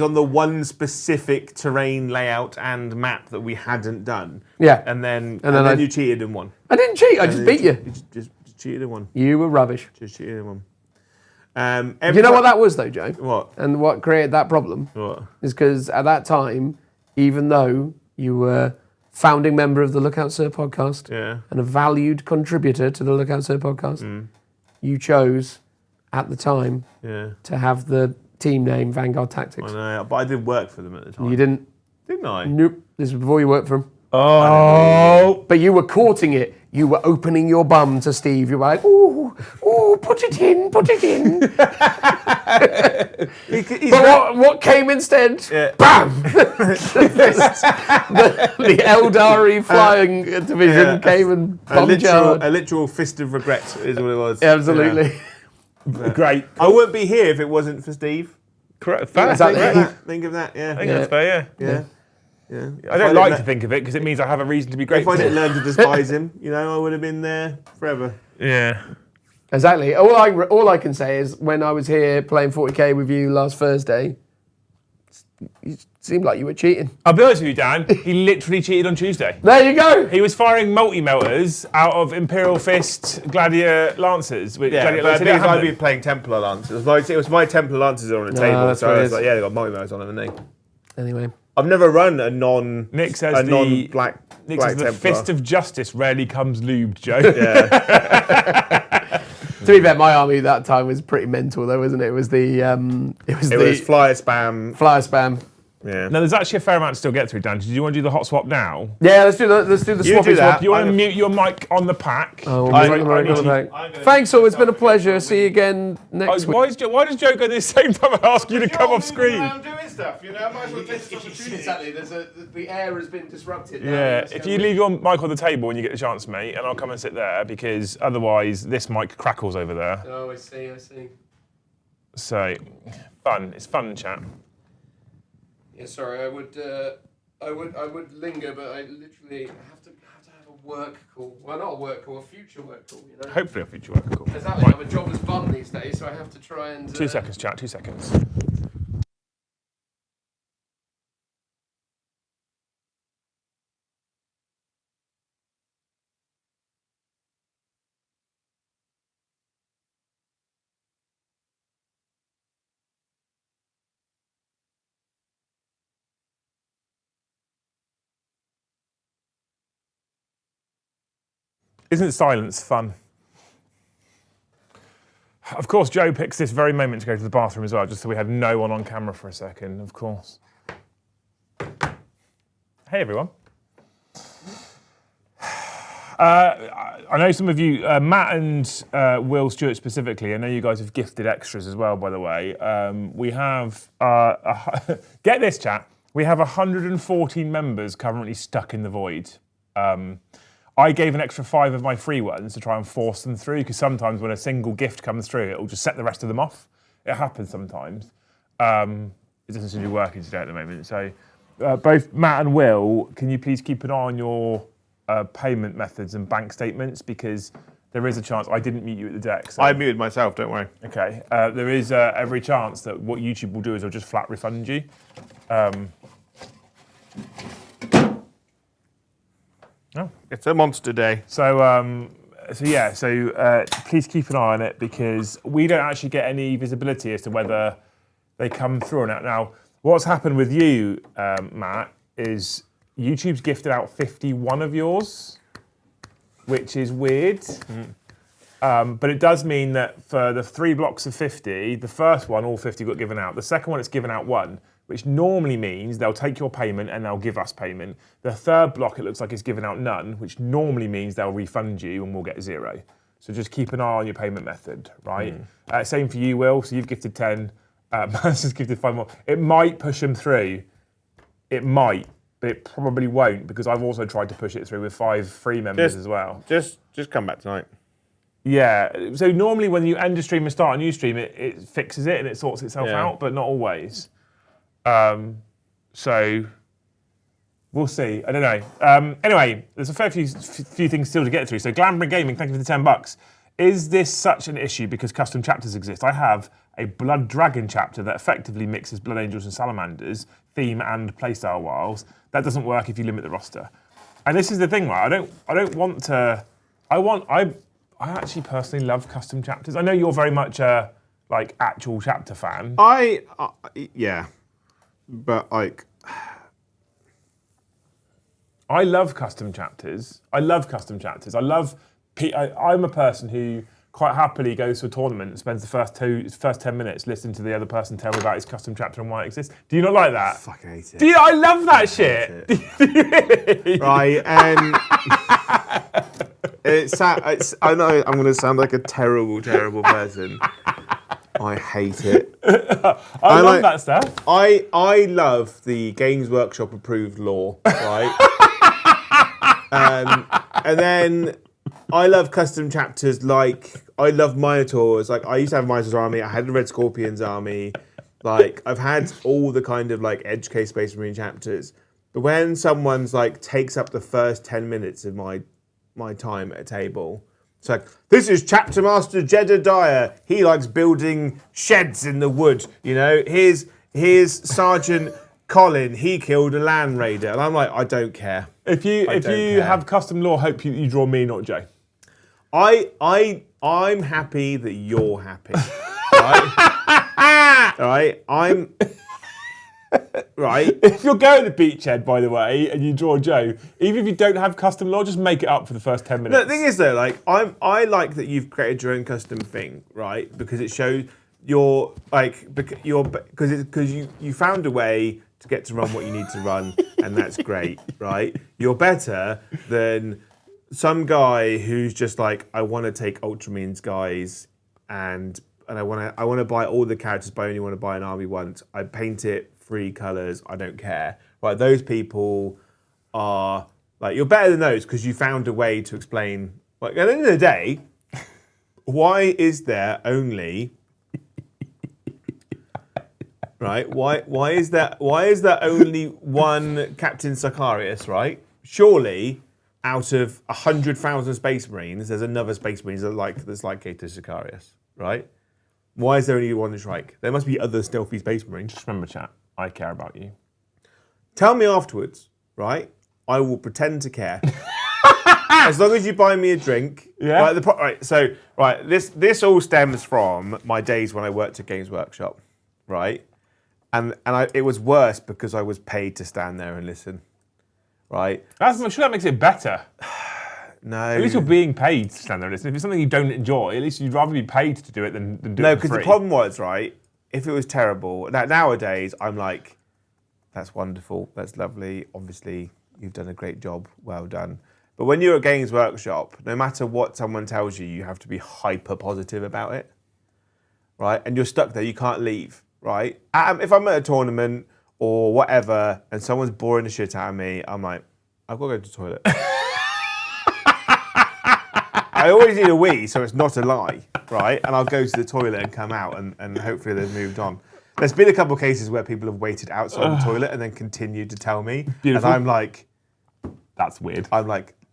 on the one specific terrain layout and map that we hadn't done. Yeah. And then you cheated and won. I didn't cheat, I just beat you. You just cheated and won. You were rubbish. Just cheated and won. You know what that was though, Joe? What? And what created that problem? What? Is because at that time, even though you were founding member of the Lookout Sir podcast and a valued contributor to the Lookout Sir podcast, you chose at the time to have the team name Vanguard Tactics. I know, but I did work for them at the time. You didn't? Didn't I? Nope. This was before you worked for them. Oh. But you were courting it. You were opening your bum to Steve. You were like, ooh, put it in. But what came instead? Bam! the Eldari flying division came and bombed you. A literal fist of regret is what it was. Absolutely. Yeah. Great. I wouldn't be here if it wasn't for Steve. Correct. Exactly. Think of that, I think that's fair, Yeah. I don't like to think of it because it means I have a reason to be grateful. If I didn't learn to despise him, I would have been there forever. Yeah. Exactly. All I can say is when I was here playing 40k with you last Thursday, it seemed like you were cheating. I'll be honest with you, Dan. He literally cheated on Tuesday. There you go. He was firing multi-melters out of Imperial Fist Gladius Lancers. I'd be playing Templar Lancers. It was my Templar Lancers on the table, so I was like, they got multi-melters on them, haven't they? Anyway. I've never run a non-black Nick says the Fist of Justice rarely comes lubed, Joe. Yeah. To be fair, my army that time was pretty mental, though, wasn't it? It was the flyer spam. Flyer spam. Yeah. Now there's actually a fair amount to still get through, Dan. Do you want to do the hot swap now? Yeah, let's do the swappy swap. Do you want to mute your mic on the pack? Thanks, all. It's been a pleasure. See you again next week. Why does Joe go at the same time and ask you to come off screen? I'm doing stuff, I might as well take this opportunity. Exactly. The air has been disrupted. Yeah, if you leave your mic on the table when you get the chance, mate, and I'll come and sit there because otherwise this mic crackles over there. Oh, I see. So, fun. It's fun, chat. Yeah, sorry. I would linger, but I literally have to have a work call. Well, not a work call, a future work call. Hopefully, a future work call. Exactly. Right. I'm a jobless bum these days, so I have to try and. 2 seconds, chat. 2 seconds. Isn't silence fun? Of course, Joe picks this very moment to go to the bathroom as well, just so we had no one on camera for a second, of course. Hey, everyone. I know some of you, Matt and Will Stewart specifically, I know you guys have gifted extras as well, by the way. We have, get this, chat, we have 114 members currently stuck in the void. I gave an extra 5 of my free ones to try and force them through, because sometimes when a single gift comes through, it'll just set the rest of them off. It happens sometimes. It doesn't seem to be working today at the moment. So both Matt and Will, can you please keep an eye on your payment methods and bank statements, because there is a chance, I didn't mute you at the deck. So. I muted myself, don't worry. Okay, there is every chance that what YouTube will do is they'll just flat refund you. Oh, it's a monster day. So please keep an eye on it, because we don't actually get any visibility as to whether they come through or not. Now, what's happened with you, Matt, is YouTube's gifted out 51 of yours, which is weird. But it does mean that for the 3 blocks of 50, the first one, all 50 got given out. The second one, it's given out 1, which normally means they'll take your payment and they'll give us payment. The third block, it looks like it's given out none, which normally means they'll refund you and we'll get 0. So just keep an eye on your payment method, right? Same for you, Will. So you've gifted 10. Matt's just gifted 5 more. It might push them through. It might, but it probably won't, because I've also tried to push it through with 5 free members as well. Just come back tonight. Yeah. So normally when you end a stream and start a new stream, it fixes it and it sorts itself out, but not always. So we'll see. I don't know. Anyway, there's a fair few things still to get through. So Glamber Gaming, thank you for the $10. Is this such an issue because custom chapters exist? I have a Blood Dragon chapter that effectively mixes Blood Angels and Salamanders, theme and playstyle wiles. That doesn't work if you limit the roster. And this is the thing, right? I don't want to. I actually personally love custom chapters. I know you're very much a actual chapter fan. Yeah. But I love custom chapters. I'm a person who quite happily goes to a tournament and spends the first 10 minutes listening to the other person tell me about his custom chapter and why it exists. Do you not like that? I fucking hate it. I love that shit. Really? Right, and I know I'm going to sound like a terrible, terrible person. I hate it. I love that stuff. I love the Games Workshop approved lore, right? And then I love custom chapters, I love Minotaurs. I used to have a Minotaurs army. I had the Red Scorpions army. I've had all the kind of Edge Case Space Marine chapters. But when someone's takes up the first 10 minutes of my time at a table, it's this is Chapter Master Jedediah. He likes building sheds in the wood. Here's Sergeant Colin. He killed a land raider. And I'm I don't care. If you have custom lore, hope you draw me, not Joe. I'm happy that you're happy. Right? Right? I'm right. If you're going to Beachhead, by the way, and you draw Joe, even if you don't have custom lore, just make it up for the first 10 minutes. The thing is though, I like that you've created your own custom thing, right? Because it shows because you found a way to get to run what you need to run, and that's great, right? You're better than some guy who's just I want to take Ultramarines guys and I want to buy all the characters, but I only want to buy an army once. I paint it 3 colours. I don't care. Right? Those people are you're better than those because you found a way to explain. At the end of the day, why is there only right? Why is there only one Captain Sicarius? Right? Surely, out of 100,000 Space Marines, there's another Space Marine that's like Cato Sicarius, right? Why is there only one Shrike? There must be other stealthy Space Marines. Just remember, chat, I care about you. Tell me afterwards, right? I will pretend to care. As long as you buy me a drink. Yeah. This all stems from my days when I worked at Games Workshop, right? And it was worse because I was paid to stand there and listen, right? I'm sure that makes it better. No. At least you're being paid to stand there and listen. If it's something you don't enjoy, at least you'd rather be paid to do it than do it No, for because free. the problem was, right, if it was terrible, nowadays I'm like, that's wonderful, that's lovely, obviously you've done a great job, well done. But when you're at Games Workshop, no matter what someone tells you, you have to be hyper positive about it, right? And you're stuck there, you can't leave, right? If I'm at a tournament or whatever and someone's boring the shit out of me, I'm like, I've got to go to the toilet. I always need a wee, so it's not a lie, right? And I'll go to the toilet and come out, and hopefully they've moved on. There's been a couple of cases where people have waited outside the toilet and then continued to tell me. Beautiful. And I'm like, That's weird.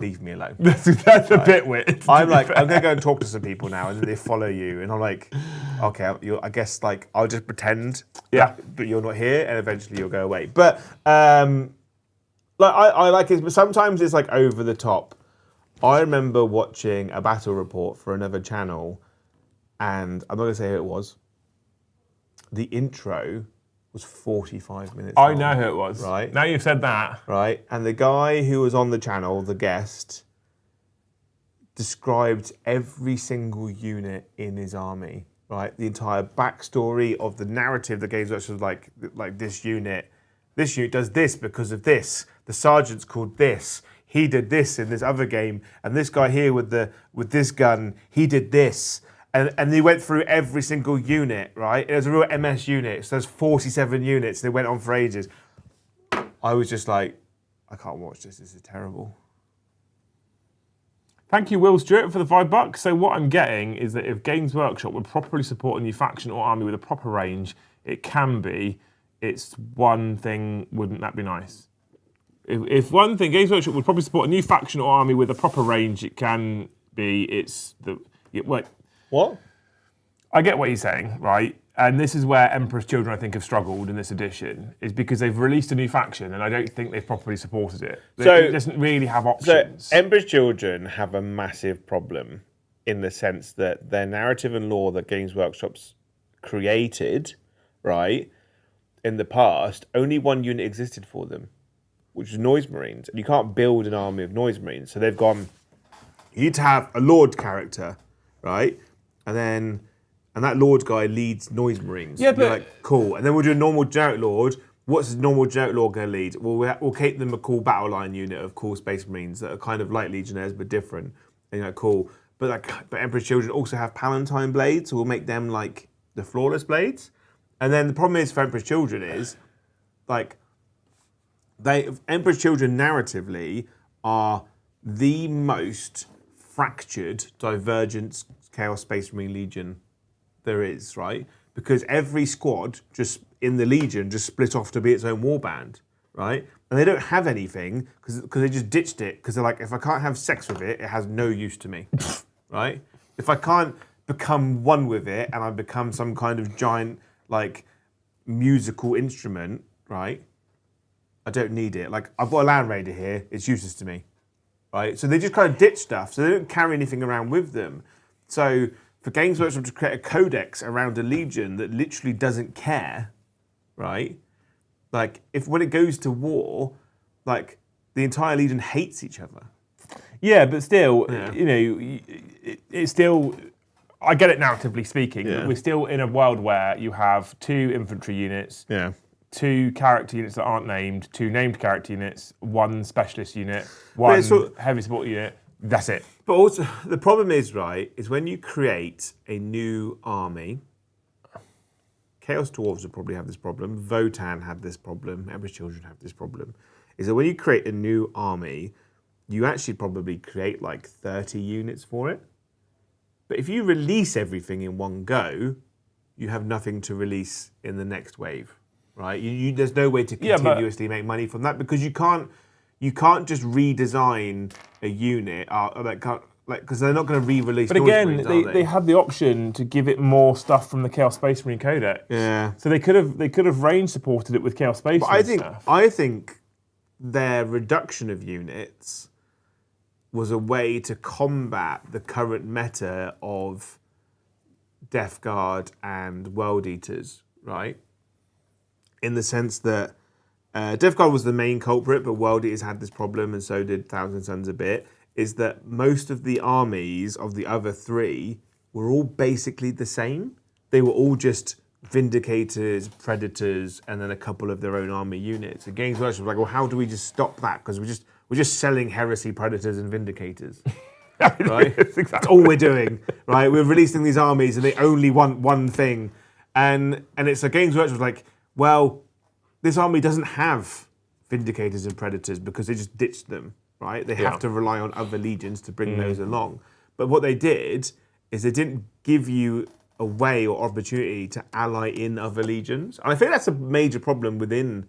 leave me alone. That's a bit weird. I'm like, I'm going to go and talk to some people now, and then they follow you. And I'm like, okay, I guess like I'll just pretend but you're not here, and eventually you'll go away. But like I like it, but sometimes it's like over the top. I remember watching a battle report for another channel, and I'm not going to say who it was. The intro was 45 minutes long. I know who it was. Right. Now you've said that. Right. And the guy who was on the channel, the guest, described every single unit in his army. Right. The entire backstory of the narrative that Games Workshop was like this unit does this because of this. The sergeant's called this. He did this in this other game, and this guy here with this gun, he did this. And they went through every single unit, right? It was a real MS unit, so there's 47 units. They went on for ages. I was just like, I can't watch this. This is terrible. Thank you, Will Stewart, for the $5. So what I'm getting is that if Games Workshop would properly support a new faction or army with a proper range, it can be. It's one thing, wouldn't that be nice? If one thing, Games Workshop would probably support a new faction or army with a proper range, it can be. What? I get what you're saying, right? And this is where Emperor's Children, I think, have struggled in this edition, is because they've released a new faction, and I don't think they've properly supported it. It doesn't really have options. So Emperor's Children have a massive problem in the sense that their narrative and lore that Games Workshop's created, right, in the past, only one unit existed for them, which is Noise Marines. And you can't build an army of Noise Marines. So they've gone, you need to have a Lord character, right? And that Lord guy leads Noise Marines. Yeah, and you're but like, cool. And then we'll do a normal generic Lord. What's a normal generic Lord going to lead? Well, we'll keep them a cool battle line unit of cool Space Marines that are kind of like Legionnaires but different. And you're like, cool. But Emperor's Children also have Palatine blades, so we'll make them like the flawless blades. And then the problem is for Emperor's Children is like Emperor's Children narratively are the most fractured, divergent Chaos Space Marine Legion there is, right? Because every squad just in the Legion just split off to be its own warband, right? And they don't have anything because they just ditched it because they're like, if I can't have sex with it, it has no use to me, right? If I can't become one with it and I become some kind of giant like musical instrument, right? I don't need it. Like I've got a Land Raider here, it's useless to me. Right? So they just kind of ditch stuff, so they don't carry anything around with them. So for Games Workshop to create a codex around a Legion that literally doesn't care, right? Like, when it goes to war, like, the entire Legion hates each other. Yeah, but still, you know, it's still... I get it narratively speaking, but we're still in a world where you have 2 infantry units, 2 character units that aren't named, 2 named character units, 1 specialist unit, 1 heavy support unit. That's it. But also, the problem is, right, is when you create a new army, Chaos Dwarves would probably have this problem, Votan had this problem, Emperor's Children have this problem, is that when you create a new army, you actually probably create like 30 units for it. But if you release everything in one go, you have nothing to release in the next wave. Right, there's no way to continuously make money from that because you can't just redesign a unit because they're not going to re-release. But again, they had the option to give it more stuff from the Chaos Space Marine Codex. Yeah. So they could have range supported it with Chaos Space Marine stuff. I think their reduction of units was a way to combat the current meta of Death Guard and World Eaters, right? In the sense that Death Guard was the main culprit, but World Eaters had this problem, and so did Thousand Suns a bit. is that most of the armies of the other three were all basically the same. They were all just Vindicators, Predators, and then a couple of their own army units. And Games Workshop was like, well, how do we just stop that? Because we're just selling Heresy, Predators, and Vindicators. Right? That's all we're doing. Right? We're releasing these armies and they only want one thing. And it's a Games Workshop was like, well, this army doesn't have Vindicators and Predators because they just ditched them. Right? They have to rely on other legions to bring those along. But what they did is they didn't give you a way or opportunity to ally in other legions. And I think that's a major problem within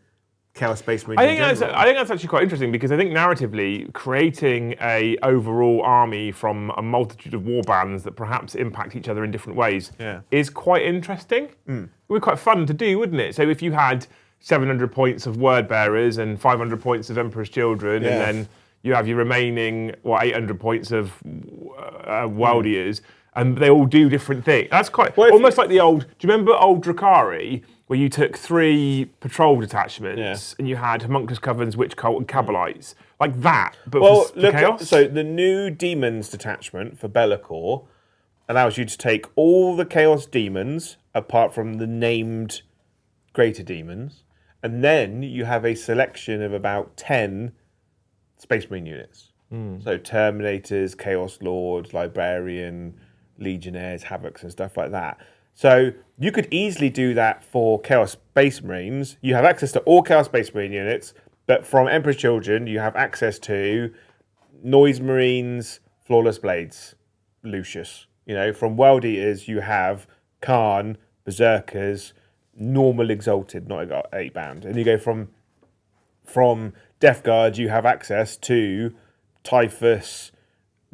Chaos Space Marine. I think that's actually quite interesting because I think narratively, creating a overall army from a multitude of warbands that perhaps impact each other in different ways is quite interesting. It would be quite fun to do, wouldn't it? So if you had 700 points of Word Bearers and 500 points of Emperor's Children, and then you have your remaining 800 points of Worldiers. And they all do different things. That's quite almost like the old. Do you remember old Drakari, where you took 3 patrol detachments and you had Homunculus Covens, Witch Cult, and Cabalites, like that? But for Chaos. So the new Demons detachment for Be'lakor allows you to take all the Chaos demons apart from the named Greater Demons, and then you have a selection of about 10 Space Marine units. So Terminators, Chaos Lords, Librarian, Legionnaires, Havocs, and stuff like that. So you could easily do that for Chaos Space Marines. You have access to all Chaos Space Marine units, but from Emperor's Children, you have access to Noise Marines, Flawless Blades, Lucius. From World Eaters, you have Khan, Berserkers, Normal Exalted, not 8-band. And you go from Death Guard, you have access to Typhus,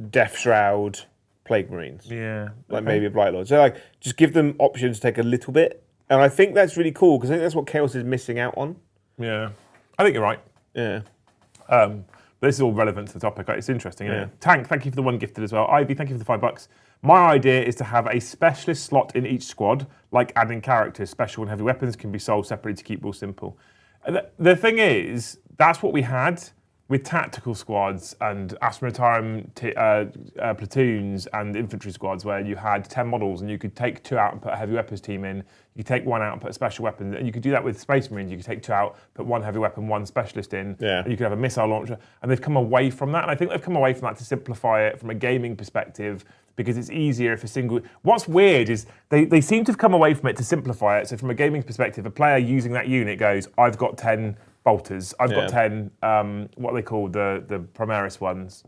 Death Shroud, Plague Marines. Maybe a Blight Lord. So just give them options to take a little bit. And I think that's really cool because I think that's what Chaos is missing out on. Yeah. I think you're right. Yeah. But this is all relevant to the topic. It's interesting, isn't it? Tank, thank you for the 1 gifted as well. Ivy, thank you for the $5. My idea is to have a specialist slot in each squad, like adding characters. Special and heavy weapons can be sold separately to keep rules simple. The thing is, that's what we had with tactical squads and Astronautarium platoons and infantry squads, where you had 10 models and you could take 2 out and put a heavy weapons team in. You could take 1 out and put a special weapon, and you could do that with Space Marines. You could take 2 out, put 1 heavy weapon, 1 specialist in, and you could have a missile launcher. And they've come away from that, and I think they've come away from that to simplify it from a gaming perspective, because it's easier if a single... What's weird is they seem to have come away from it to simplify it. So from a gaming perspective, a player using that unit goes, I've got 10 bolters. I've got 10, what are they called, the Primaris ones?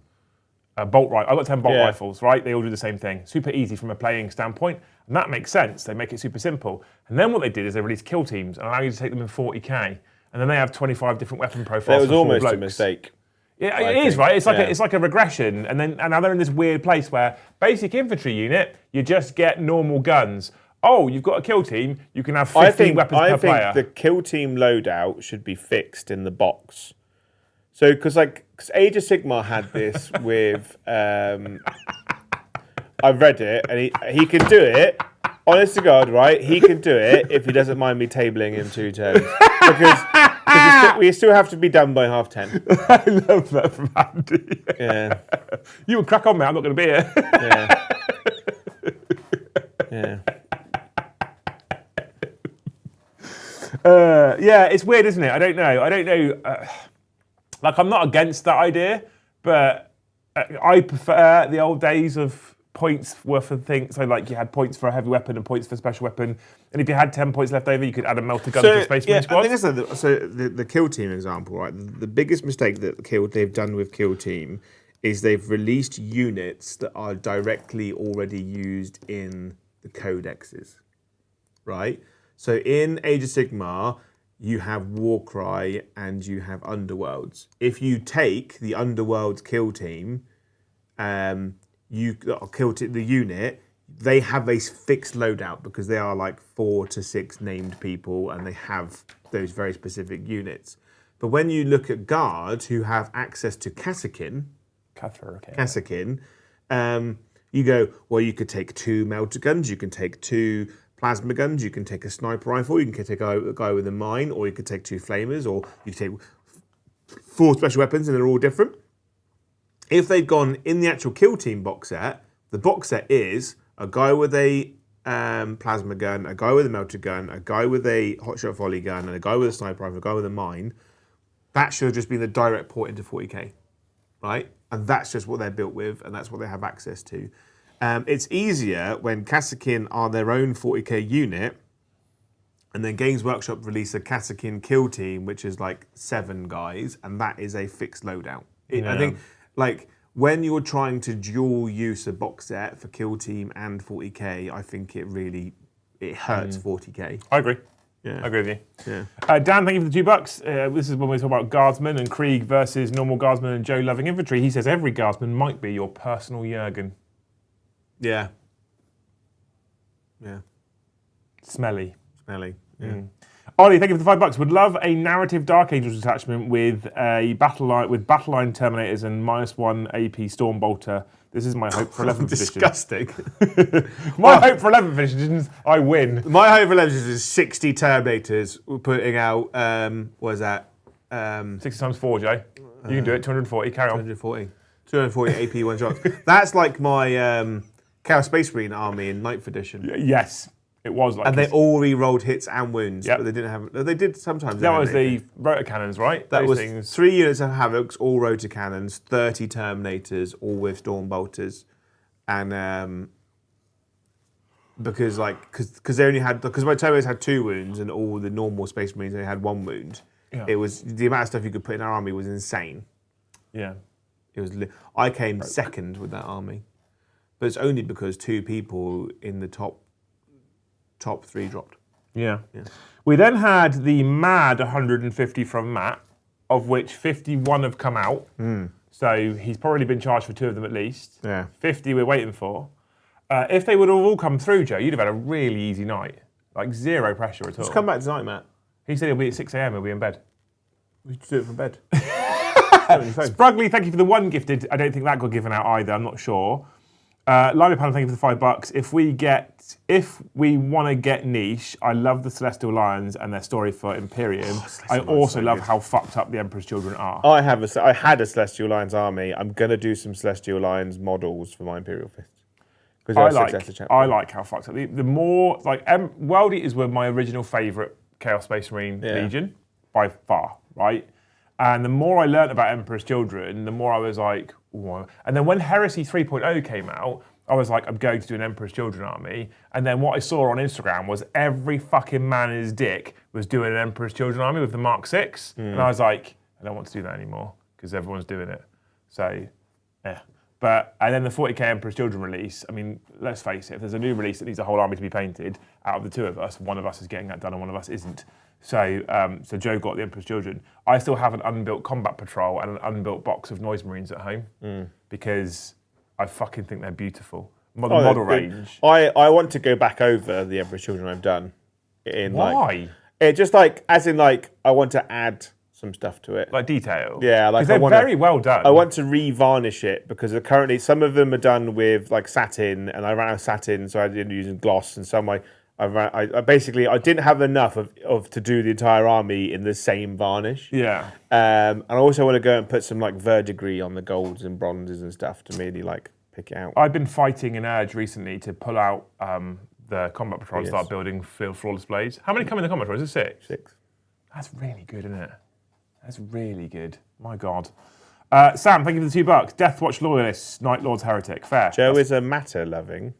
I've got 10 bolt rifles, right? They all do the same thing. Super easy from a playing standpoint. And that makes sense. They make it super simple. And then what they did is they released kill teams and allow you to take them in 40k. And then they have 25 different weapon profiles. That was almost a mistake. Yeah, it is, right? It's like a regression. And now they're in this weird place where basic infantry unit, you just get normal guns. Oh, you've got a kill team, you can have 15 weapons per player. I think the kill team loadout should be fixed in the box. So, because Age of Sigmar had this with... I've read it, and he can do it. Honest to God, right? He can do it if he doesn't mind me tabling in 2 turns. Because we still have to be done by 10:30. I love that from Andy. Yeah. You would crack on, mate. I'm not going to be here. Yeah. It's weird, isn't it? I don't know. I'm not against that idea, but I prefer the old days of points worth of things. So you had points for a heavy weapon and points for a special weapon. And if you had 10 points left over, you could add a melter gun to Space Marine squad. I think the kill team example, right? The biggest mistake that they've done with kill team is they've released units that are directly already used in the codexes, right? So in Age of Sigmar, you have Warcry and you have Underworlds. If you take the Underworlds kill team, the unit, they have a fixed loadout because they are 4 to 6 named people and they have those very specific units. But when you look at Guard, who have access to Kassakin, you go, well, you could take 2 melter guns, you can take 2 plasma guns, you can take a sniper rifle, you can take a guy with a mine, or you could take 2 flamers, or you could take 4 special weapons and they're all different. if they'd gone in the actual Kill Team box set, the box set is a guy with a plasma gun, a guy with a melter gun, a guy with a hotshot volley gun, and a guy with a sniper rifle, a guy with a mine. That should have just been the direct port into 40k, right? And that's just what they're built with, and that's what they have access to. It's easier when Kassakin are their own 40k unit, and then Games Workshop release a Kassakin Kill Team, which is like 7 guys, and that is a fixed loadout. I think, like, when you're trying to dual use a box set for Kill Team and 40k, I think it hurts 40k. I agree. Yeah. I agree with you. Yeah. Dan, thank you for the $2. This is when we talk about guardsmen and Krieg versus normal guardsmen and Joe loving infantry. He says every guardsman might be your personal Jurgen. Yeah. Yeah. Smelly. Yeah. Ollie, thank you for the $5. Would love a narrative Dark Angels detachment with a battle line Terminators and -1 AP Stormbolter. This is my hope for 11th edition. Disgusting. My hope for 11th edition is I win. My hope for 11th edition is 60 Terminators. We're putting out, what is that? 60 times 4, Joe. You can do it. 240. Carry on. 240 AP one shots. That's like my Chaos Space Marine army in 9th edition. Yes, it was like. And they all re-rolled hits and wounds, Yep. but they didn't have. They did sometimes. That was the rotor cannons, right? That Those was things. 3 units of Havocs, all rotor cannons, 30 Terminators, all with Storm Bolters, and because they only had because my Terminators had 2 wounds and all the normal Space Marines only had 1 wound. Yeah. It was the amount of stuff you could put in our army was insane. Yeah. It was. I came second with that army, but it's only because 2 people in the top 3 dropped. Yeah. We then had the mad 150 from Matt, of which 51 have come out. So he's probably been charged for 2 of them at least. Yeah. 50 we're waiting for. If they would have all come through, Joe, you'd have had a really easy night. Like 0 pressure at all. Just come back tonight, Matt. He said he'll be at 6 a.m. He'll be in bed. We should do it from bed. Sprugly, thank you for the 1 gifted. I don't think that got given out either. I'm not sure. Limey Panel, thank you for the $5. If we want to get niche, I love the Celestial Lions and their story for Imperium. I also love how fucked up the Emperor's Children are. I had a Celestial Lions army. I'm gonna do some Celestial Lions models for my Imperial Fist. I like how fucked up. The more like World Eaters were my original favourite Chaos Space Marine Legion by far, right? And the more I learnt about Emperor's Children, the more I was like, whoa. And then when Heresy 3.0 came out, I was like, I'm going to do an Emperor's Children army. And then what I saw on Instagram was every fucking man and his dick was doing an Emperor's Children army with the Mark 6. And I was like, I don't want to do that anymore because everyone's doing it. So, yeah. And then the 40k Emperor's Children release, I mean, let's face it, if there's a new release that needs a whole army to be painted, out of the 2 of us, one of us is getting that done and one of us isn't. So Joe got the Emperor's Children. I still have an unbuilt combat patrol and an unbuilt box of Noise Marines at home because I fucking think they're beautiful. Model range. I want to go back over the Emperor's Children I've done. Why? It just like, as in like, I want to add some stuff to it. Like detail? Yeah, like they're very well done. I want to re-varnish it because currently some of them are done with like satin, and I ran out of satin, so I ended up using gloss, and some I basically didn't have enough of to do the entire army in the same varnish. Yeah. And I also want to go and put some like verdigris on the golds and bronzes and stuff to really like pick it out. I've been fighting an urge recently to pull out the combat patrol and start building flawless blades. How many come in the combat patrol? Is it 6? 6. That's really good, isn't it? That's really good. My God. Sam, thank you for the $2. Deathwatch Loyalists, Night Lord's Heretic. Fair. Joe is a matter loving.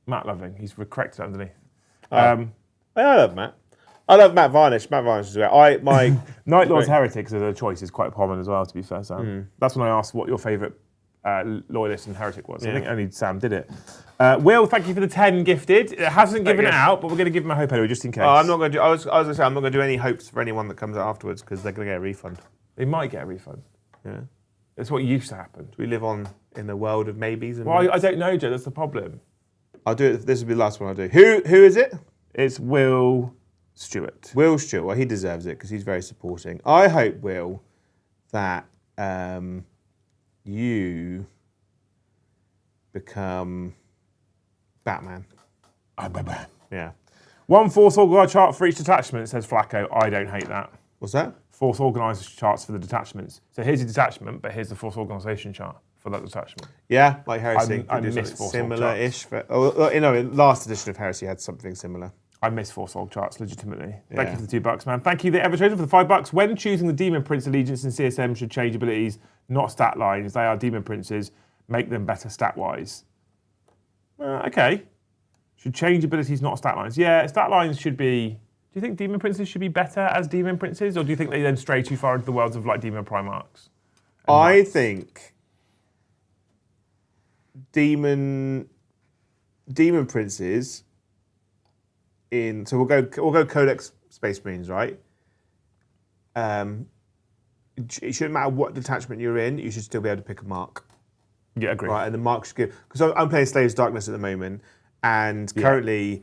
Matt Loving. He's corrected underneath. I love Matt. I love Matt Varnish. Matt Varnish is great. Night Lord's Heretics as a choice is quite common as well, to be fair, Sam. That's when I asked what your favourite Loyalist and Heretic was. I think only Sam did it. Will, thank you for the 10 gifted. It hasn't given it out, but we're going to give him a hope anyway, just in case. I'm not going to do. I was going to say I'm not going to do any hopes for anyone that comes out afterwards because they're going to get a refund. They might get a refund. Yeah, That's what used to happen. we live in the world of maybes. And Well, I don't know, Joe. That's the problem. I'll do it. This will be the last one I'll do. Who is it? It's Will Stewart. Will Stewart. Well, he deserves it because he's very supporting. I hope, Will, that you become Batman. I'm Batman. Yeah. 1 Force All Guard chart for each detachment, says Flacco. I don't hate that. What's that? force organisation charts for the detachments. So here's your detachment, but here's the force organisation chart for that detachment. Yeah, like Heresy. I Could do miss something Force similar-ish. Last edition of Heresy had something similar. I miss Force Org charts, legitimately. Thank Yeah. you for the $2, man. Thank you, the Ever-Chosen, for the $5. When choosing the Demon Prince allegiance in CSM should change abilities, not stat lines. They are Demon Princes. Make them better stat-wise. Okay. Should change abilities, not stat lines. Yeah, stat lines should be... Do you think Demon Princes should be better as Demon Princes? Or do you think they then stray too far into the worlds of like Demon Primarchs? I think Demon Princes in... So we'll go Codex Space Marines, right? It shouldn't matter what detachment you're in, you should still be able to pick a mark. Yeah, agree. Right, and the mark should give... Because I'm playing Slaves of Darkness at the moment, and currently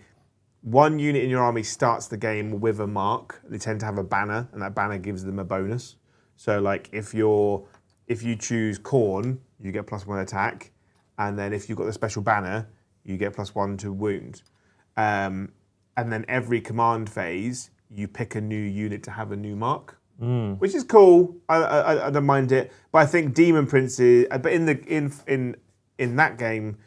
one unit in your army starts the game with a mark. They tend to have a banner, and that banner gives them a bonus. So like if you choose Khorne, you get +1 attack, and then if you've got the special banner, you get +1 to wound. And then every command phase, you pick a new unit to have a new mark. Which is cool. I don't mind it, but I think Demon Princes. But in that game,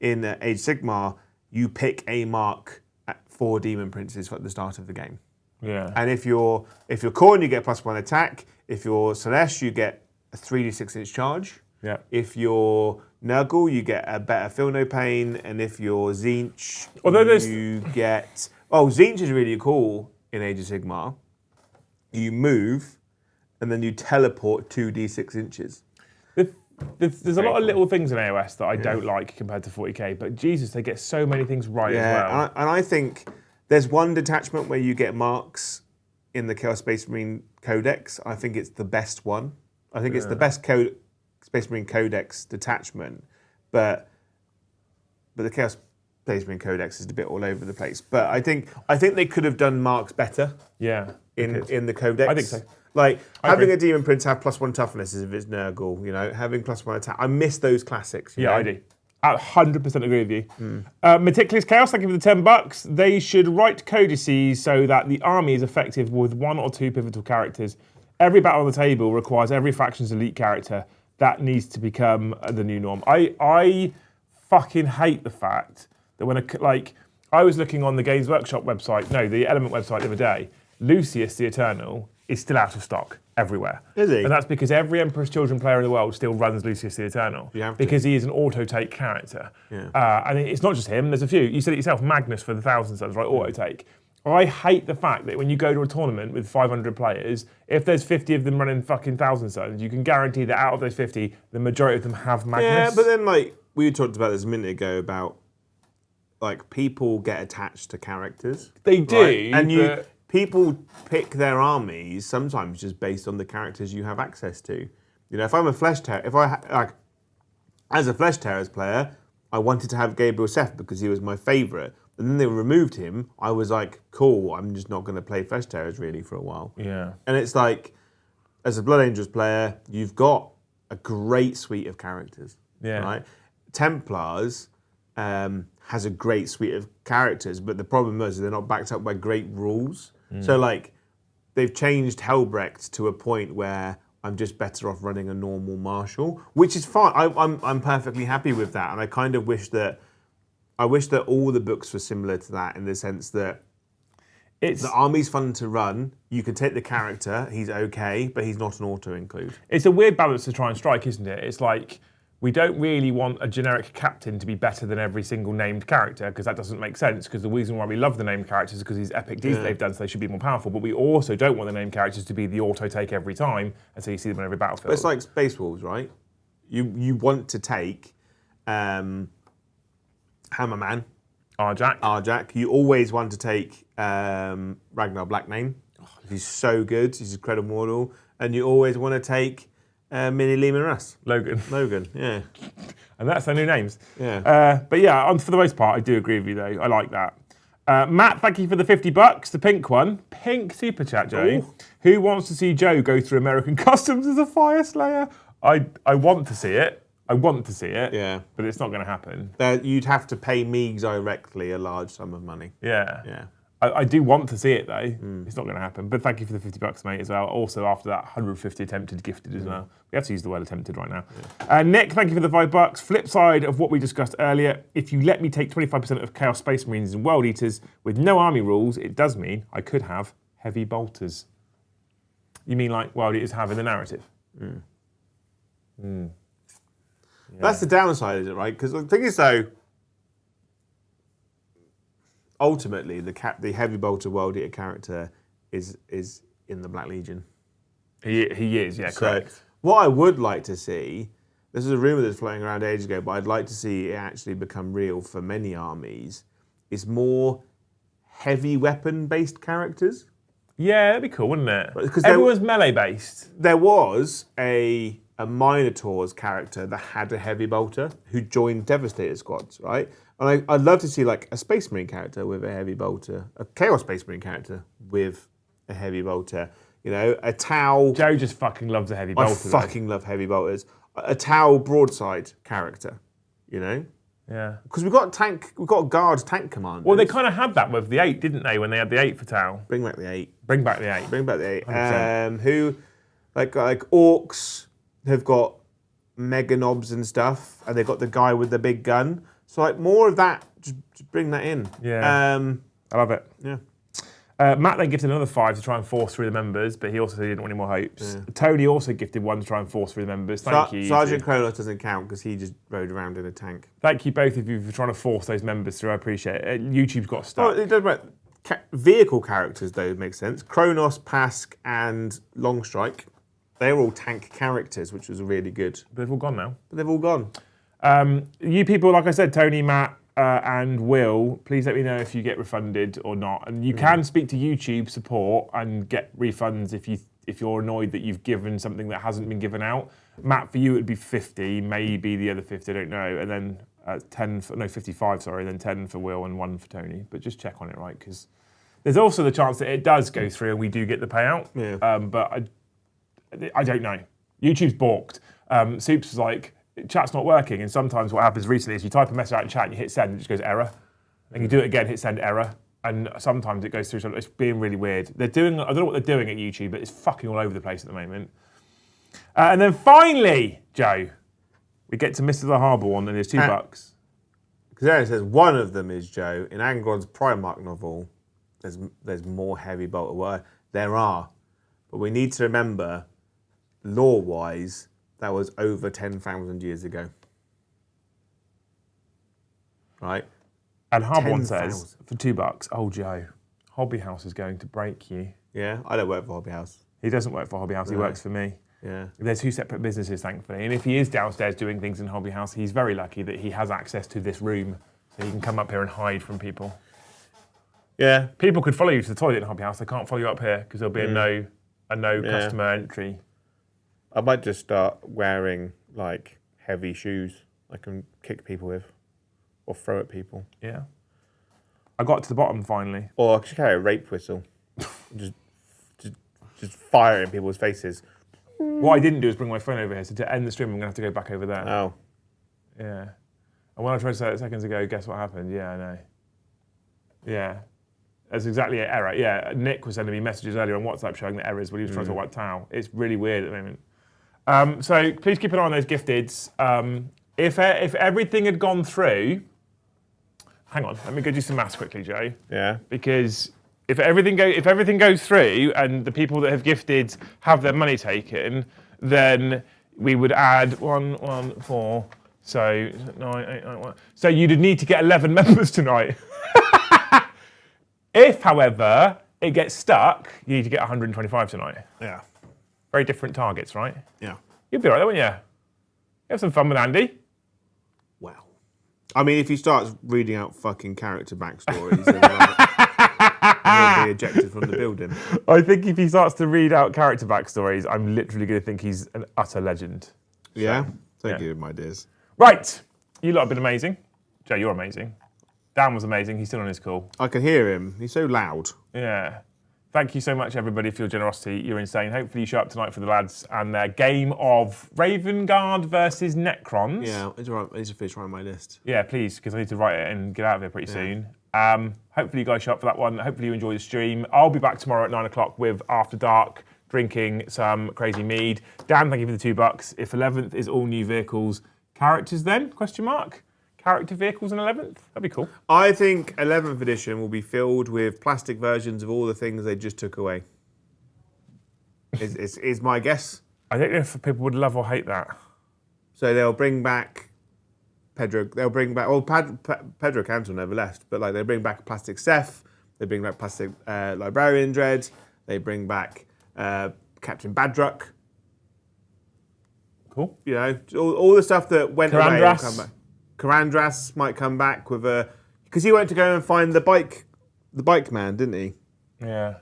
in Age of Sigmar, you pick a mark for Demon Princes at the start of the game. Yeah. And if you're Khorne, you get +1 attack. If you're Celeste, you get a 3d6 charge. Yeah. If you're Nurgle, you get a better Feel No Pain, and if you're Tzeentch, you get... Oh, Tzeentch is really cool in Age of Sigmar. You move, and then you teleport 2d6 inches. There's a lot of little things in AOS that I don't like compared to 40k, but Jesus, they get so many things right as well. And I think there's one detachment where you get marks in the Chaos Space Marine Codex. I think it's the best one. I think it's the best Space Marine Codex detachment, but the Chaos Space Marine Codex is a bit all over the place. But I think they could have done marks better. Yeah. In the Codex. I think so. Like, having a Demon Prince have +1 toughness is if it's Nurgle, having +1 attack. I miss those classics. You know? I do. I 100% agree with you. Meticulous Chaos, thank you for the $10. They should write codices so that the army is effective with 1 or 2 pivotal characters. Every battle on the table requires every faction's elite character. That needs to become the new norm. I fucking hate the fact that when I was looking on the Games Workshop website, the Element website the other day, Lucius the Eternal is still out of stock everywhere. Is he? And that's because every Emperor's Children player in the world still runs Lucius the Eternal. Because he is an auto-take character. Yeah. And it's not just him, there's a few. You said it yourself, Magnus for the Thousand Sons, right? Auto-take. I hate the fact that when you go to a tournament with 500 players, if there's 50 of them running fucking Thousand Sons, you can guarantee that out of those 50, the majority of them have Magnus. Yeah, but then we talked about this a minute ago about people get attached to characters. They do, right? And people pick their armies sometimes just based on the characters you have access to. If I'm a Flesh Terror, as a Flesh Terrors player, I wanted to have Gabriel Seth because he was my favourite. And then they removed him. I was like, cool, I'm just not going to play Flesh Terrors really for a while. Yeah. And it's like, as a Blood Angels player, you've got a great suite of characters. Yeah. Right? Templars has a great suite of characters, but the problem is they're not backed up by great rules. So they've changed Helbrecht to a point where I'm just better off running a normal marshal, which is fine. I'm perfectly happy with that, and I kind of wish that all the books were similar to that in the sense that the army's fun to run. You can take the character, he's okay, but he's not an auto include. It's a weird balance to try and strike, isn't it? It's like, we don't really want a generic captain to be better than every single named character, because that doesn't make sense, because the reason why we love the named characters is because these epic deeds they've done, so they should be more powerful. But we also don't want the named characters to be the auto-take every time, and so you see them on every battlefield. But it's like Space Wolves, right? You want to take Hammerman, Arjak. You always want to take Ragnar Blackmane. He's so good. He's a credible model. And you always want to take Mini Lehman Russ. Logan, yeah. And that's their new names. Yeah. But yeah, for the most part, I do agree with you though. I like that. Matt, thank you for the $50, the pink one. Pink super chat, Joe. Ooh. Who wants to see Joe go through American customs as a fire slayer? I want to see it. Yeah. But it's not going to happen. You'd have to pay me directly a large sum of money. Yeah. Yeah. I do want to see it though. It's not going to happen. But thank you for the $50, mate, as well. Also, after that 150 attempted, gifted as well. We have to use the word attempted right now. Nick, thank you for the $5. Flip side of what we discussed earlier, if you let me take 25% of Chaos Space Marines and World Eaters with no army rules, it does mean I could have heavy bolters. You mean like World Eaters have in the narrative? Yeah. That's the downside, is it, right? Because the thing is, though, ultimately, the heavy bolter World Eater character is in the Black Legion. He is, yeah, correct. So what I would like to see, this is a rumor that's floating around ages ago, but I'd like to see it actually become real for many armies, is more heavy weapon-based characters. Yeah, that'd be cool, wouldn't it? Because everyone's melee-based. There was a Minotaur's character that had a heavy bolter who joined Devastator squads, right? And I'd love to see like a Space Marine character with a heavy bolter, a Chaos Space Marine character with a heavy bolter. You know, a Tau. Joe just fucking loves a heavy bolter. I fucking love heavy bolters. A Tau broadside character. You know. Yeah. Because we've got guard tank commanders. Well, they kind of had that with the 8, didn't they? When they had the 8 for Tau. Bring back the 8. Bring back the 8. Bring back the 8. 100%. Who, like orcs have got mega knobs and stuff, and they've got the guy with the big gun. So like more of that, just bring that in. Yeah. I love it. Yeah. Matt then gifted another 5 to try and force through the members, but he also said he didn't want any more hopes. Yeah. Tony also gifted 1 to try and force through the members. Thank you. Sergeant Kronos doesn't count because he just rode around in a tank. Thank you both of you for trying to force those members through. I appreciate it. YouTube's got stuck. Oh, it does matter. Vehicle characters though make sense. Kronos, Pask, and Longstrike. They're all tank characters, which was really good. But they've all gone now. But they've all gone. You people, like I said, Tony, Matt, and Will, please let me know if you get refunded or not. And you can speak to YouTube support and get refunds if you're annoyed that you've given something that hasn't been given out. Matt, for you, it would be 50, maybe the other 50, I don't know. And then 55, sorry, then 10 for Will and 1 for Tony. But just check on it, right? Because there's also the chance that it does go through and we do get the payout. Yeah. But I don't know. YouTube's balked. Soups was like, chat's not working, and sometimes what happens recently is you type a message out in chat and you hit send, it just goes error. And you do it again, hit send, error. And sometimes it goes through, so it's being really weird. I don't know what they're doing at YouTube, but it's fucking all over the place at the moment. And then finally, Joe, we get to Mr. the Harbour one, and there's $2. Because there it says one of them is Joe. In Angron's Primarch novel, there's more heavy bolter. Well, there are. But we need to remember, lore-wise, that was over 10,000 years ago. Right? And Harbour one says, for $2, oh Joe, Hobby House is going to break you. Yeah, I don't work for Hobby House. He doesn't work for Hobby House, he works for me. Yeah. They're 2 separate businesses, thankfully. And if he is downstairs doing things in Hobby House, he's very lucky that he has access to this room, so he can come up here and hide from people. Yeah. People could follow you to the toilet in Hobby House. They can't follow you up here because there'll be a no customer entry. I might just start wearing like heavy shoes I can kick people with or throw at people. Yeah. I got to the bottom finally. Or I could carry a rape whistle. just fire it in people's faces. What I didn't do is bring my phone over here, so to end the stream, I'm going to have to go back over there. Oh. Yeah. And when I tried to say it seconds ago, guess what happened? Yeah, I know. Yeah. That's exactly an error. Yeah, Nick was sending me messages earlier on WhatsApp showing the errors when he was trying to wipe Tau. It's really weird at the moment. So please keep an eye on those gifteds. If everything had gone through, hang on, let me go do some maths quickly, Joe. Yeah. Because if everything goes through and the people that have gifted have their money taken, then we would add 4. So 9, 8, 9, 1. So you'd need to get 11 members tonight. If, however, it gets stuck, you need to get 125 tonight. Yeah. Very different targets, right? Yeah. You'd be all right, wouldn't you? Have some fun with Andy. Well. I mean, if he starts reading out fucking character backstories, then he'll be ejected from the building. I think if he starts to read out character backstories, I'm literally going to think he's an utter legend. Yeah? Thank yeah. you, my dears. Right. You lot have been amazing. Joe, you're amazing. Dan was amazing. He's still on his call. I can hear him. He's so loud. Yeah. Thank you so much, everybody, for your generosity. You're insane. Hopefully you show up tonight for the lads and their game of Raven Guard versus Necrons. Yeah, I need to finish writing my list. Yeah, please, because I need to write it and get out of here pretty soon. Hopefully you guys show up for that one. Hopefully you enjoy the stream. I'll be back tomorrow at 9 o'clock with After Dark, drinking some crazy mead. Dan, thank you for the $2. If 11th is all new vehicles, characters then? Question mark. Character vehicles in 11th? That'd be cool. I think 11th edition will be filled with plastic versions of all the things they just took away. is my guess. I don't know if people would love or hate that. So they'll bring back Pedro. They'll bring back. Well, Pedro Cantor never left, but like they bring back plastic Seth. They bring back plastic Librarian Dread. They bring back Captain Badruck. Cool. You know, all the stuff that went away will Karandras. come back. Karandras might come back with a because he went to go and find the bike man, didn't he? Yeah.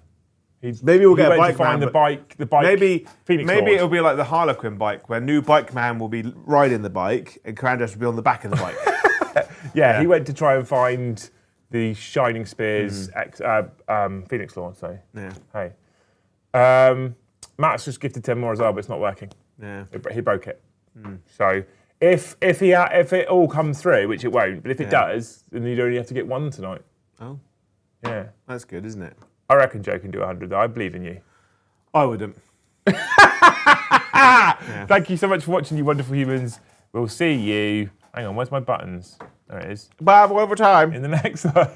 Maybe we'll He get a went bike to find man. the bike. Maybe Phoenix maybe Lord. it'll be like the Harlequin bike, where new bike man will be riding the bike and Karandras will be on the back of the bike. Yeah, he went to try and find the Shining Spears Phoenix Lord. So Yeah, hey, Matt's just gifted 10 more as well, but it's not working. yeah. He broke it. So if it all comes through, which it won't, but if it does, then you'd only have to get one tonight. Oh, Yeah, that's good, isn't it? I reckon Joe can do 100. Though. I believe in you. I wouldn't. Thank you so much for watching, you wonderful humans. We'll see you. Hang on, where's my buttons? There it is. Bye, over time. In the next one.